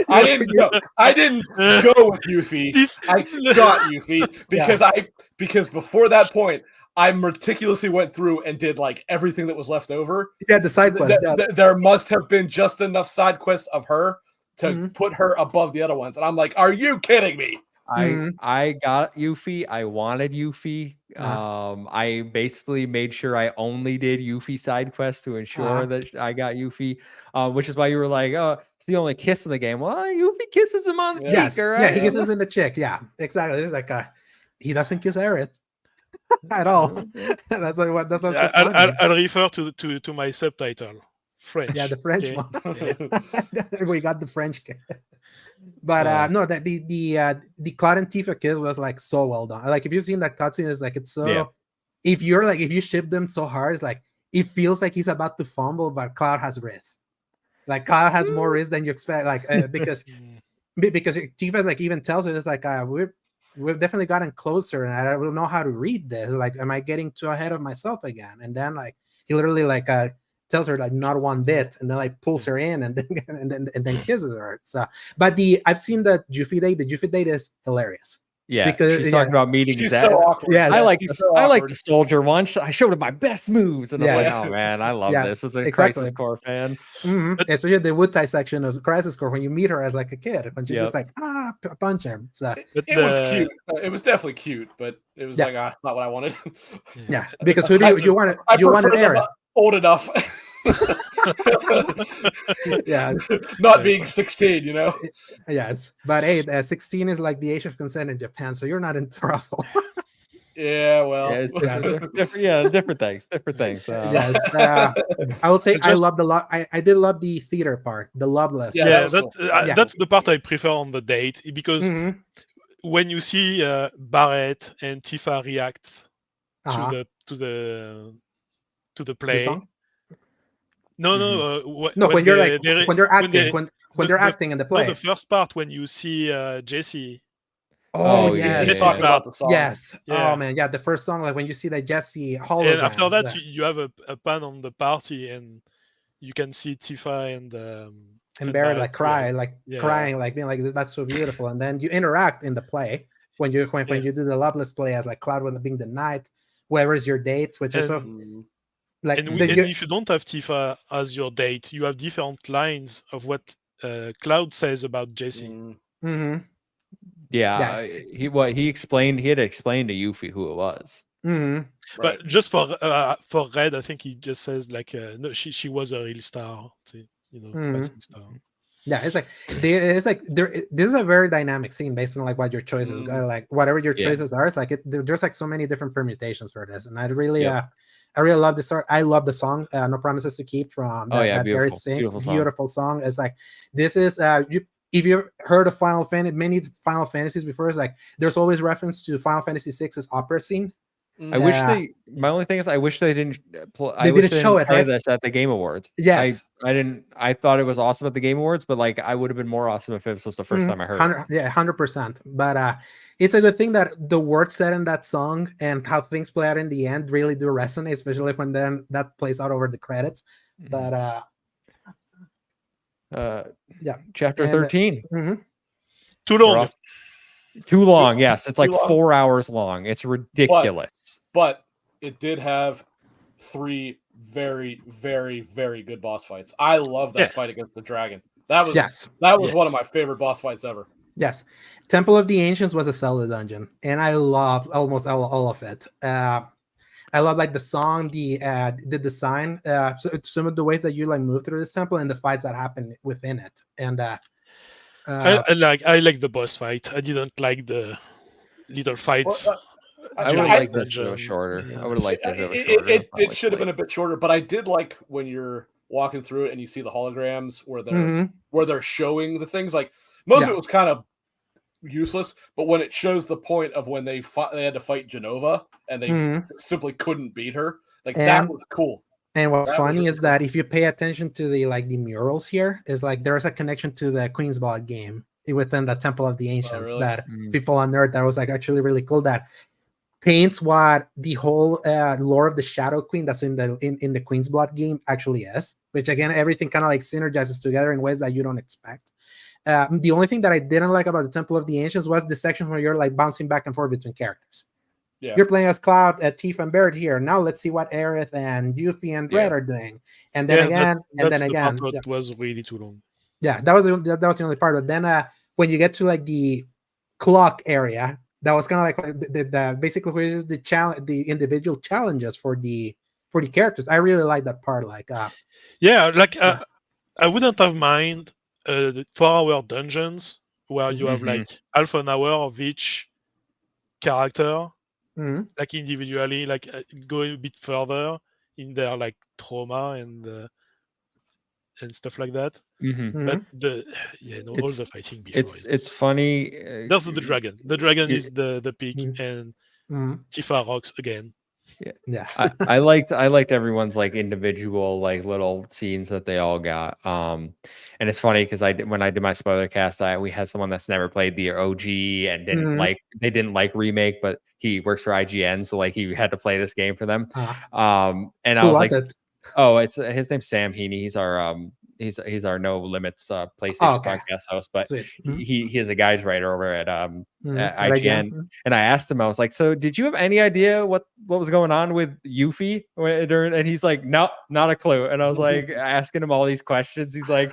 I didn't go with Yuffie. I got Yuffie because before that point, I meticulously went through and did like everything that was left over. Yeah, the side quests. There must have been just enough side quests of her to put her above the other ones, and I'm like, are you kidding me? I got Yuffie. I wanted Yuffie. I basically made sure I only did Yuffie side quests to ensure that I got Yuffie, which is why you were like, oh, it's the only kiss in the game. Well, Yuffie kisses him on the cheek, right? Yeah, he kisses in the cheek. Yeah, exactly. It's like he doesn't kiss Aerith at all. That's what. That's also I'll refer to my subtitle. French. Yeah, the French one. We got the French. But no, that the Cloud and Tifa kiss was like so well done. Like if you've seen that cutscene, it's like it's so. If you ship them so hard, it's like it feels like he's about to fumble, but Cloud has wrist. Like Cloud has more wrist than you expect. Like because Tifa like even tells it, it's like we've definitely gotten closer, and I don't know how to read this. Like, am I getting too ahead of myself again? And then like he literally like tells her like not one bit, and then like pulls her in and then kisses her. So, but I've seen the Yuffie date. The Yuffie date is hilarious. Yeah, because she's talking about meeting she's Zack. So awkward. Yeah, I like the soldier one. I showed him my best moves, and I was like, "Oh man, I love this." As a Crisis Core fan, especially the wood tie section of Crisis Core when you meet her as like a kid, when she's just like punch him. So it was cute. It was definitely cute, but it was like that's not what I wanted. Yeah, because who do you wanted? You wanted Aerith. Old enough. Yeah, not being 16, you know. Yes, but hey, 16 is like the age of consent in Japan, so you're not in trouble. Yeah, well, different things. Yes, I would say I loved a lot. I did love the theater part, the loveless. Yeah, that's the part I prefer on the date, because when you see Barret and Tifa react to the play. The No, when they're acting in the play. No, the first part when you see Jesse. Oh yes. Yes. Yeah. Oh man, yeah. The first song, like when you see that Jesse hologram. And after that, you have a pan on the party, and you can see Tifa and Barrett like crying, like being like, "That's so beautiful." And then you interact in the play when you do the loveless play as like Cloud with being the knight, whoever's your date, which is so. Like, and if you don't have Tifa as your date, you have different lines of what Cloud says about Jesse. Yeah, he had to explain to Yuffie who it was. But just for Red, I think he just says like, no, she was a real star, rising star. Yeah, it's like this is a very dynamic scene based on like what your choices like whatever your choices are. It's like there's like so many different permutations for this, and I really love this art. I love the song "No Promises to Keep" from that Barrett sings. Beautiful song. It's like this is if you've heard of many Final Fantasies before, it's like there's always reference to Final Fantasy VI's opera scene. I wish my only thing is I wish they didn't show it, play right? this at the Game Awards. Yes. I thought it was awesome at the Game Awards, but like I would have been more awesome if it was the first time I heard it. Yeah, 100%. But it's a good thing that the words said in that song and how things play out in the end really do resonate, especially when then that plays out over the credits. But chapter 13. Too long. Too long, yes. It's like 4 hours long. It's ridiculous. But it did have 3 very, very, very good boss fights. I love that fight against the dragon. That was one of my favorite boss fights ever. Yes. Temple of the Ancients was a Zelda dungeon, and I loved almost all of it. I love like the song, the design, some of the ways that you like move through this temple and the fights that happen within it. And I like the boss fight. I didn't like the little fights. I would have liked this if it was shorter. I would have liked it if it was shorter. It should have been a bit shorter, but I did like when you're walking through it and you see the holograms where they're showing the things. Like most of it was kind of useless, but when it shows the point of when they had to fight Jenova and they simply couldn't beat her, that was cool. And what's funny is that if you pay attention to the murals here, is like there's a connection to the Queen's Blood game within the Temple of the Ancients that people unearthed. That was like actually really cool. That paints what the whole lore of the Shadow Queen that's in the Queen's Blood game actually is. Which again, everything kind of like synergizes together in ways that you don't expect. The only thing that I didn't like about the Temple of the Ancients was the section where you're like bouncing back and forth between characters. Yeah. You're playing as Cloud, Tifa, and Barrett here. Now let's see what Aerith and Yuffie and Brett are doing. And then again, That was really too long. Yeah, that was the only part. But then when you get to like the clock area, that was kind of like the basically which is the individual challenges for the characters. I really like that part. I wouldn't have mind 4-hour dungeons where you have like half an hour of each character. Like individually, like going a bit further in their like trauma and stuff like that. But all the fighting before it's funny. There's the dragon. The dragon is the peak, and Tifa rocks again. Yeah. I liked everyone's like individual like little scenes that they all got. And it's funny because when I did my spoiler cast, we had someone that's never played the OG and didn't like remake, but he works for IGN, so like he had to play this game for them. And I was like, it's his name's Sam Heaney. He's our No Limits PlayStation podcast host, but he is a guides writer over at IGN. And I asked him, I was like, so did you have any idea what was going on with Yuffie? And he's like, no, not a clue. And I was like asking him all these questions. He's like,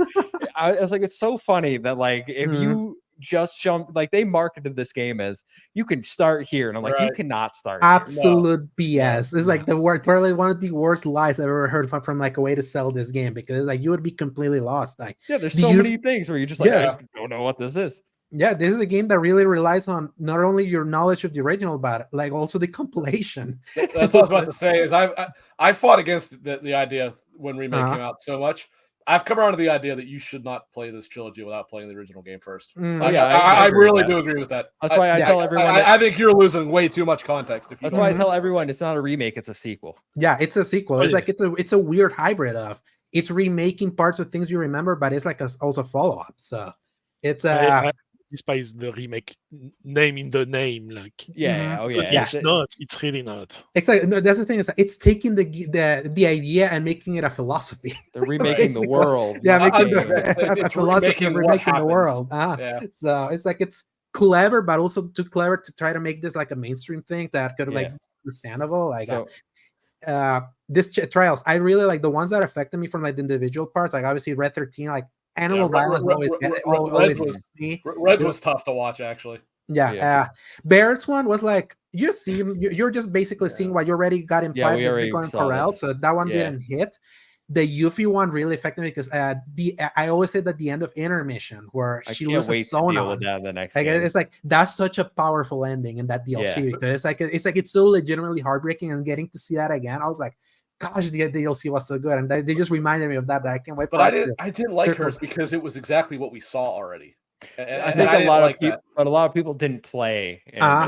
I was like, it's so funny that like if you just jump, like they marketed this game as you can start here, and I'm like, you cannot start absolute here. BS. It's like the word, probably one of the worst lies I've ever heard from like a way to sell this game, because like you would be completely lost. Like there's so many things where you're just like, I don't know what this is. Yeah, this is a game that really relies on not only your knowledge of the original, but like also the compilation. That's what I was about to say. Is I fought against the idea when remake came out so much. I've come around to the idea that you should not play this trilogy without playing the original game first. I really do agree with that. That's why I tell everyone. I think you're losing way too much context. That's why I tell everyone it's not a remake; it's a sequel. Yeah, it's a sequel. It's like it's a weird hybrid of it's remaking parts of things you remember, but it's like also follow up. So it's I despise the remake name in the name, like it's not. It's really not. It's like that's the thing, is it's taking the idea and making it a philosophy. They're remaking the world. Yeah, making a philosophy of remaking the world. So it's like it's clever, but also too clever to try to make this like a mainstream thing that could like understandable. Like this Trials, I really like the ones that affected me from like the individual parts. Like obviously Red 13, like animal violence always me. Reds was tough to watch, actually. Barrett's one was like you're just basically seeing what you already got implied with Corel, so that one didn't hit. the Yuffie one really affected me because I always say that the end of Intermission where I she can't loses wait to deal Sonon. with that in the next Like game. it's like that's such a powerful ending in that DLC because it's so legitimately heartbreaking, and getting to see that again, I was like, gosh, the DLC was so good, and they just reminded me of that I can't wait. But I didn't like hers because it was exactly what we saw already. I think a lot of people didn't play. I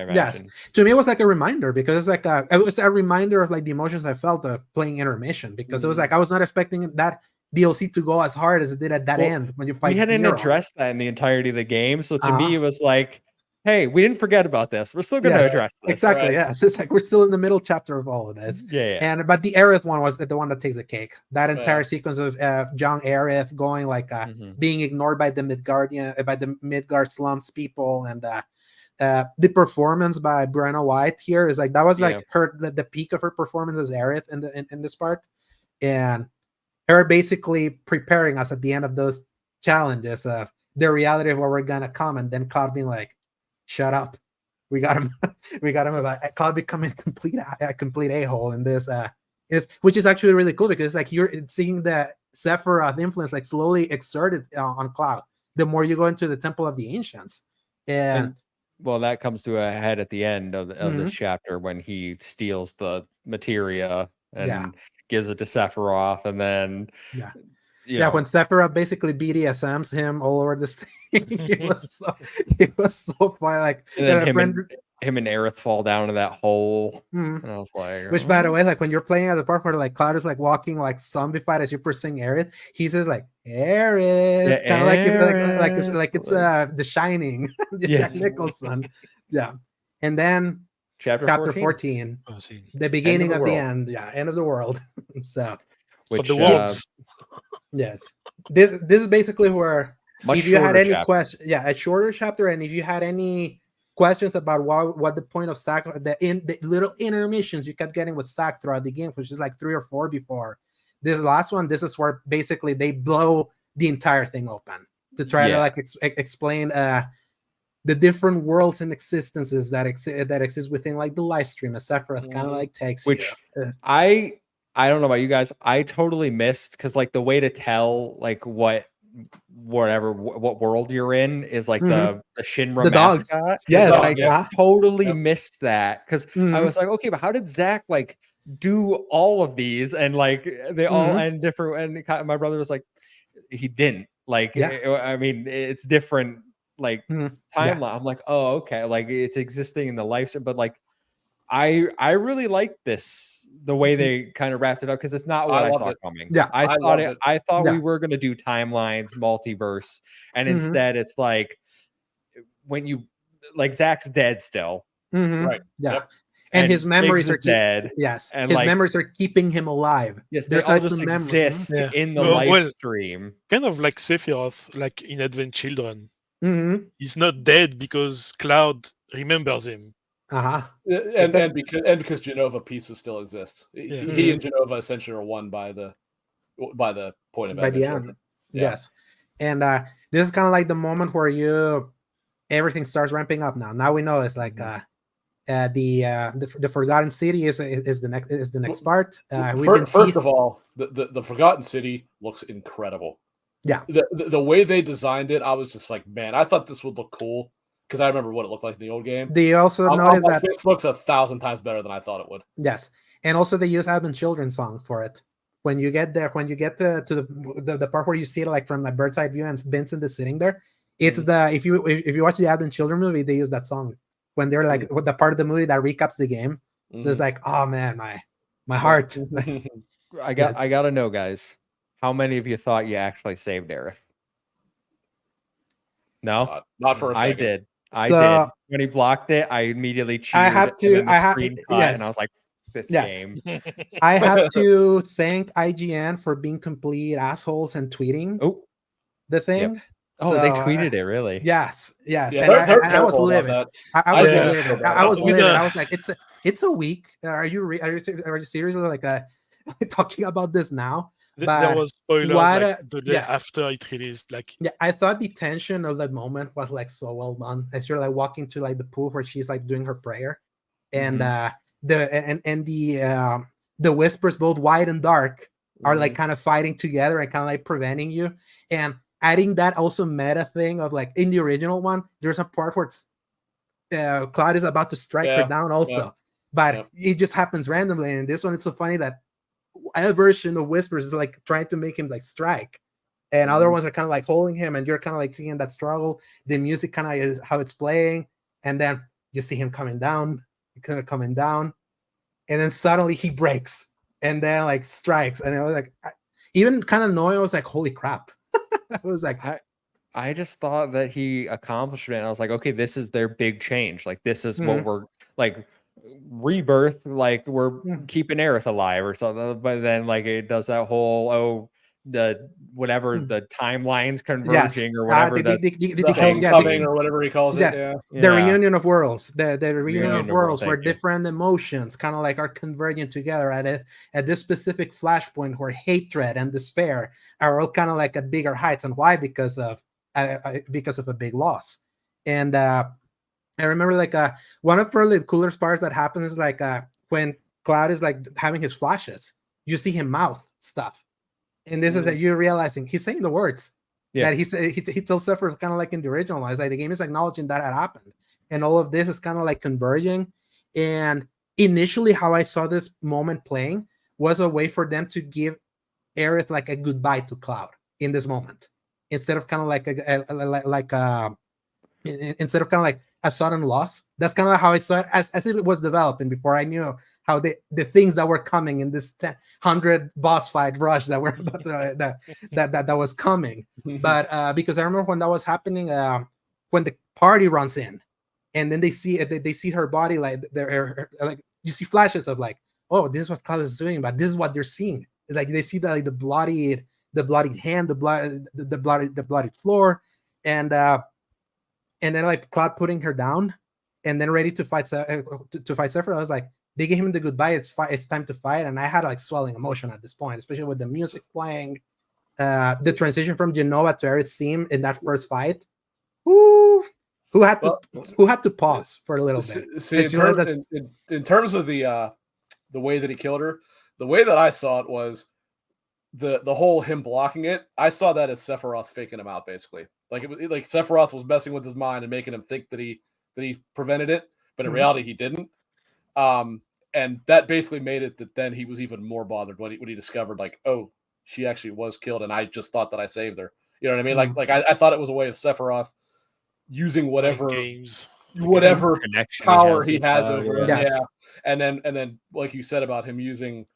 imagine. Yes, to me it was like a reminder because it's like it was a reminder of like the emotions I felt of playing Intermission because it was like I was not expecting that DLC to go as hard as it did at that end when you fight. We hadn't addressed that in the entirety of the game, so to me it was like, hey, we didn't forget about this. We're still going to address this. Exactly. Right. Yes, it's like we're still in the middle chapter of all of this. But the Aerith one was the one that takes the cake. That entire sequence of young Aerith going like being ignored by the Midgard slums people, and the performance by Brenna White here is like that was like the peak of her performance as Aerith in this part, and her basically preparing us at the end of those challenges of the reality of where we're gonna come, and then Cloud being like, shut up, we got him. About Cloud becoming a complete a-hole in this which is actually really cool because like you're seeing the Sephiroth influence like slowly exerted on Cloud the more you go into the Temple of the Ancients, and well, that comes to a head at the end of this chapter when he steals the materia and gives it to Sephiroth, and then when Sephiroth basically BDSMs him all over this thing. it was so fun. Like, and then him and Aerith fall down into that hole, and I was like, which by the way, like when you're playing at the part where like Cloud is like walking like zombified as you're pursuing Aerith, he says like Aerith, kind of like it's The Shining, Jack Nicholson, and then chapter 14 the beginning of the end, end of the world. So which, the wolves. Yes, this is basically where if you had any questions, a shorter chapter, and if you had any questions about what the point of Zack, the little intermissions you kept getting with Zack throughout the game, which is like 3 or 4 before this last one, this is where basically they blow the entire thing open to try to like explain the different worlds and existences that exist within like the Lifestream, a Sephiroth kind of like takes which I don't know about you guys. I totally missed because like the way to tell like what world you're in is like the Shinra the dogs. Mascot. Yes, I totally missed that because I was like, okay, but how did Zack like do all of these and like they all end different? And my brother was like, he didn't like. I mean, it's different like timeline. I'm like, oh, okay, like it's existing in the Lifestream, but like I really like the way they kind of wrapped it up because it's not what I saw coming. I thought we were going to do timelines, multiverse, and instead it's like when you like Zack's dead still, right? And his memories are dead. Yes, and his memories are keeping him alive. Yes, they all just exist in the Lifestream. Kind of like Sephiroth, like in Advent Children. He's not dead because Cloud remembers him. And because Jenova pieces still exist. He and Jenova essentially are one by the point of the end. Yes, and this is kind of like the moment where everything starts ramping up. Now we know it's like the Forgotten City is the next part. First of all, the Forgotten City looks incredible. Yeah, the way they designed it, I was just like, man, I thought this would look cool. Because I remember what it looked like in the old game. Do you also notice that this looks 1,000 times better than I thought it would? Yes, and also they use Advent Children song for it. When you get there, when you get to the part where you see it like from the bird's eye view and Vincent is sitting there, it's if you watch the Advent Children movie, they use that song when they're like with the part of the movie that recaps the game. So it's like, oh man, my heart. I gotta know, guys, how many of you thought you actually saved Aerith? No, not for a second. I did. I did. When he blocked it, I immediately cheered. And I was like, this game. I have to thank IGN for being complete assholes and tweeting the thing. Yep. Oh, they tweeted it, really? Yes. Yeah, I was livid. I was livid. I was livid. I was like, it's a week. Are you seriously like talking about this now? There was spoilers the day after it released. I thought the tension of that moment was like so well done. As you're like walking to like the pool where she's like doing her prayer, and the whispers, both wide and dark, are like kind of fighting together and kind of like preventing you. And adding that also meta thing of like in the original one, there's a part where Cloud is about to strike her down also, but it just happens randomly. And this one, it's so funny that a version of Whispers is like trying to make him like strike, and other ones are kind of like holding him, and you're kind of like seeing that struggle. The music kind of is how it's playing, and then you see him coming down, and then suddenly he breaks and then like strikes, and it was like even kind of annoying. I was like, holy crap. I was like, I just thought that he accomplished it, and I was like, okay, this is their big change. Like, this is what we're like, Rebirth, like we're keeping Aerith alive or something. But then like it does that whole the timelines converging or whatever, the homecoming or whatever he calls it. The reunion of worlds, the reunion of worlds, where different emotions kind of like are converging together at this specific flashpoint where hatred and despair are all kind of like at bigger heights. And why? Because of a big loss. And I remember like one of probably the coolest parts that happens is like when Cloud is like having his flashes, you see him mouth stuff. And this is that you're realizing he's saying the words that he tells Sephiroth kind of like in the original. It's like the game is acknowledging that had happened. And all of this is kind of like converging. And initially how I saw this moment playing was a way for them to give Aerith like a goodbye to Cloud in this moment. Instead of kind of like instead of kind of like a sudden loss. That's kind of how I saw it as it was developing before I knew how the things that were coming in this 100 boss fight rush that were about to, that was coming. But because I remember when that was happening, when the party runs in, and then they see her body like like you see flashes of like, oh, this is what Cloud is doing, but this is what they're seeing. It's like they see the bloodied hand, the bloodied floor, and then like Cloud putting her down, and then ready to fight Sephiroth. I was like, they gave him the goodbye. It's time to fight, and I had like swelling emotion at this point, especially with the music playing, the transition from Jenova to Aerith's theme in that first fight. Who had to pause for a little bit? See, in terms of the way that he killed her, the way that I saw it was the whole him blocking it. I saw that as Sephiroth faking him out, basically. Like Sephiroth was messing with his mind and making him think that he prevented it, but in reality he didn't. And that basically made it that then he was even more bothered when he discovered like, oh, she actually was killed, and I just thought that I saved her. You know what I mean? Like I thought it was a way of Sephiroth using whatever power he has over it. Yeah. And then like you said about him using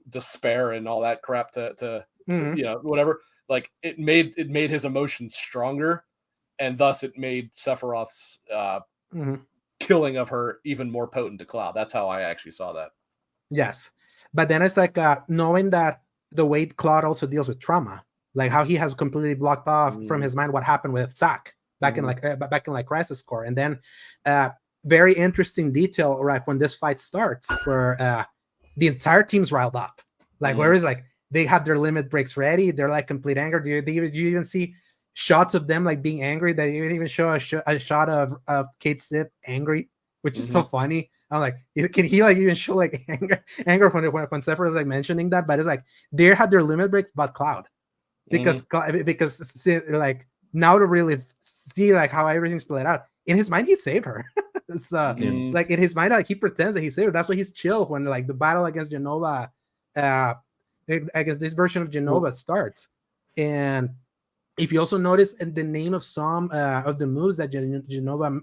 despair and all that crap to whatever. Like it made his emotions stronger, and thus it made Sephiroth's killing of her even more potent to Cloud. That's how I actually saw that. Yes, but then it's like knowing that the way Cloud also deals with trauma, like how he has completely blocked off from his mind what happened with Zack back in Crisis Core, and then very interesting detail right when this fight starts, where the entire team's riled up, like where it's like they have their limit breaks ready, they're like complete anger. Do you even see shots of them like being angry? They even show a shot of Kate Sith angry, which is so funny. I'm like, can he like even show like anger when Sephiroth is like mentioning that? But it's like they had their limit breaks, but Cloud, because like now to really see like how everything's played out in his mind, he saved her. So like in his mind, like he pretends that he saved her. That's why he's chill when like the battle against Jenova, against this version of Jenova starts. And if you also notice in the name of some of the moves that Jenova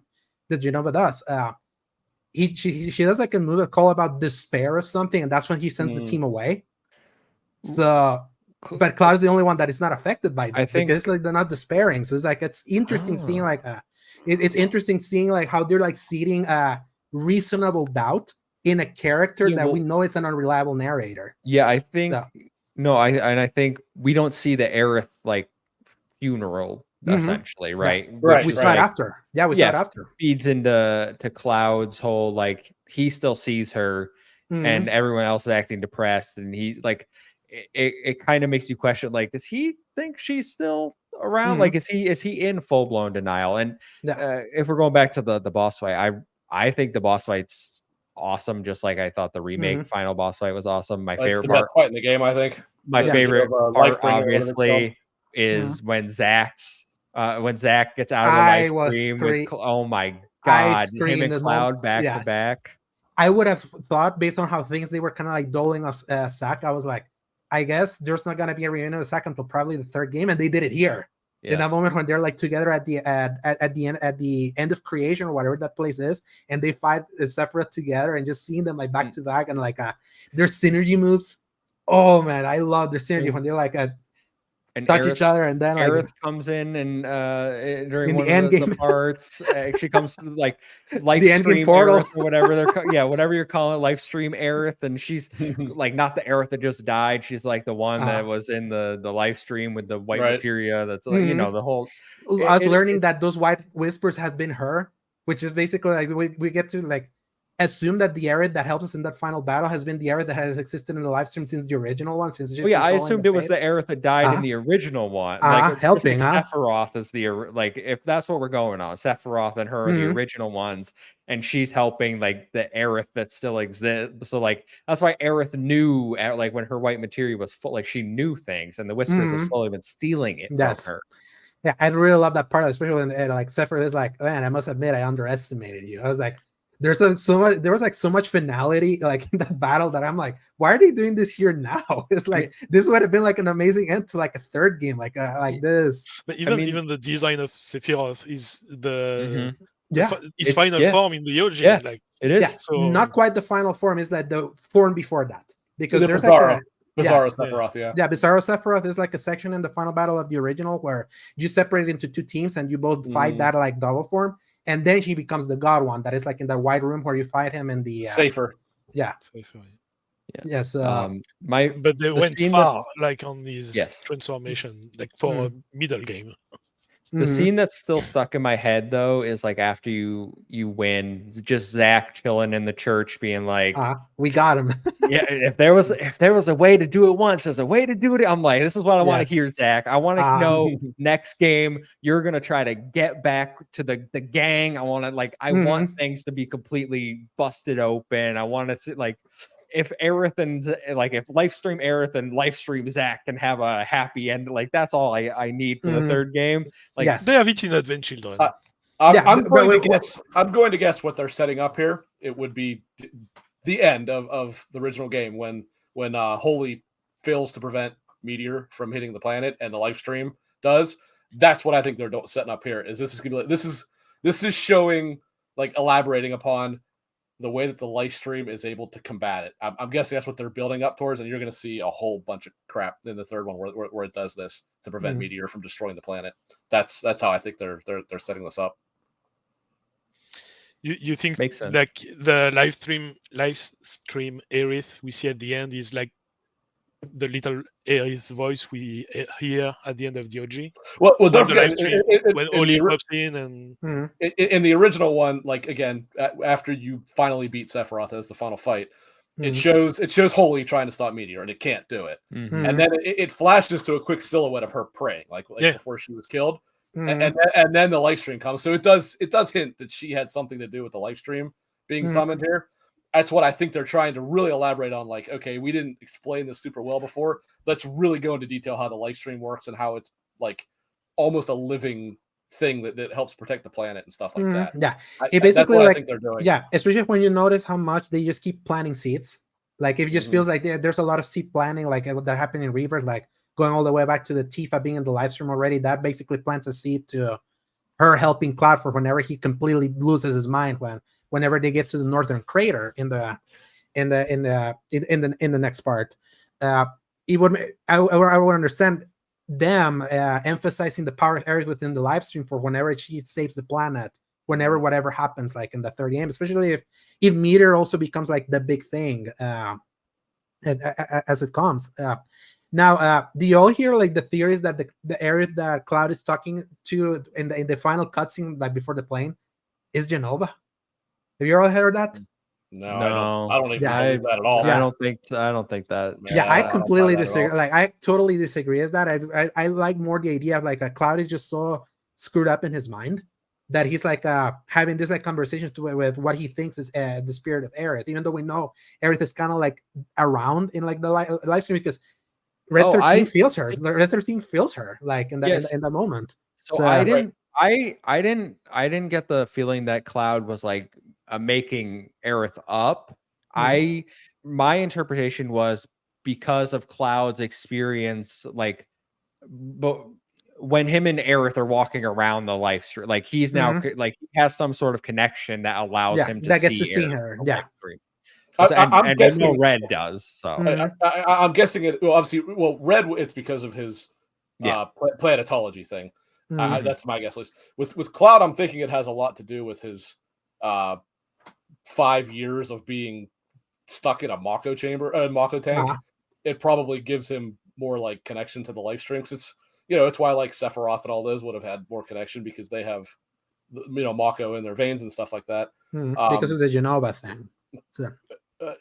does, she does like a move call about despair of something, and that's when he sends the team away. So, but Cloud is the only one that is not affected by that, because like they're not despairing. So it's like it's interesting seeing like it's interesting seeing like how they're like seeding reasonable doubt in a character that we know it's an unreliable narrator. Yeah, I think I think we don't see the Aerith like funeral essentially, right? Right. We saw it after. Yeah, we saw it after. Feeds into Cloud's whole like he still sees her, and everyone else is acting depressed, and he like it kind of makes you question like, does he think she's still around? Like, is he in full blown denial? And if we're going back to the boss fight, I think the boss fight's awesome, just like I thought the remake final boss fight was awesome. My favorite the part best fight in the game, I think. My Yeah, favorite so, part, Lifebringer, whatever it's called. obviously, is when Zack gets out of the I live was stream with scre- oh my I god, him screamed and this Cloud moment. back to Yes. back. I would have thought, based on how things they were kind of like doling us Zack, I was like, I guess there's not gonna be a reunion of Zack until probably the third game, and they did it here. In that moment when they're like together at the end of creation or whatever that place is, and they fight Sephiroth together, and just seeing them like back to back and like their synergy moves. Oh man, I love their synergy when they're like and touch Aerith, each other, and then like Aerith comes in and during in one the end of the game. parts, she comes to like The end game Lifestream portal. Aerith or whatever whatever you're calling it, Lifestream Aerith, and she's like not the Aerith that just died. She's like the one that was in the Lifestream with the white Right. materia. That's like you know the whole. Us learning that those white whispers had been her, which is basically like we get to like assume that the Aerith that helps us in that final battle has been the Aerith that has existed in the live stream since the original one. Since just I assumed it was the Aerith that died in the original one. Like helping, Sephiroth is the like if that's what we're going on, Sephiroth and her are the original ones, and she's helping like the Aerith that still exists. So like that's why Aerith knew like when her white materia was full, like she knew things, and the whispers have slowly been stealing it from her. Yeah, I really love that part, especially when like Sephiroth is like, man, I must admit I underestimated you. I was like, there was so much finality like in that battle that I'm like, why are they doing this here now? It's like this would have been like an amazing end to like a third game, like this. But even the design of Sephiroth is his final form in the OG. Yeah, like it is. Yeah, so not quite the final form, is that the form before that, because there's Bizarro. like Bizarro Sephiroth, yeah. Bizarro Sephiroth is like a section in the final battle of the original where you separate into two teams and you both fight that like double form, and then he becomes the god one that is like in the white room where you fight him in the Safer. Safer. Yes. But they went far like on these transformation, like for a middle game. The scene that's still stuck in my head though is like after you win, just Zack chilling in the church, being like, "We got him." Yeah, if there was a way to do it once, there's a way to do it. I'm like, this is what I want to hear, Zack. I want to know next game you're gonna try to get back to the gang. I want to I want things to be completely busted open. I want to see like. If Aerith and if Lifestream Aerith and Lifestream Zack can have a happy end, like that's all I need for the third game. Like they have it in Advent Children. I'm going to guess what they're setting up here. It would be the end of the original game when Holy fails to prevent Meteor from hitting the planet and the Lifestream does. That's what I think they're setting up here. This is gonna be this is showing elaborating upon the way that the Lifestream is able to combat it. I'm guessing that's what they're building up towards, and you're going to see a whole bunch of crap in the third one where it does this to prevent Meteor from destroying the planet. That's how I think they're setting this up. You think makes sense. Like the Lifestream Aerith we see at the end is like the little Aerith voice we hear at the end of the OG? Well, don't forget when Oli pops in and in the original one, again, after you finally beat Sephiroth as the final fight, it shows Holy trying to stop Meteor and it can't do it, and then it flashes to a quick silhouette of her praying, before she was killed, and then the Lifestream comes, so it does hint that she had something to do with the Lifestream being summoned here. That's what I think they're trying to really elaborate on. Okay, we didn't explain this super well before. Let's really go into detail how the Lifestream works and how it's almost a living thing that helps protect the planet and stuff like that. Yeah, it basically I think they're doing. Yeah, especially when you notice how much they just keep planting seeds. Like it just feels like there's a lot of seed planting, like that happened in Rebirth, like going all the way back to the Tifa being in the Lifestream already. That basically plants a seed to her helping Cloud for whenever he completely loses his mind whenever they get to the northern crater in the next part. I would understand them emphasizing the power of Aerith within the Lifestream for whenever she saves the planet, whenever whatever happens in the third game, especially if Meteor also becomes the big thing as it comes. Now, do you all hear the theories that the Aerith that Cloud is talking to in the final cutscene before the plane is Jenova? Have you all heard that? No. I don't even believe that at all. Yeah. I don't think that. Yeah, I completely disagree. I totally disagree with that. I like more the idea of a Cloud is just so screwed up in his mind that he's having this conversations with what he thinks is the spirit of Aerith, even though we know Aerith is kind of around in the Lifestream, because Red Oh, 13 feels her. Red 13 feels her like in that Yes. in that moment. So I didn't get the feeling that Cloud was like making Aerith up. My interpretation was because of Cloud's experience, like, but when him and Aerith are walking around the life stream, like he's now like he has some sort of connection that allows him to that gets see to see Aerith her. on the Yeah. live stream. I'm And I guessing know Red does. So I'm guessing it. Well, obviously, Red. It's because of his planetology thing. That's my guess. List with Cloud, I'm thinking it has a lot to do with his 5 years of being stuck in a Mako chamber, Mako tank. It probably gives him more like connection to the life stream. It's it's why like Sephiroth and all those would have had more connection because they have Mako in their veins and stuff like that. Because of the Jenova thing. So.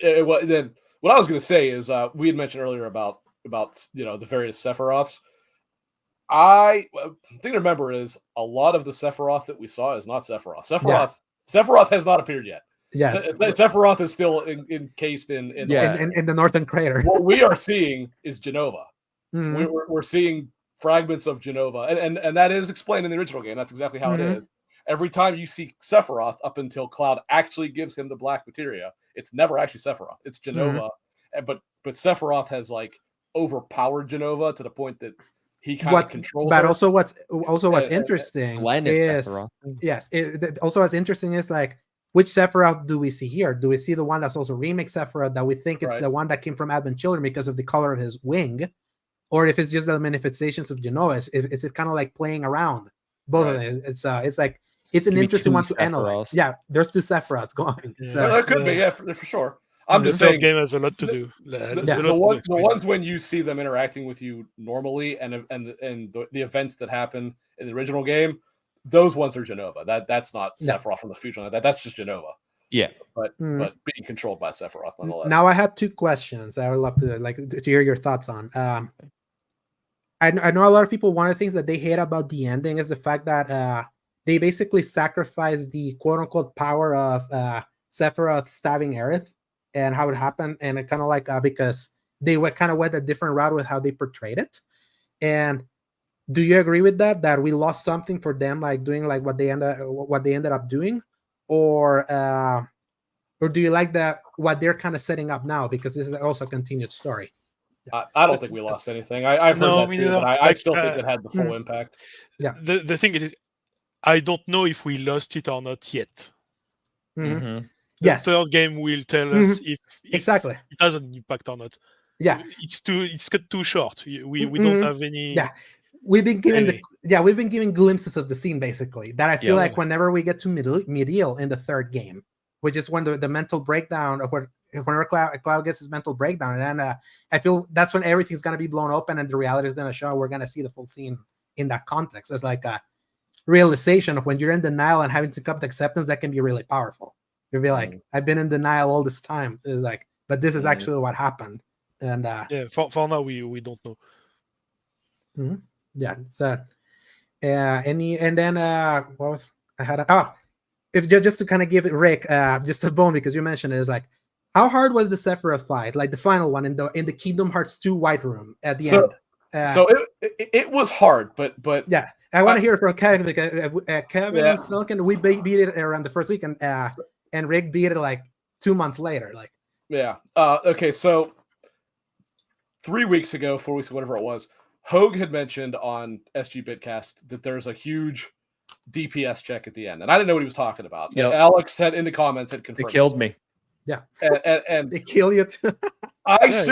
Then what I was going to say is we had mentioned earlier about the various Sephiroths. I thing to remember is a lot of the Sephiroth that we saw is not Sephiroth. Sephiroth has not appeared yet. Yes, Sephiroth is still encased in the northern crater. What we are seeing is Jenova. We're seeing fragments of Jenova, and that is explained in the original game. That's exactly how it is. Every time you see Sephiroth, up until Cloud actually gives him the Black Materia, it's never actually Sephiroth. It's Jenova, but Sephiroth has like overpowered Jenova to the point that he kind of controls. But her. also what's interesting is also what's interesting is like which Sephiroth do we see here? Do we see the one that's also remake Sephiroth that we think it's the one that came from Advent Children because of the color of his wing, or if it's just the manifestations of Jenova? Is it kind of like playing around? Both of them. It's like it's an interesting one to analyze. Yeah, there's two Sephiroths going. Yeah. So that could be for sure. I'm just saying, saying, game has a lot to do. The ones when you see them interacting with you normally, and the events that happen in the original game, those ones are Jenova. That's not Sephiroth from the future. That's just Jenova. Yeah, but being controlled by Sephiroth nonetheless. Now I have two questions I would love to hear your thoughts on. I know a lot of people. One of the things that they hate about the ending is the fact that they basically sacrifice the quote unquote power of Sephiroth stabbing Aerith and how it happened, and it kind of like because they went a different route with how they portrayed it. And do you agree with that? That we lost something for them, like doing like what they ended up doing, or do you like that what they're kind of setting up now? Because this is also a continued story. I don't think we lost anything. I've heard that too, but I still think it had the full impact. Yeah. The thing is, I don't know if we lost it or not yet. The third game will tell us if exactly it has an impact or not. Yeah, it's got too short. We don't have any. Yeah, we've been given glimpses of the scene basically. That I feel like whenever we get to Medial in the third game, which is when the mental breakdown of whenever Cloud gets his mental breakdown, and then I feel that's when everything's gonna be blown open and the reality is gonna show. We're gonna see the full scene in that context as like a realization of when you're in denial and having to come to acceptance. That can be really powerful. You'll be like, I've been in denial all this time. It's like, but this is actually what happened. And for now we don't know. Yeah. So what was I had? If just to kind of give it Rick just a bone because you mentioned it, is like, how hard was the Sephiroth fight, like the final one in the Kingdom Hearts 2 White Room at the end? So it was hard, but yeah, I want to hear it from Kevin because Kevin and Silken, we beat it around the first week, and Rick beat it like 2 months later. Like, okay, so 3 weeks ago, 4 weeks ago, whatever it was, Hogue had mentioned on SG Bitcast that there's a huge DPS check at the end, and I didn't know what he was talking about. Yep. Alex said in the comments had confirmed it killed me. Yeah, and they kill you too. First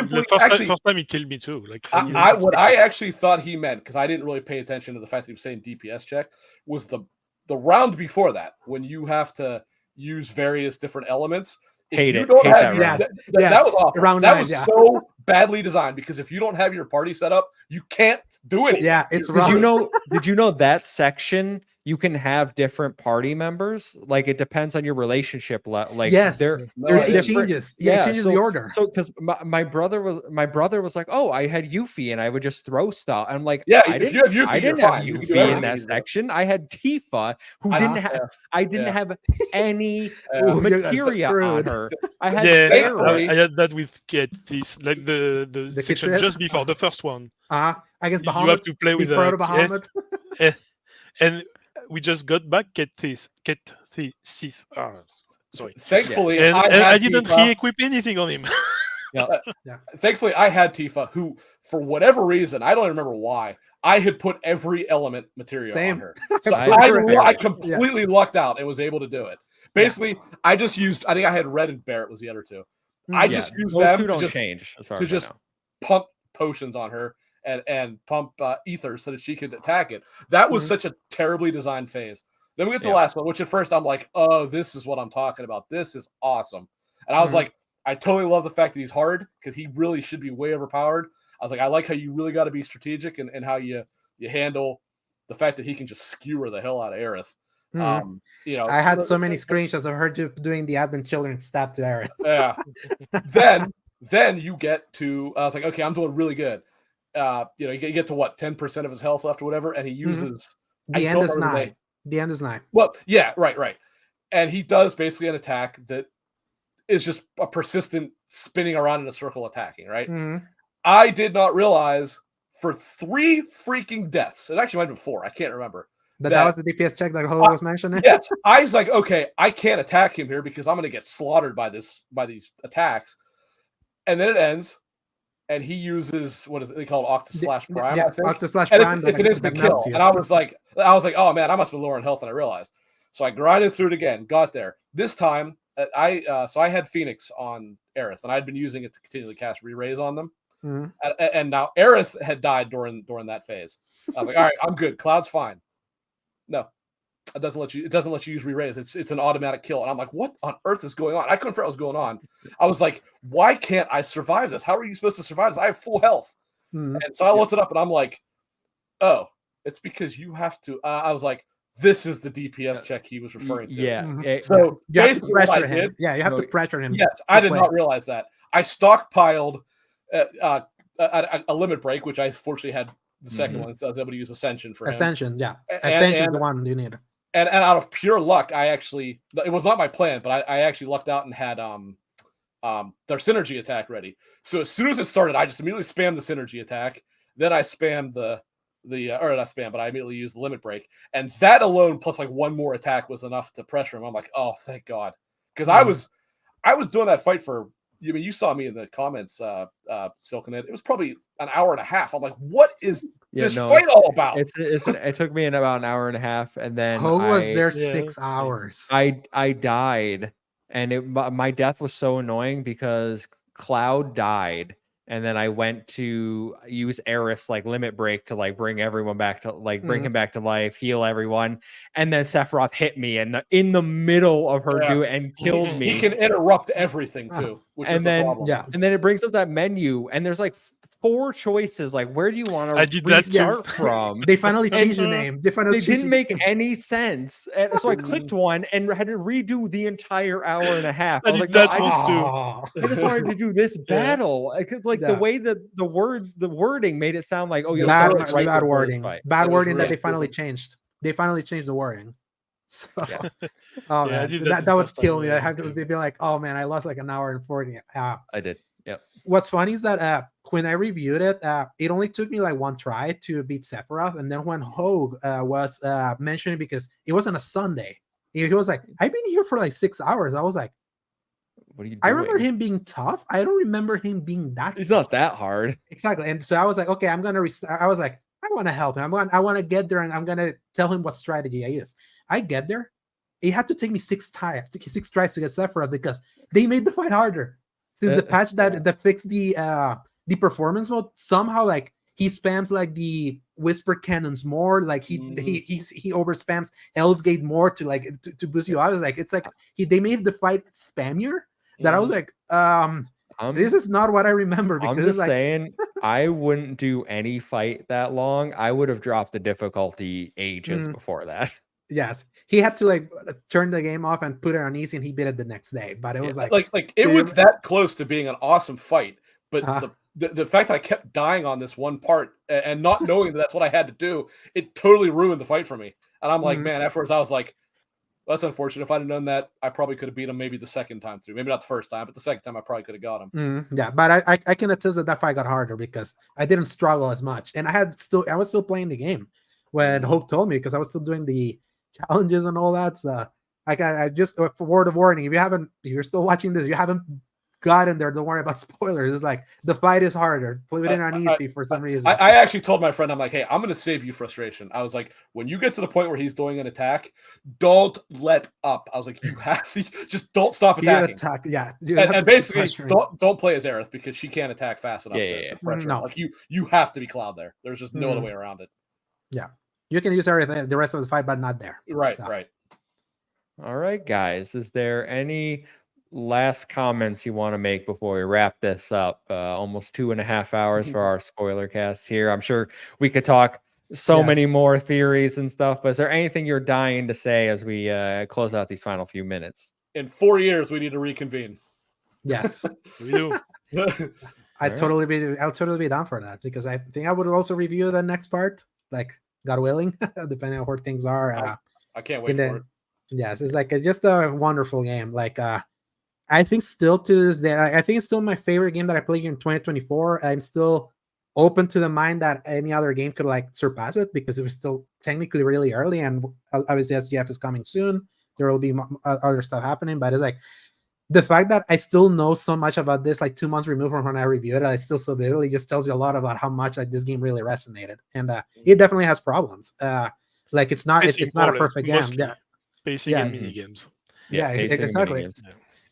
time he killed me too. Like what I actually thought he meant, because I didn't really pay attention to the fact that he was saying DPS check, was the round before that when you have to use various different elements. That was awful. That was so badly designed because if you don't have your party set up, you can't do anything. Yeah, it's wrong. Did you know that section you can have different party members. Like it depends on your relationship. Like Yes, there, No, there's it different. changes. Yeah, it changes the order. So because my brother was like, oh, I had Yuffie and I would just throw stuff. I'm like, Yeah, I if didn't, you have Yuffie, I you're didn't have fine. You can do Yuffie in everything that you do. section. I had Tifa who I- didn't have. yeah, I didn't yeah. have any Yeah. Ooh, you got materia on screwed. her. I had Yeah, Barrett. I had that with Kit. This like the The section Kit just before the first one. Against You have Bahamut. to play with Before a the Bahamut. and we just got back Kit Sith. Sorry. Thankfully, And I I had didn't Tifa. re-equip anything on him. Thankfully, I had Tifa, who, for whatever reason, I don't even remember why, I had put every element material Same. on her. So I had Barret. I completely lucked out and was able to do it. Basically, I just used, I think I had Red and Barrett was the other two. I just used those them two to don't just, change as far to as just I know. pump potions on her and pump ether so that she could attack it. That was such a terribly designed phase. Then we get to the last one, which at first I'm like, oh, this is what I'm talking about. This is awesome. And I was like, I totally love the fact that he's hard because he really should be way overpowered. I was like, I like how you really got to be strategic and how you handle the fact that he can just skewer the hell out of Aerith. You know, I had so many screenshots of her doing the Advent Children stab to Aerith. Yeah. then you get to, I was like, okay, I'm doing really good. You know, you get to what, 10% of his health left or whatever, and he uses The end is 9. The end is 9. Well, yeah, right. And he does basically an attack that is just a persistent spinning around in a circle attacking, right? I did not realize for 3 freaking deaths, it actually might have been 4, I can't remember. That was the DPS check that Ho was mentioning? Yes. I was like, okay, I can't attack him here because I'm going to get slaughtered by these attacks. And then it ends, and he uses, what is it? They call it Octa/Prime, I think. Octa/Prime. It's an instant kill. And I was like, oh man, I must be lower in health than I realized. So I grinded through it again, got there. This time, so I had Phoenix on Aerith, and I'd been using it to continually cast re-raise on them. And now Aerith had died during that phase. I was like, all right, I'm good. Cloud's fine. No, it doesn't let you use re-raise. It's an automatic kill. And I'm like, what on earth is going on? I couldn't figure out what was going on. I was like, why can't I survive this? How are you supposed to survive this? I have full health. And so I looked it up and I'm like, oh, it's because you have to. I was like, this is the DPS check he was referring to. Yeah. So you have to pressure him. him. Yeah, you have to pressure him. Yes, I did not realize that. I stockpiled a limit break, which I fortunately had the second one, so I was able to use Ascension for him. Ascension, yeah. Ascension is the one you need. And out of pure luck, it was not my plan, but I actually lucked out and had their synergy attack ready. So as soon as it started, I just immediately spammed the synergy attack. Then I spammed or not spam, but I immediately used the limit break. And that alone, plus like one more attack, was enough to pressure him. I'm like, oh, thank God. Because I was doing that fight for, I mean, you saw me in the comments, Silkenet. It was probably an hour and a half. I'm like, what is this fight all about? It took me in about an hour and a half, and then Ho was there 6 hours. I died, and my death was so annoying because Cloud died, and then I went to use Aerith's like limit break to like bring everyone back to like bring him back to life, heal everyone, and then Sephiroth hit me in the middle of her do it and killed me. He can interrupt everything too, which is the problem. And then it brings up that menu, and there's like 4 choices. Like, where do you want to restart from? They finally changed the name. They didn't make any sense. And so I clicked one and had to redo the entire hour and a half. I was like, I just wanted to do this battle. Like the way that the wording made it sound like, oh, bad wording. Bad wording that they finally changed. They finally changed the wording. So, oh man, that would kill me. I have to be like, oh man, I lost like an hour and 40. I did. Yep. What's funny is that when I reviewed it, it only took me like one try to beat Sephiroth, and then when Hogue was mentioning, because it was on a Sunday, he was like, "I've been here for like 6 hours." I was like, "What are you doing?" I remember him being tough. I don't remember him being that. He's not that hard. Exactly, and so I was like, "Okay, I'm gonna." I was like, "I want to help him. I want to get there, and I'm gonna tell him what strategy I use." I get there. It had to take me 6 tries to get Sephiroth because they made the fight harder. Since the patch that fixed the performance mode, somehow like he spams like the whisper cannons more, like he over spams Hell's Gate more to boost you. I was like, it's like they made the fight spammier that I was like, this is not what I remember. Because I'm just saying, I wouldn't do any fight that long. I would have dropped the difficulty ages before that. Yes, he had to like turn the game off and put it on easy, and he beat it the next day. But it was like it was that close to being an awesome fight, but the fact that I kept dying on this one part and not knowing that that's what I had to do, it totally ruined the fight for me. And I'm like, man, afterwards I was like, that's unfortunate. If I'd have known that, I probably could have beat him maybe the second time through. Maybe not the first time, but the second time I probably could have got him. Yeah, but I can attest that fight got harder because I didn't struggle as much, and I was still playing the game when Hope told me, because I was still doing the challenges and all that. So I just, for word of warning, if you're still watching this, you haven't gotten there, don't worry about spoilers. It's like the fight is harder. Play it in on easy for some reason. I actually told my friend, I'm like, hey, I'm going to save you frustration. I was like, when you get to the point where he's doing an attack, don't let up. I was like, you have to just don't stop attacking. Yeah, and basically don't play as Aerith because she can't attack fast enough to pressure. No. Like you have to be Cloud there. There's just no other way around it. Yeah, you can use everything the rest of the fight, but not there. Right. All right, guys. Is there any last comments you want to make before we wrap this up? Almost 2.5 hours for our spoiler cast here. I'm sure we could talk so many more theories and stuff, but is there anything you're dying to say as we close out these final few minutes? In 4 years, we need to reconvene. Yes, we do. I'll totally be down for that, because I think I would also review the next part, like God willing, depending on where things are. I can't wait for it. Yes, it's like just a wonderful game. Like I think still to this day, I think it's still my favorite game that I played in 2024. I'm still open to the mind that any other game could like surpass it, because it was still technically really early, and obviously SGF is coming soon. There will be other stuff happening, but it's like the fact that I still know so much about this, like 2 months removed from when I reviewed it, I still so vividly, just tells you a lot about how much like this game really resonated, and it definitely has problems. Like it's not a perfect game. Yeah, pacing and mini games. Yeah, exactly. Mini-games.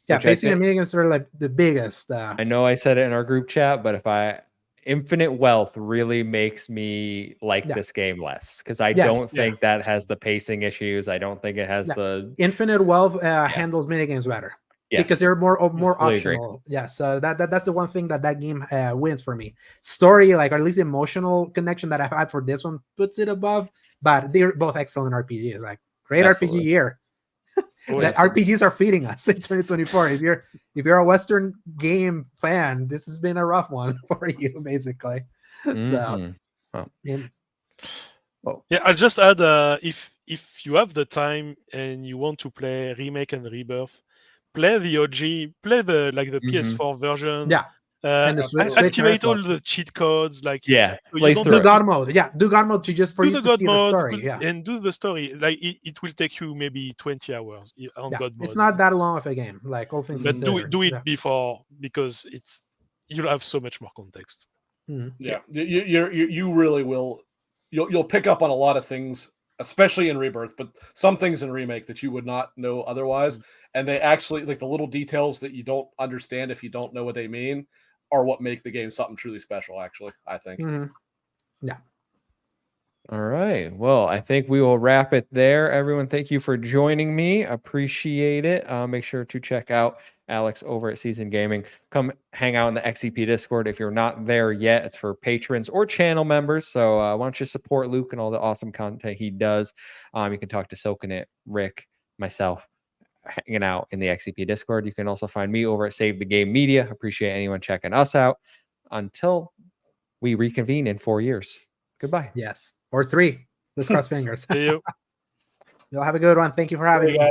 Yeah, pacing and mini-games are like the biggest. I know I said it in our group chat, but Infinite Wealth really makes me like this game less, because I don't think that has the pacing issues. I don't think it has the Infinite Wealth handles minigames better. Yes. Because they're more optional. Agree. Yeah, so that's the one thing that game wins for me. Story, like, or at least the emotional connection that I've had for this one puts it above, but they're both excellent RPGs. Like, great RPG year. That RPGs are feeding us in 2024. If you're a Western game fan, this has been a rough one for you, basically. So, yeah, I'll just add, if you have the time and you want to play Remake and Rebirth, play the OG, play the PS4 version. Yeah. And activate all the cheat codes, like do God mode. Yeah, do God mode just for you to see the story. Yeah, and do the story. Like it will take you maybe 20 hours on God mode. It's not that long of a game, like all things considered. But do it before, because you'll have so much more context. Yeah, you really will. You'll pick up on a lot of things, especially in Rebirth, but some things in Remake that you would not know otherwise. And they actually, like, the little details that you don't understand if you don't know what they mean are what make the game something truly special, actually, I think. Yeah. All right. Well, I think we will wrap it there. Everyone, thank you for joining me. Appreciate it. Make sure to check out Alex over at Season Gaming. Come hang out in the XEP Discord if you're not there yet. It's for patrons or channel members. So why don't you support Luke and all the awesome content he does. You can talk to Silkenit, Rick, myself, hanging out in the XEP Discord. You can also find me over at Save the Game Media. Appreciate anyone checking us out. Until we reconvene in 4 years. Goodbye. Yes. Or 3. Let's cross fingers. See you. You'll have a good one. Thank you for having me.